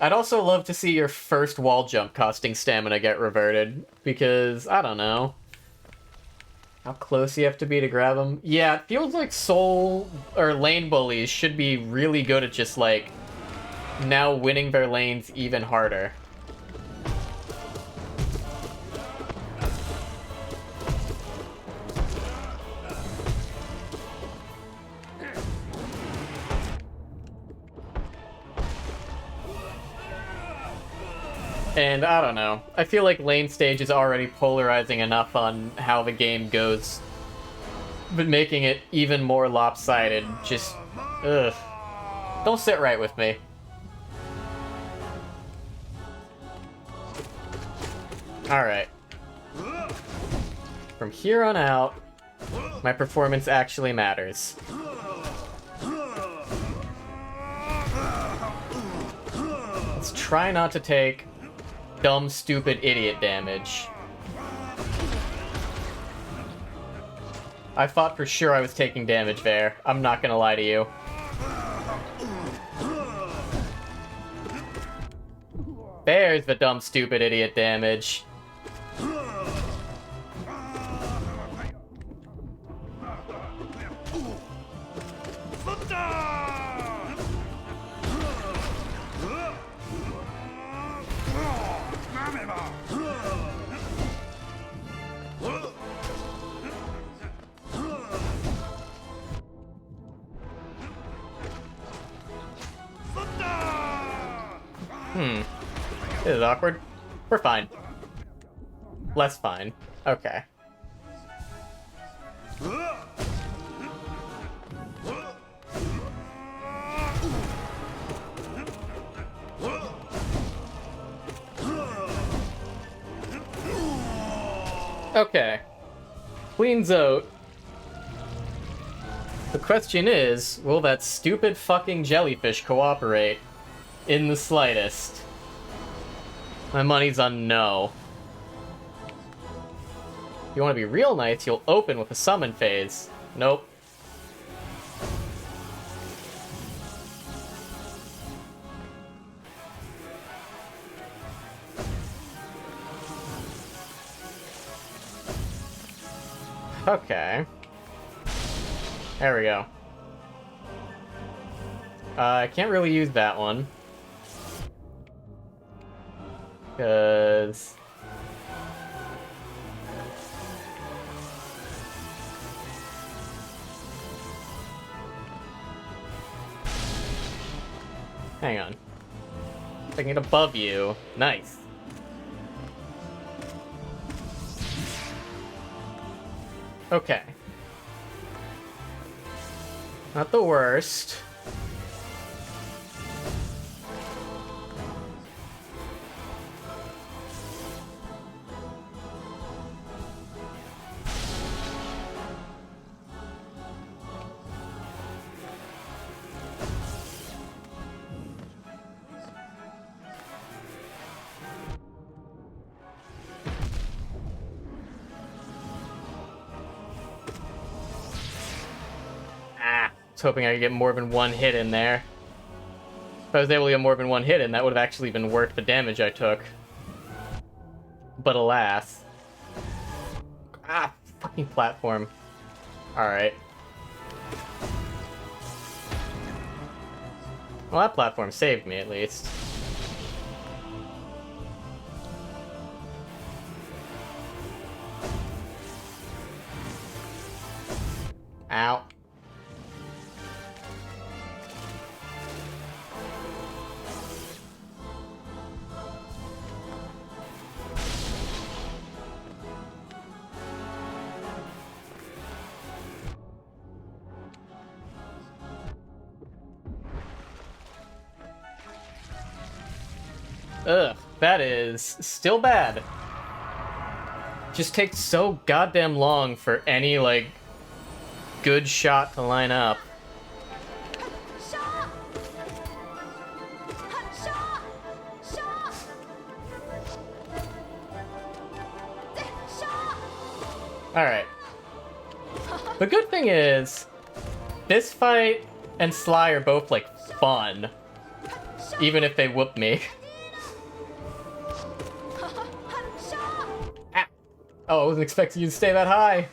I'd also love to see your first wall jump costing stamina get reverted, because, I don't know. How close you have to be to grab them? Yeah, it feels like soul, or lane bullies should be really good at just, like, now winning their lanes even harder. And I don't know. I feel like lane stage is already polarizing enough on how the game goes, but making it even more lopsided just, ugh. Don't sit right with me. Alright. From here on out, my performance actually matters. Let's try not to take dumb, stupid, idiot damage. I thought for sure I was taking damage there. I'm not gonna lie to you. There's the dumb, stupid, idiot damage. This is awkward. We're fine. Less fine. Okay. Okay. Cleans out. The question is, will that stupid fucking jellyfish cooperate in the slightest? My money's on no. If you want to be real nice, you'll open with a summon phase. Nope. Okay. There we go. I can't really use that one. Because... hang on. I can get above you. Nice. Okay. Not the worst. I was hoping I could get more than one hit in there. If I was able to get more than one hit in, that would have actually been worth the damage I took. But alas. Ah, fucking platform. Alright. Well, that platform saved me, at least. Ow. Ugh, that is still bad. Just takes so goddamn long for any, like, good shot to line up. Alright. The good thing is, this fight and Sly are both, like, fun. Even if they whoop me. Oh, I wasn't expecting you to stay that high.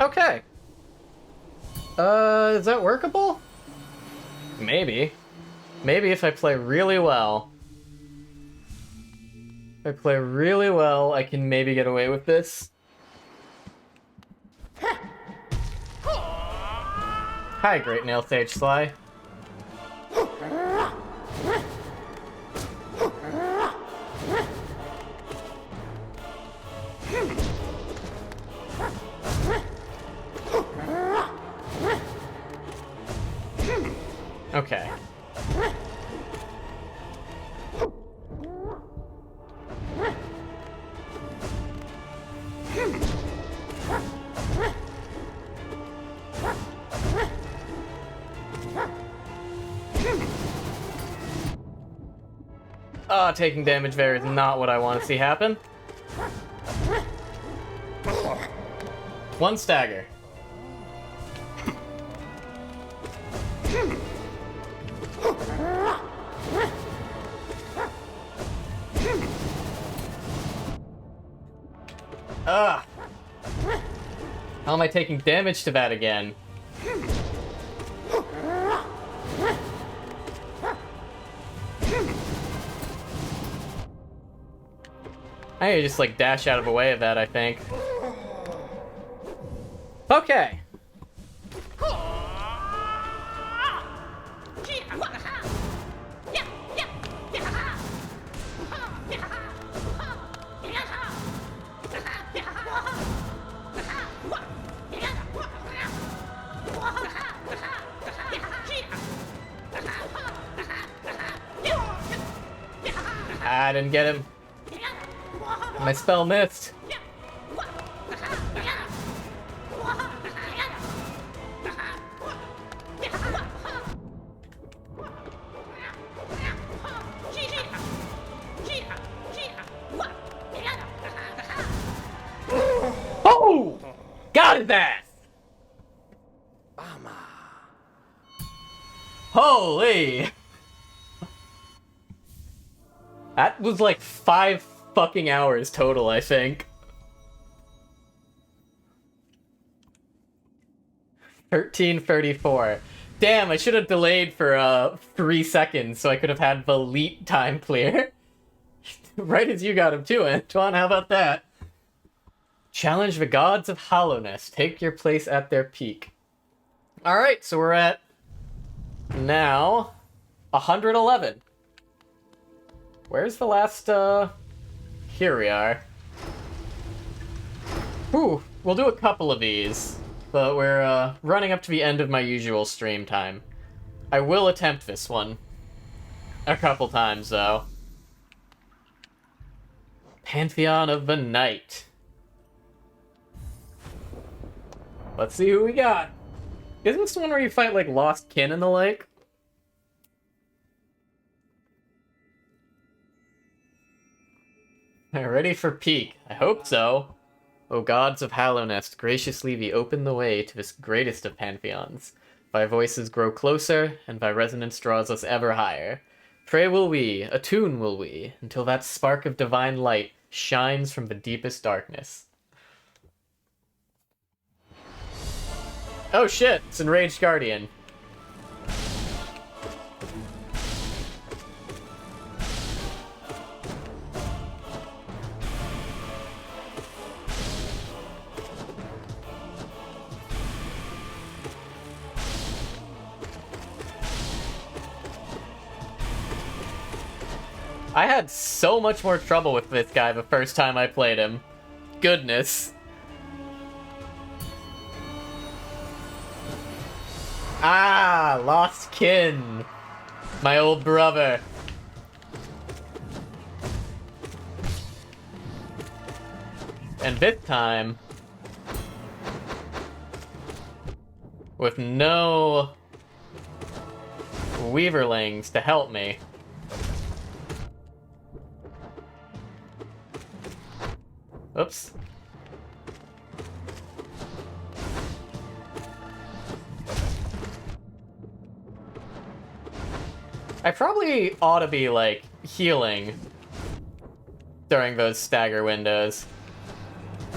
Okay. Is that workable? Maybe. Maybe if I play really well. If I play really well, I can maybe get away with this. Hi, Great Nail Sage Sly. Okay. Ah, taking damage there is not what I want to see happen. One stagger. Ugh. How am I taking damage to that again? I need to just, like, dash out of the way of that, I think. Okay. I didn't get him. My spell missed. Oh! Got his ass! Holy! That was like 5 fucking hours total, I think. 13:34. Damn, I should have delayed for 3 seconds so I could have had the leap time clear. Right as you got him too, Antoine. How about that? Challenge the gods of hollowness. Take your place at their peak. Alright, so we're at now 111. Where's the last, here we are. Ooh, we'll do a couple of these, but we're, running up to the end of my usual stream time. I will attempt this one a couple times, though. Pantheon of the Night. Let's see who we got. Isn't this the one where you fight, like, lost kin and the like? Ready for peak? I hope so. O gods of Hallownest, graciously thee open the way to this greatest of pantheons. Thy voices grow closer, and thy resonance draws us ever higher. Pray will we, attune will we, until that spark of divine light shines from the deepest darkness. Oh shit, it's Enraged Guardian. I had so much more trouble with this guy the first time I played him. Goodness. Ah, lost kin. My old brother. And this time, with no Weaverlings to help me. Oops. I probably ought to be, like, healing during those stagger windows.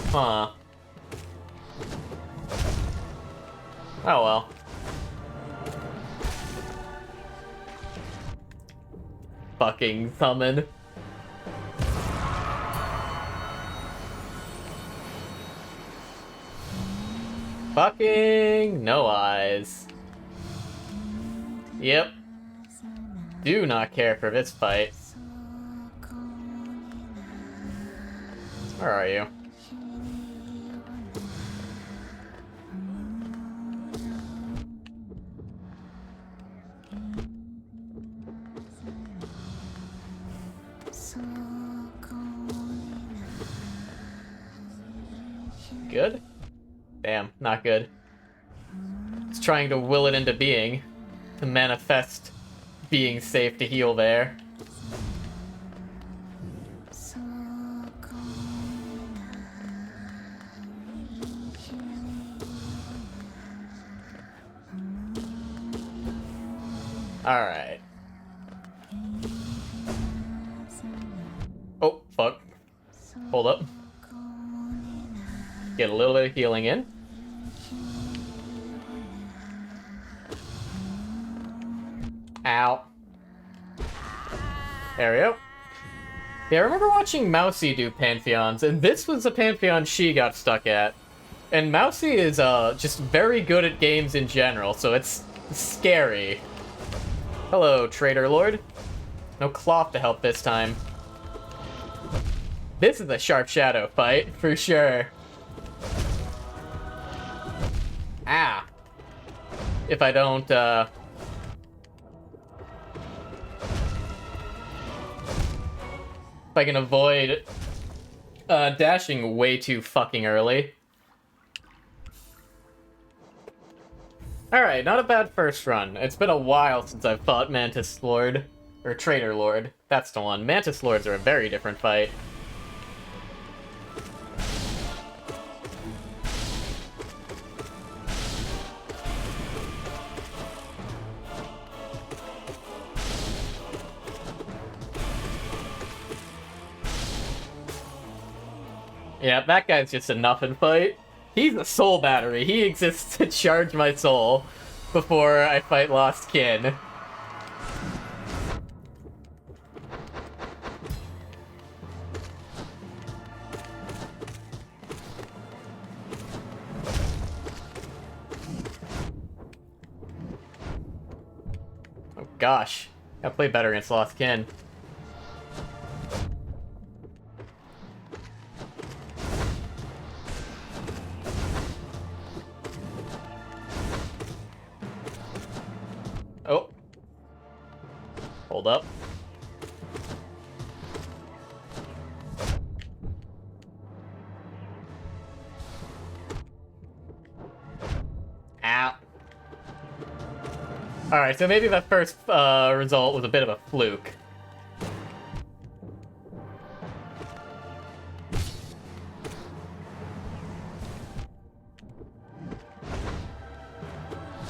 Huh. Oh well. Fucking summon. Fucking no eyes. Yep. Do not care for this fight. Where are you? Good? Damn, not good. It's trying to will it into being. To manifest being safe to heal there. Alright. Oh, fuck. Hold up. Get a little bit of healing in. Ow. There we go. Yeah, I remember watching Mousy do Pantheons, and this was a Pantheon she got stuck at. And Mousy is just very good at games in general, so it's scary. Hello, Traitor Lord. No cloth to help this time. This is a Sharp Shadow fight, for sure. Ah. If I don't, if I can avoid dashing way too fucking early. Alright, not a bad first run. It's been a while since I've fought Mantis Lord. Or Traitor Lord. That's the one. Mantis Lords are a very different fight. Yeah, that guy's just a nothing fight. He's a soul battery. He exists to charge my soul before I fight Lost Kin. Oh gosh. Gotta play better against Lost Kin. Oh. Hold up. Ow. Alright, so maybe that first result was a bit of a fluke.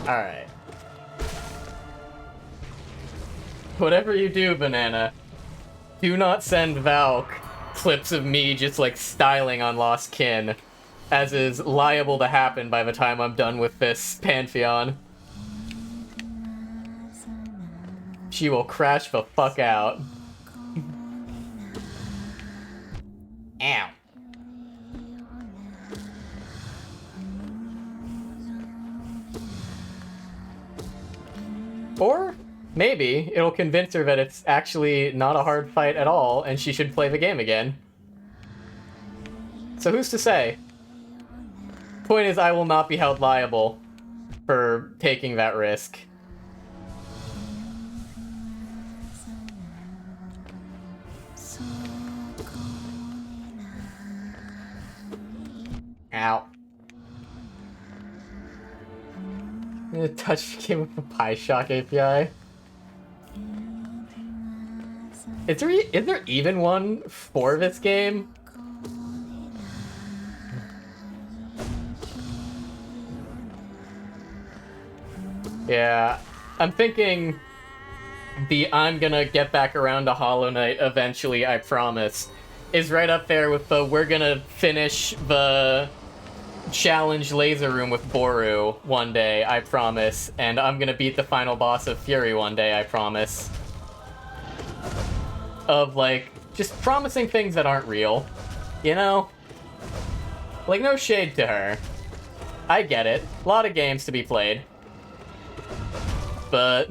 Alright. Whatever you do, Banana, do not send Valk clips of me just, like, styling on Lost Kin, as is liable to happen by the time I'm done with this Pantheon. She will crash the fuck out. Ow. Or maybe it'll convince her that it's actually not a hard fight at all and she should play the game again. So who's to say? Point is, I will not be held liable for taking that risk. Ow. Touch came with the PieShock API. Is there even one for this game? Yeah, I'm thinking the I'm gonna get back around to Hollow Knight eventually, I promise, is right up there with the we're gonna finish the challenge Laser Room with Boru one day, I promise. And I'm gonna beat the final boss of Fury one day, I promise. Of, like, just promising things that aren't real. You know? Like, no shade to her. I get it. A lot of games to be played. But...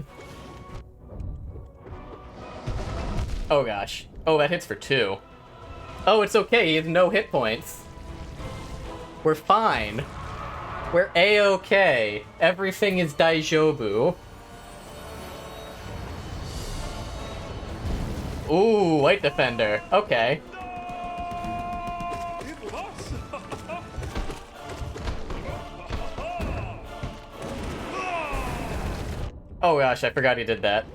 oh gosh. Oh, that hits for 2. Oh, it's okay, he has no hit points. We're fine. We're A-okay. Everything is Daijobu. Ooh, White Defender. Okay. Oh gosh, I forgot he did that.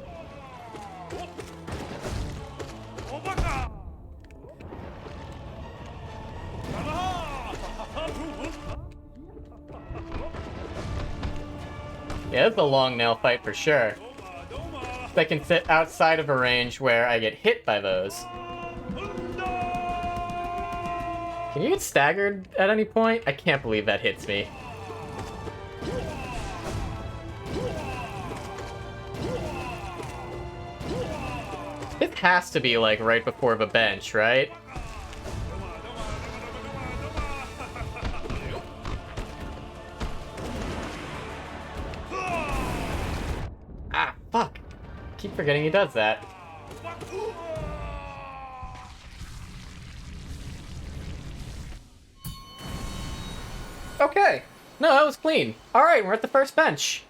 Yeah, it's a long nail fight for sure. I can sit outside of a range where I get hit by those. Can you get staggered at any point? I can't believe that hits me. It has to be, like, right before the bench, right? Ah, fuck. Keep forgetting he does that. Okay. No, that was clean. Alright, we're at the first bench.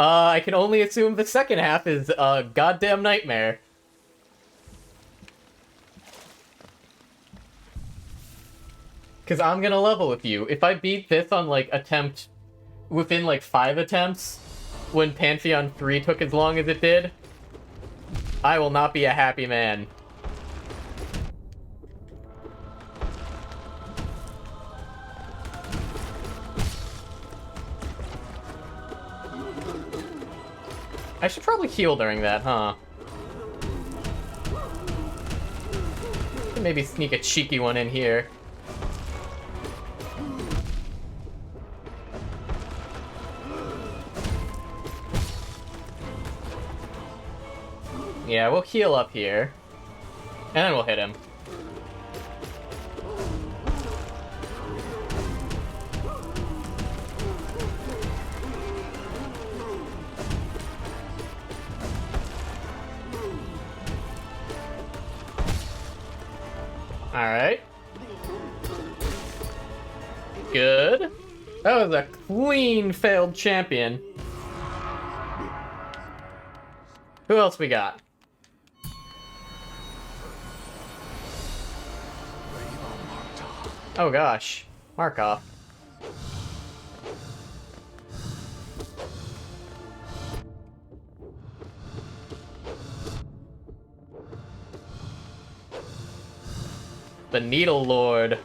I can only assume the second half is a goddamn nightmare. Because I'm gonna level with you. If I beat this on, like, attempt... within, like, 5 attempts, when Pantheon 3 took as long as it did, I will not be a happy man. I should probably heal during that, huh? Maybe sneak a cheeky one in here. Yeah, we'll heal up here. And then we'll hit him. Alright. Good. That was a clean failed champion. Who else we got? Oh gosh, Markov. The Needle Lord.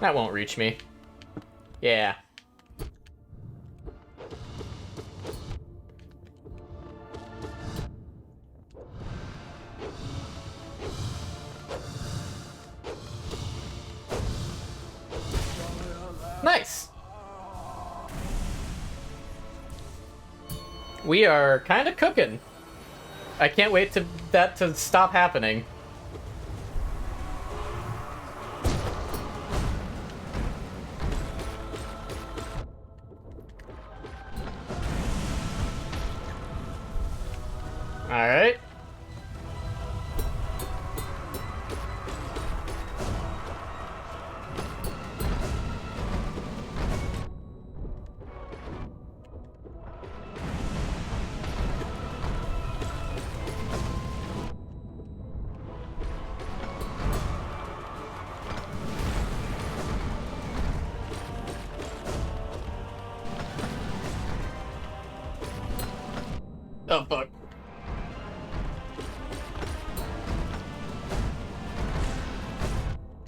That won't reach me. Yeah. Nice! We are kind of cooking. I can't wait to that to stop happening. Alright. Oh, fuck.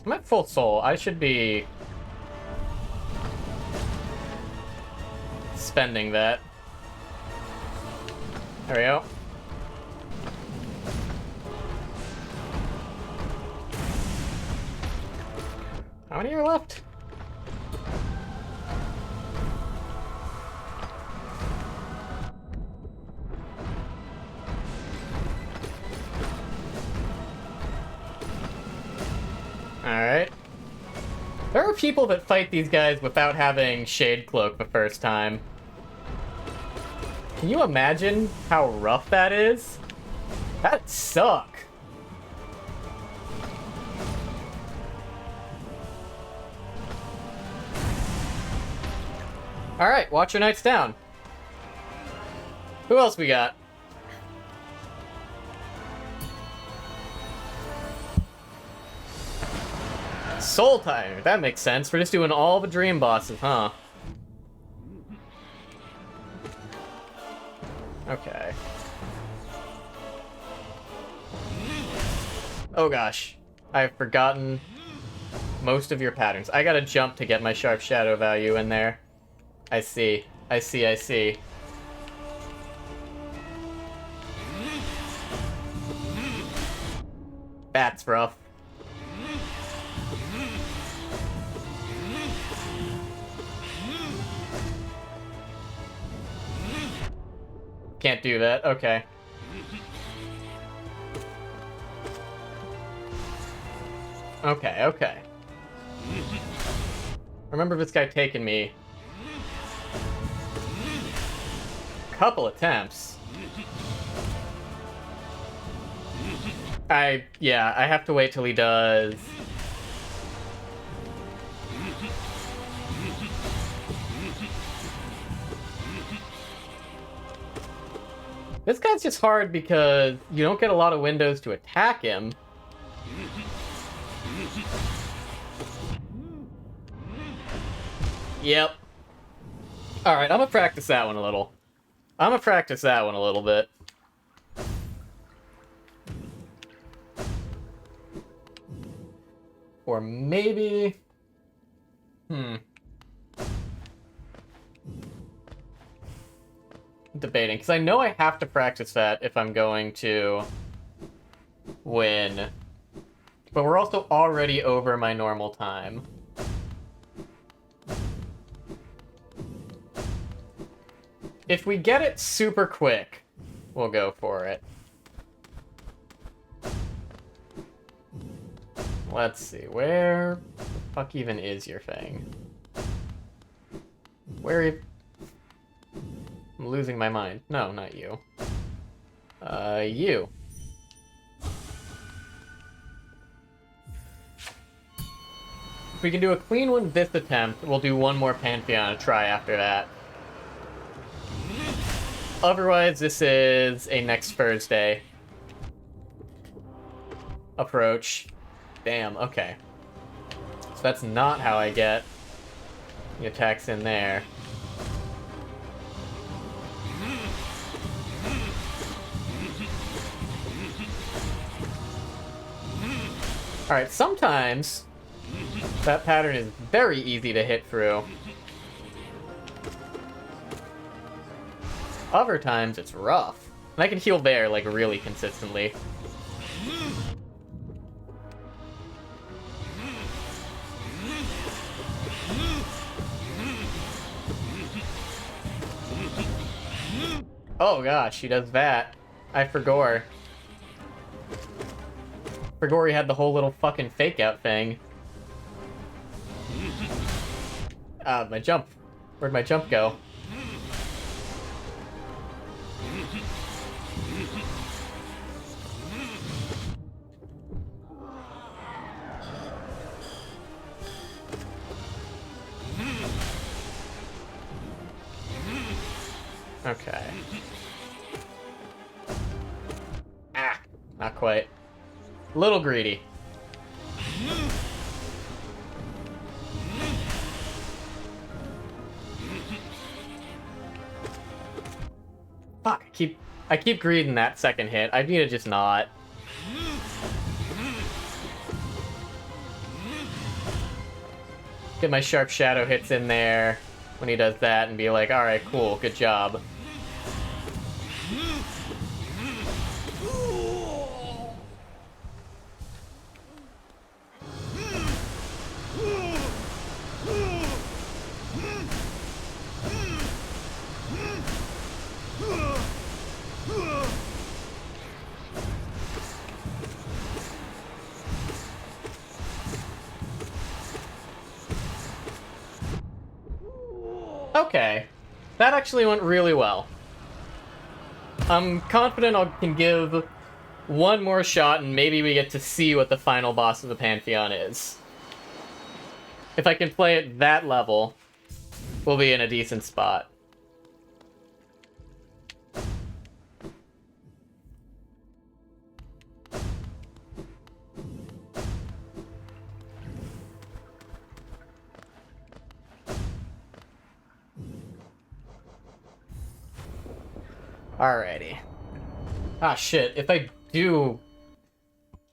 I'm at full soul. I should be spending that. There we go. How many are left? Alright. There are people that fight these guys without having Shade Cloak the first time. Can you imagine how rough that is? That'd suck. Alright, Watcher Knight's down. Who else we got? Soul Tire, that makes sense. We're just doing all the dream bosses, huh? Okay. Oh gosh. I've forgotten most of your patterns. I gotta jump to get my sharp shadow value in there. I see. I see, I see. That's rough. Can't do that. Okay. Okay, okay. Remember this guy taking me a couple attempts. Yeah, I have to wait till he does. This guy's just hard because you don't get a lot of windows to attack him. Yep. Alright, I'm gonna practice that one a little. Bit. Or maybe... Debating, because I know I have to practice that if I'm going to win. But we're also already over my normal time. If we get it super quick, we'll go for it. Let's see, where the fuck even is your thing? Where... I'm losing my mind. No, not you. You. If we can do a clean one this attempt, we'll do one more Pantheon to try after that. Otherwise, this is a next Thursday approach. Damn, okay. So that's not how I get the attacks in there. Alright, sometimes that pattern is very easy to hit through. Other times it's rough. And I can heal there, like, really consistently. Oh gosh, she does that. I forgot. Forgot he had the whole little fucking fake out thing. My jump. Where'd my jump go? Okay. Ah, not quite. A little greedy. Fuck, I keep greeding that second hit. I need to just not. Get my sharp shadow hits in there when he does that and be like, alright, cool, good job. Okay. That actually went really well. I'm confident I can give one more shot and maybe we get to see what the final boss of the Pantheon is. If I can play at that level, we'll be in a decent spot. Alrighty. Ah, shit. If I do...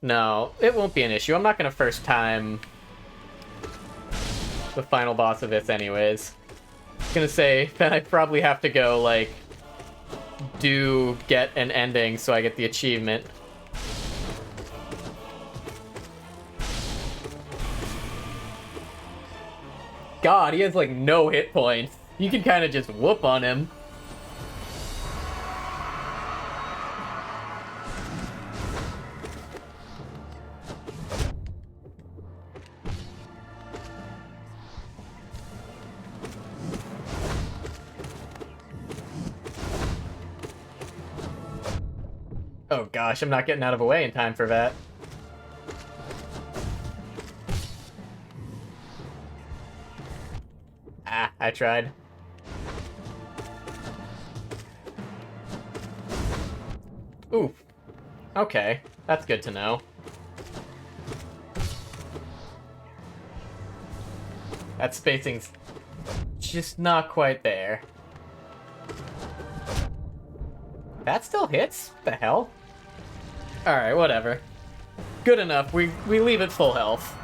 No, it won't be an issue. I'm not gonna first time the final boss of this anyways. I was gonna say that I probably have to go, like, get an ending so I get the achievement. God, he has, like, no hit points. You can kind of just whoop on him. Oh gosh, I'm not getting out of the way in time for that. Ah, I tried. Ooh. Okay, that's good to know. That spacing's just not quite there. That still hits? What the hell? Alright, whatever. Good enough. We leave it full health.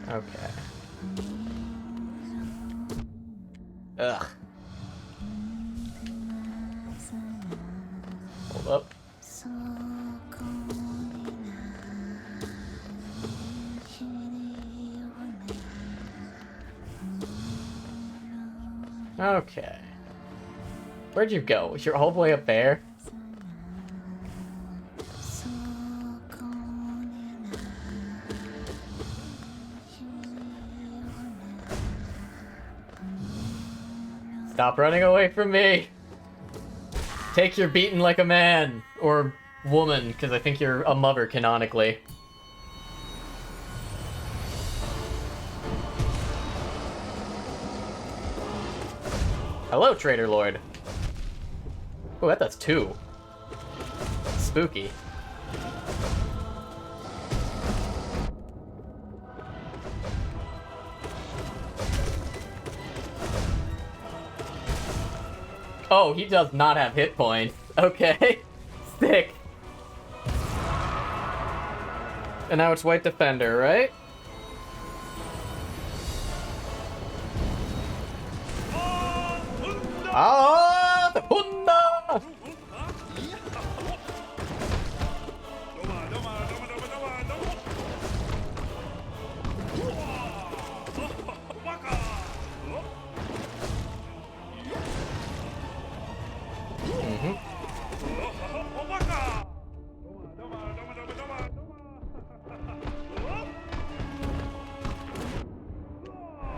Okay. Ugh. Hold up. Okay. Where'd you go? You're all the way up there? Stop running away from me! Take your beating like a man! Or woman, because I think you're a mother canonically. Hello, Trader Lord. Oh, that does 2. Spooky. Oh, he does not have hit points. Okay. Sick. And now it's White Defender, right? Ah, the Punda!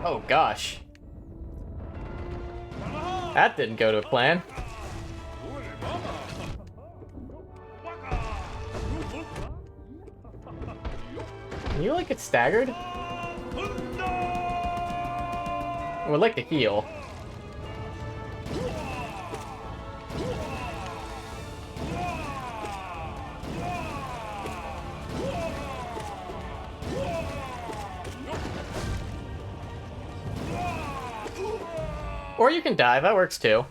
Oh gosh. That didn't go to plan. Can you, like, get staggered? I would like to heal. Or you can dive, that works too.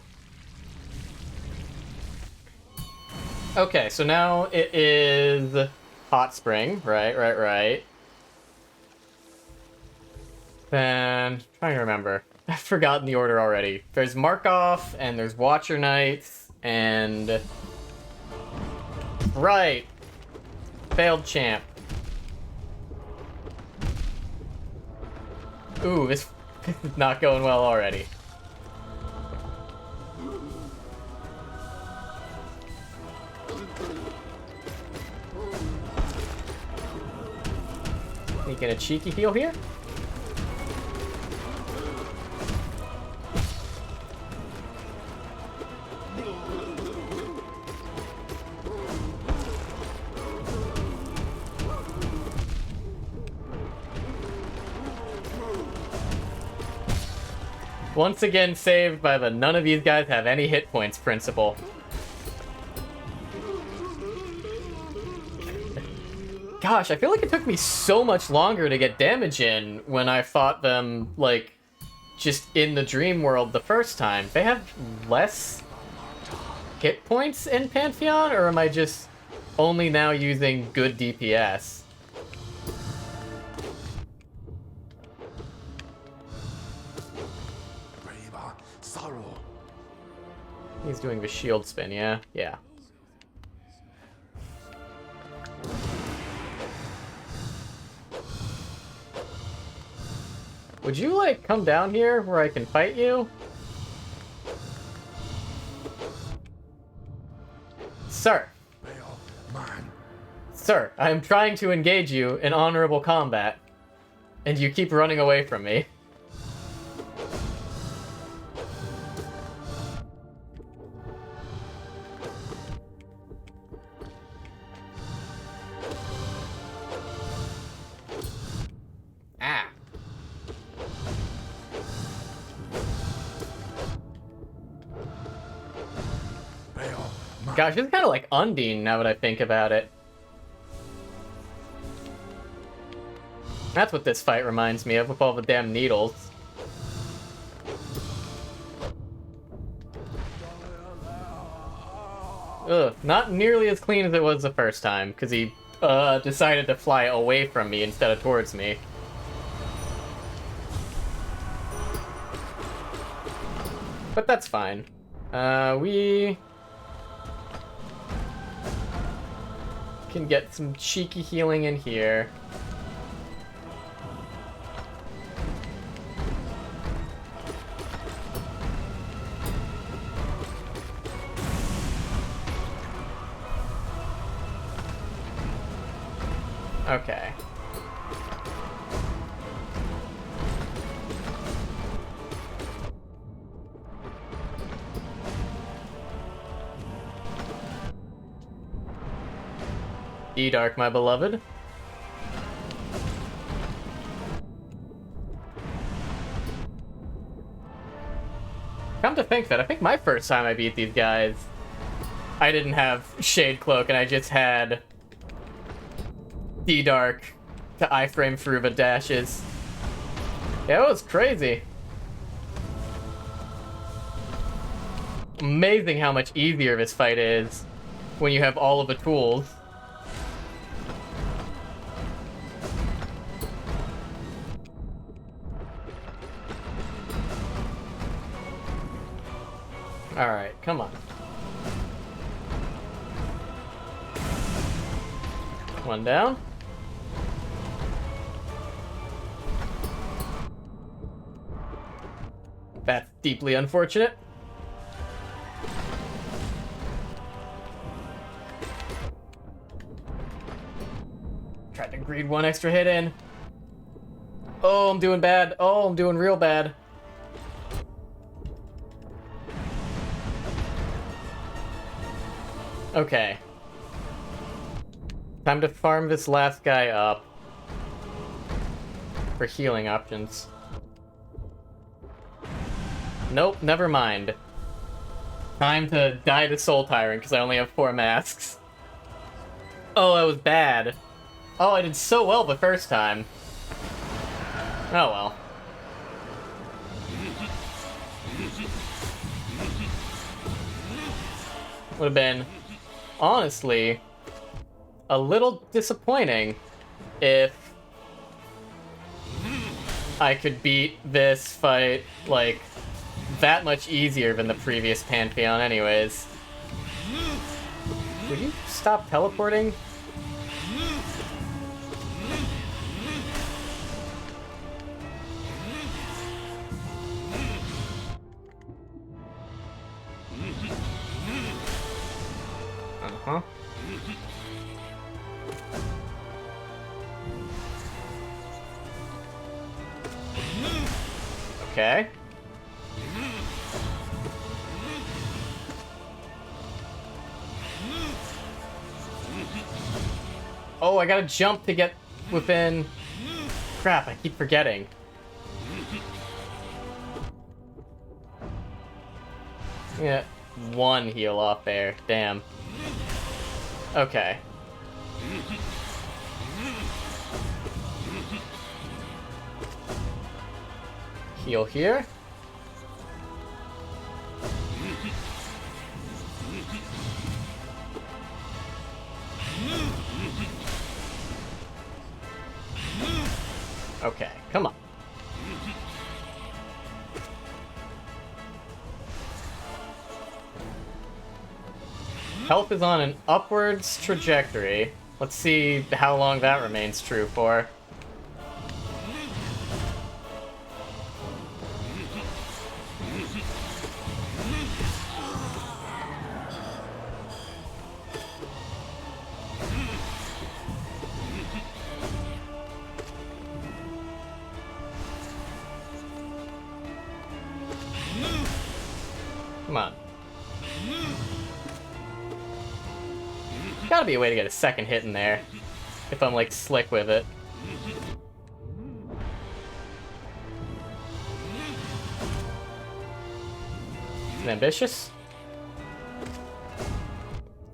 Okay, so now it is Hot Spring. Right. Then, trying to remember. I've forgotten the order already. There's Markov, and there's Watcher Knights, and... Right! Failed Champ. Ooh, this Not going well already. Sneaking a cheeky heal here. Once again saved by the none of these guys have any hit points principle. Gosh, I feel like it took me so much longer to get damage in when I fought them, like, just in the dream world the first time. They have less hit points in Pantheon, or am I just only now using good DPS? He's doing the shield spin, yeah? Yeah. Would you, like, come down here where I can fight you? Sir. Sir, I am trying to engage you in honorable combat, and you keep running away from me. Gosh, it's kind of like Undine now that I think about it. That's what this fight reminds me of with all the damn needles. Ugh, not nearly as clean as it was the first time, because he decided to fly away from me instead of towards me. But that's fine. We can get some cheeky healing in here. Okay. E-Dark, my beloved. Come to think that, I think my first time I beat these guys, I didn't have Shade Cloak, and I just had D-Dark to iframe through the dashes. Yeah, it was crazy. Amazing how much easier this fight is when you have all of the tools. Alright, come on. One down. That's deeply unfortunate. Tried to greed one extra hit in. Oh, I'm doing bad. Oh, I'm doing real bad. Okay. Time to farm this last guy up for healing options. Nope, never mind. Time to die to Soul Tyrant because I only have 4 masks. Oh, that was bad. Oh, I did so well the first time. Oh well. Would have been, honestly, a little disappointing if I could beat this fight, like, that much easier than the previous Pantheon anyways. Would you stop teleporting? Uh-huh. Okay. Oh, I gotta jump to get within... Crap, I keep forgetting. Yeah, one heal off there. Damn. Okay. Heal here. Okay, come on. Health is on an upwards trajectory. Let's see how long that remains true for. Come on. Gotta be a way to get a second hit in there. If I'm, like, slick with it. Ambitious?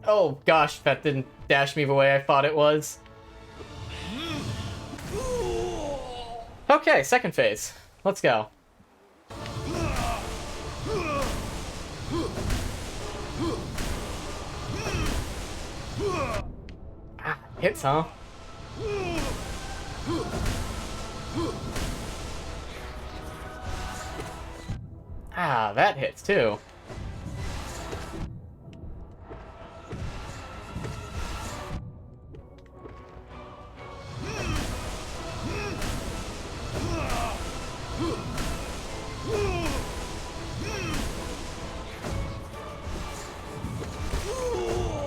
Oh, gosh, that didn't dash me the way I thought it was. Okay, second phase. Let's go. Ah, hits, huh? Ah, that hits too.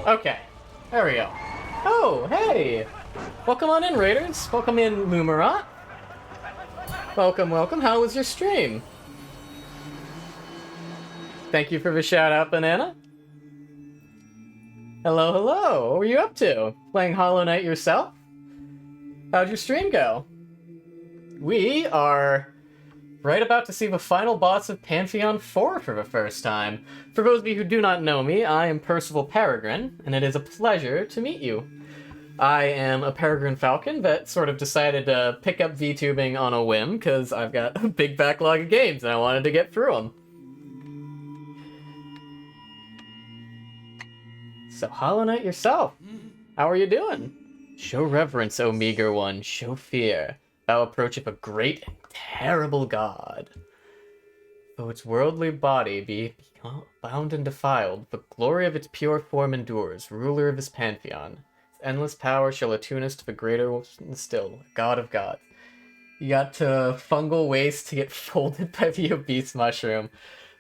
Okay, there we go. Oh, hey! Welcome on in, Raiders. Welcome in, Mumarat. Welcome, welcome. How was your stream? Thank you for the shout-out, Banana. Hello, hello. What were you up to? Playing Hollow Knight yourself? How'd your stream go? We are right about to see the final boss of Pantheon 4 for the first time. For those of you who do not know me, I am Percival Peregrine, and it is a pleasure to meet you. I am a Peregrine Falcon that sort of decided to pick up VTubing on a whim, because I've got a big backlog of games and I wanted to get through them. So Hollow Knight yourself, how are you doing? Show reverence, O meager one, show fear. Thou approacheth a great and terrible god. Though its worldly body be bound and defiled, the glory of its pure form endures, ruler of his pantheon. Its endless power shall attune us to the greater still, god of gods. You got to fungal waste to get folded by the obese mushroom.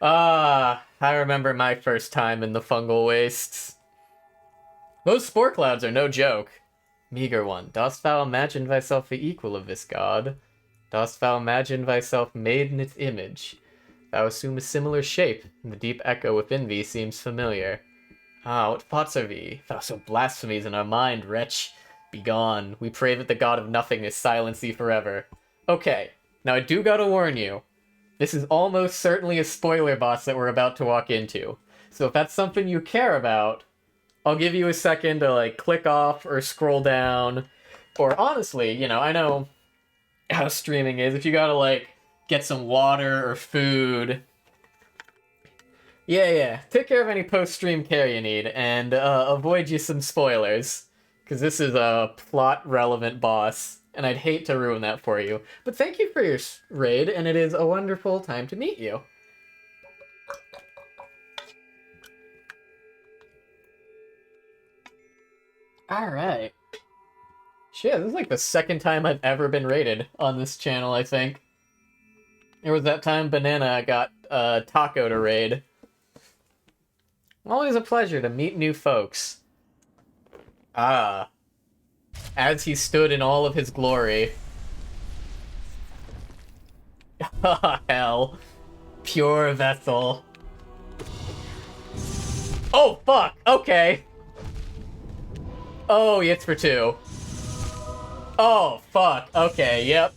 Ah, I remember my first time in the fungal wastes. Those spore clouds are no joke. Meager one, dost thou imagine thyself the equal of this god? Dost thou imagine thyself made in its image? Thou assume a similar shape, and the deep echo within thee seems familiar. Ah, what thoughts are thee? Thou so blasphemies in our mind, wretch. Begone. We pray that the god of nothingness silence thee forever. Okay, now I do gotta warn you. This is almost certainly a spoiler boss that we're about to walk into. So if that's something you care about, I'll give you a second to, like, click off or scroll down. Or honestly, you know, I know how streaming is. If you gotta, like, get some water or food. Yeah. Take care of any post-stream care you need, and avoid you some spoilers. Because this is a plot-relevant boss, and I'd hate to ruin that for you. But thank you for your raid, and it is a wonderful time to meet you. Alright. Shit, this is like the second time I've ever been raided on this channel, I think. It was that time Banana got Taco to raid. Always a pleasure to meet new folks. Ah. As he stood in all of his glory. Oh, hell. Pure vessel. Oh, fuck! Okay. Oh, he hits for 2. Oh, fuck. Okay, yep.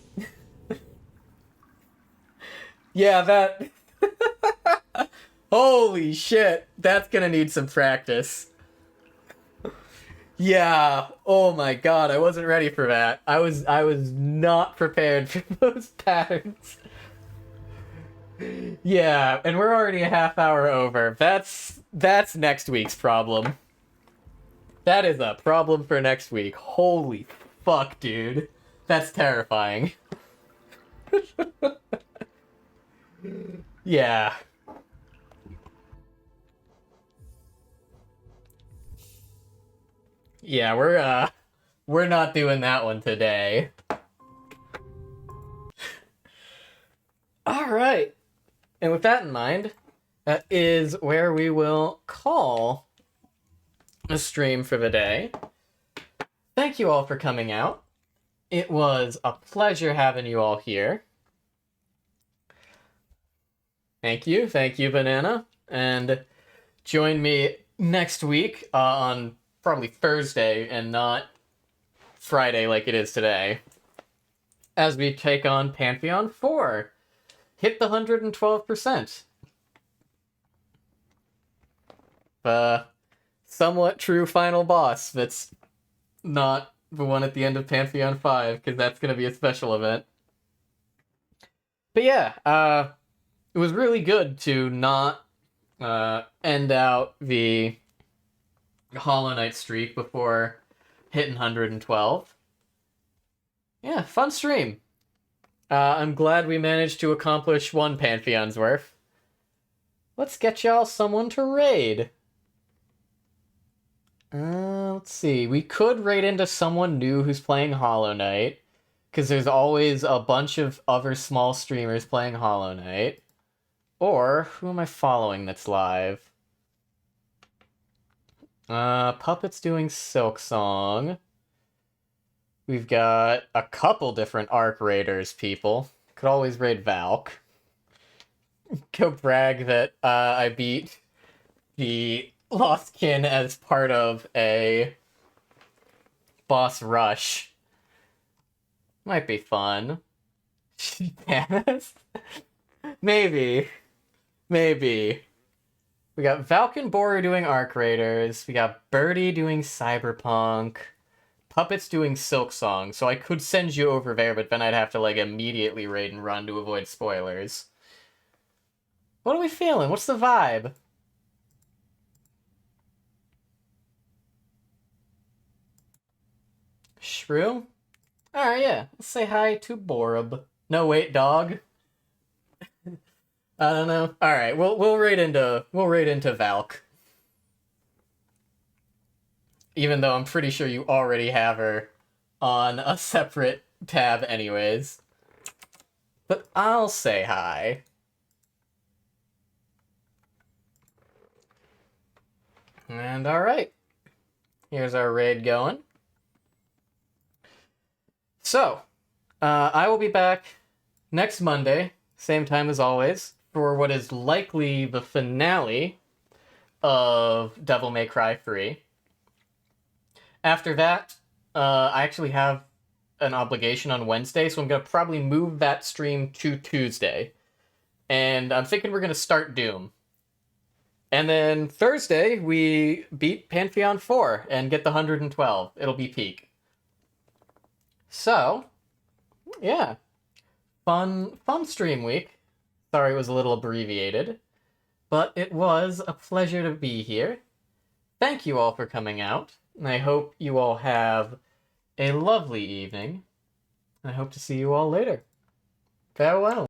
Yeah, that... Holy shit. That's gonna need some practice. Yeah. Oh my god, I wasn't ready for that. I was not prepared for those patterns. Yeah, and we're already a half hour over. That's next week's problem. That is a problem for next week. Holy fuck, dude. That's terrifying. Yeah. Yeah, we're not doing that one today. All right. And with that in mind, that is where we will call a stream for the day. Thank you all for coming out. It was a pleasure having you all here. Thank you, Banana. And join me next week on probably Thursday and not Friday like it is today, as we take on Pantheon 4. Hit the 112%. Somewhat true final boss that's not the one at the end of Pantheon 5, because that's going to be a special event. But yeah, it was really good to not end out the Hollow Knight streak before hitting 112. Yeah, fun stream. I'm glad we managed to accomplish one Pantheon's worth. Let's get y'all someone to raid. Let's see. We could raid into someone new who's playing Hollow Knight, because there's always a bunch of other small streamers playing Hollow Knight. Or, who am I following that's live? Puppet's doing Silksong. We've got a couple different Arc Raiders people. Could always raid Valk. Go brag that I beat the Lost Kin as part of a boss rush. Might be fun. Maybe. We got Valk and Boru doing Arc Raiders. We got Birdie doing Cyberpunk. Puppet's doing Silksong, so I could send you over there, but then I'd have to, like, immediately raid and run to avoid spoilers. What are we feeling? What's the vibe? Shrew? Alright, yeah. Let's say hi to Borub. No, wait, dog. I don't know. Alright, we'll raid into Valk. Even though I'm pretty sure you already have her on a separate tab anyways. But I'll say hi. And alright. Here's our raid going. So, I will be back next Monday, same time as always, for what is likely the finale of Devil May Cry 3. After that, I actually have an obligation on Wednesday, so I'm going to probably move that stream to Tuesday. And I'm thinking we're going to start Doom. And then Thursday, we beat Pantheon 4 and get the 112. It'll be peak. So, yeah. Fun stream week. Sorry it was a little abbreviated. But it was a pleasure to be here. Thank you all for coming out. And I hope you all have a lovely evening. I hope to see you all later. Farewell.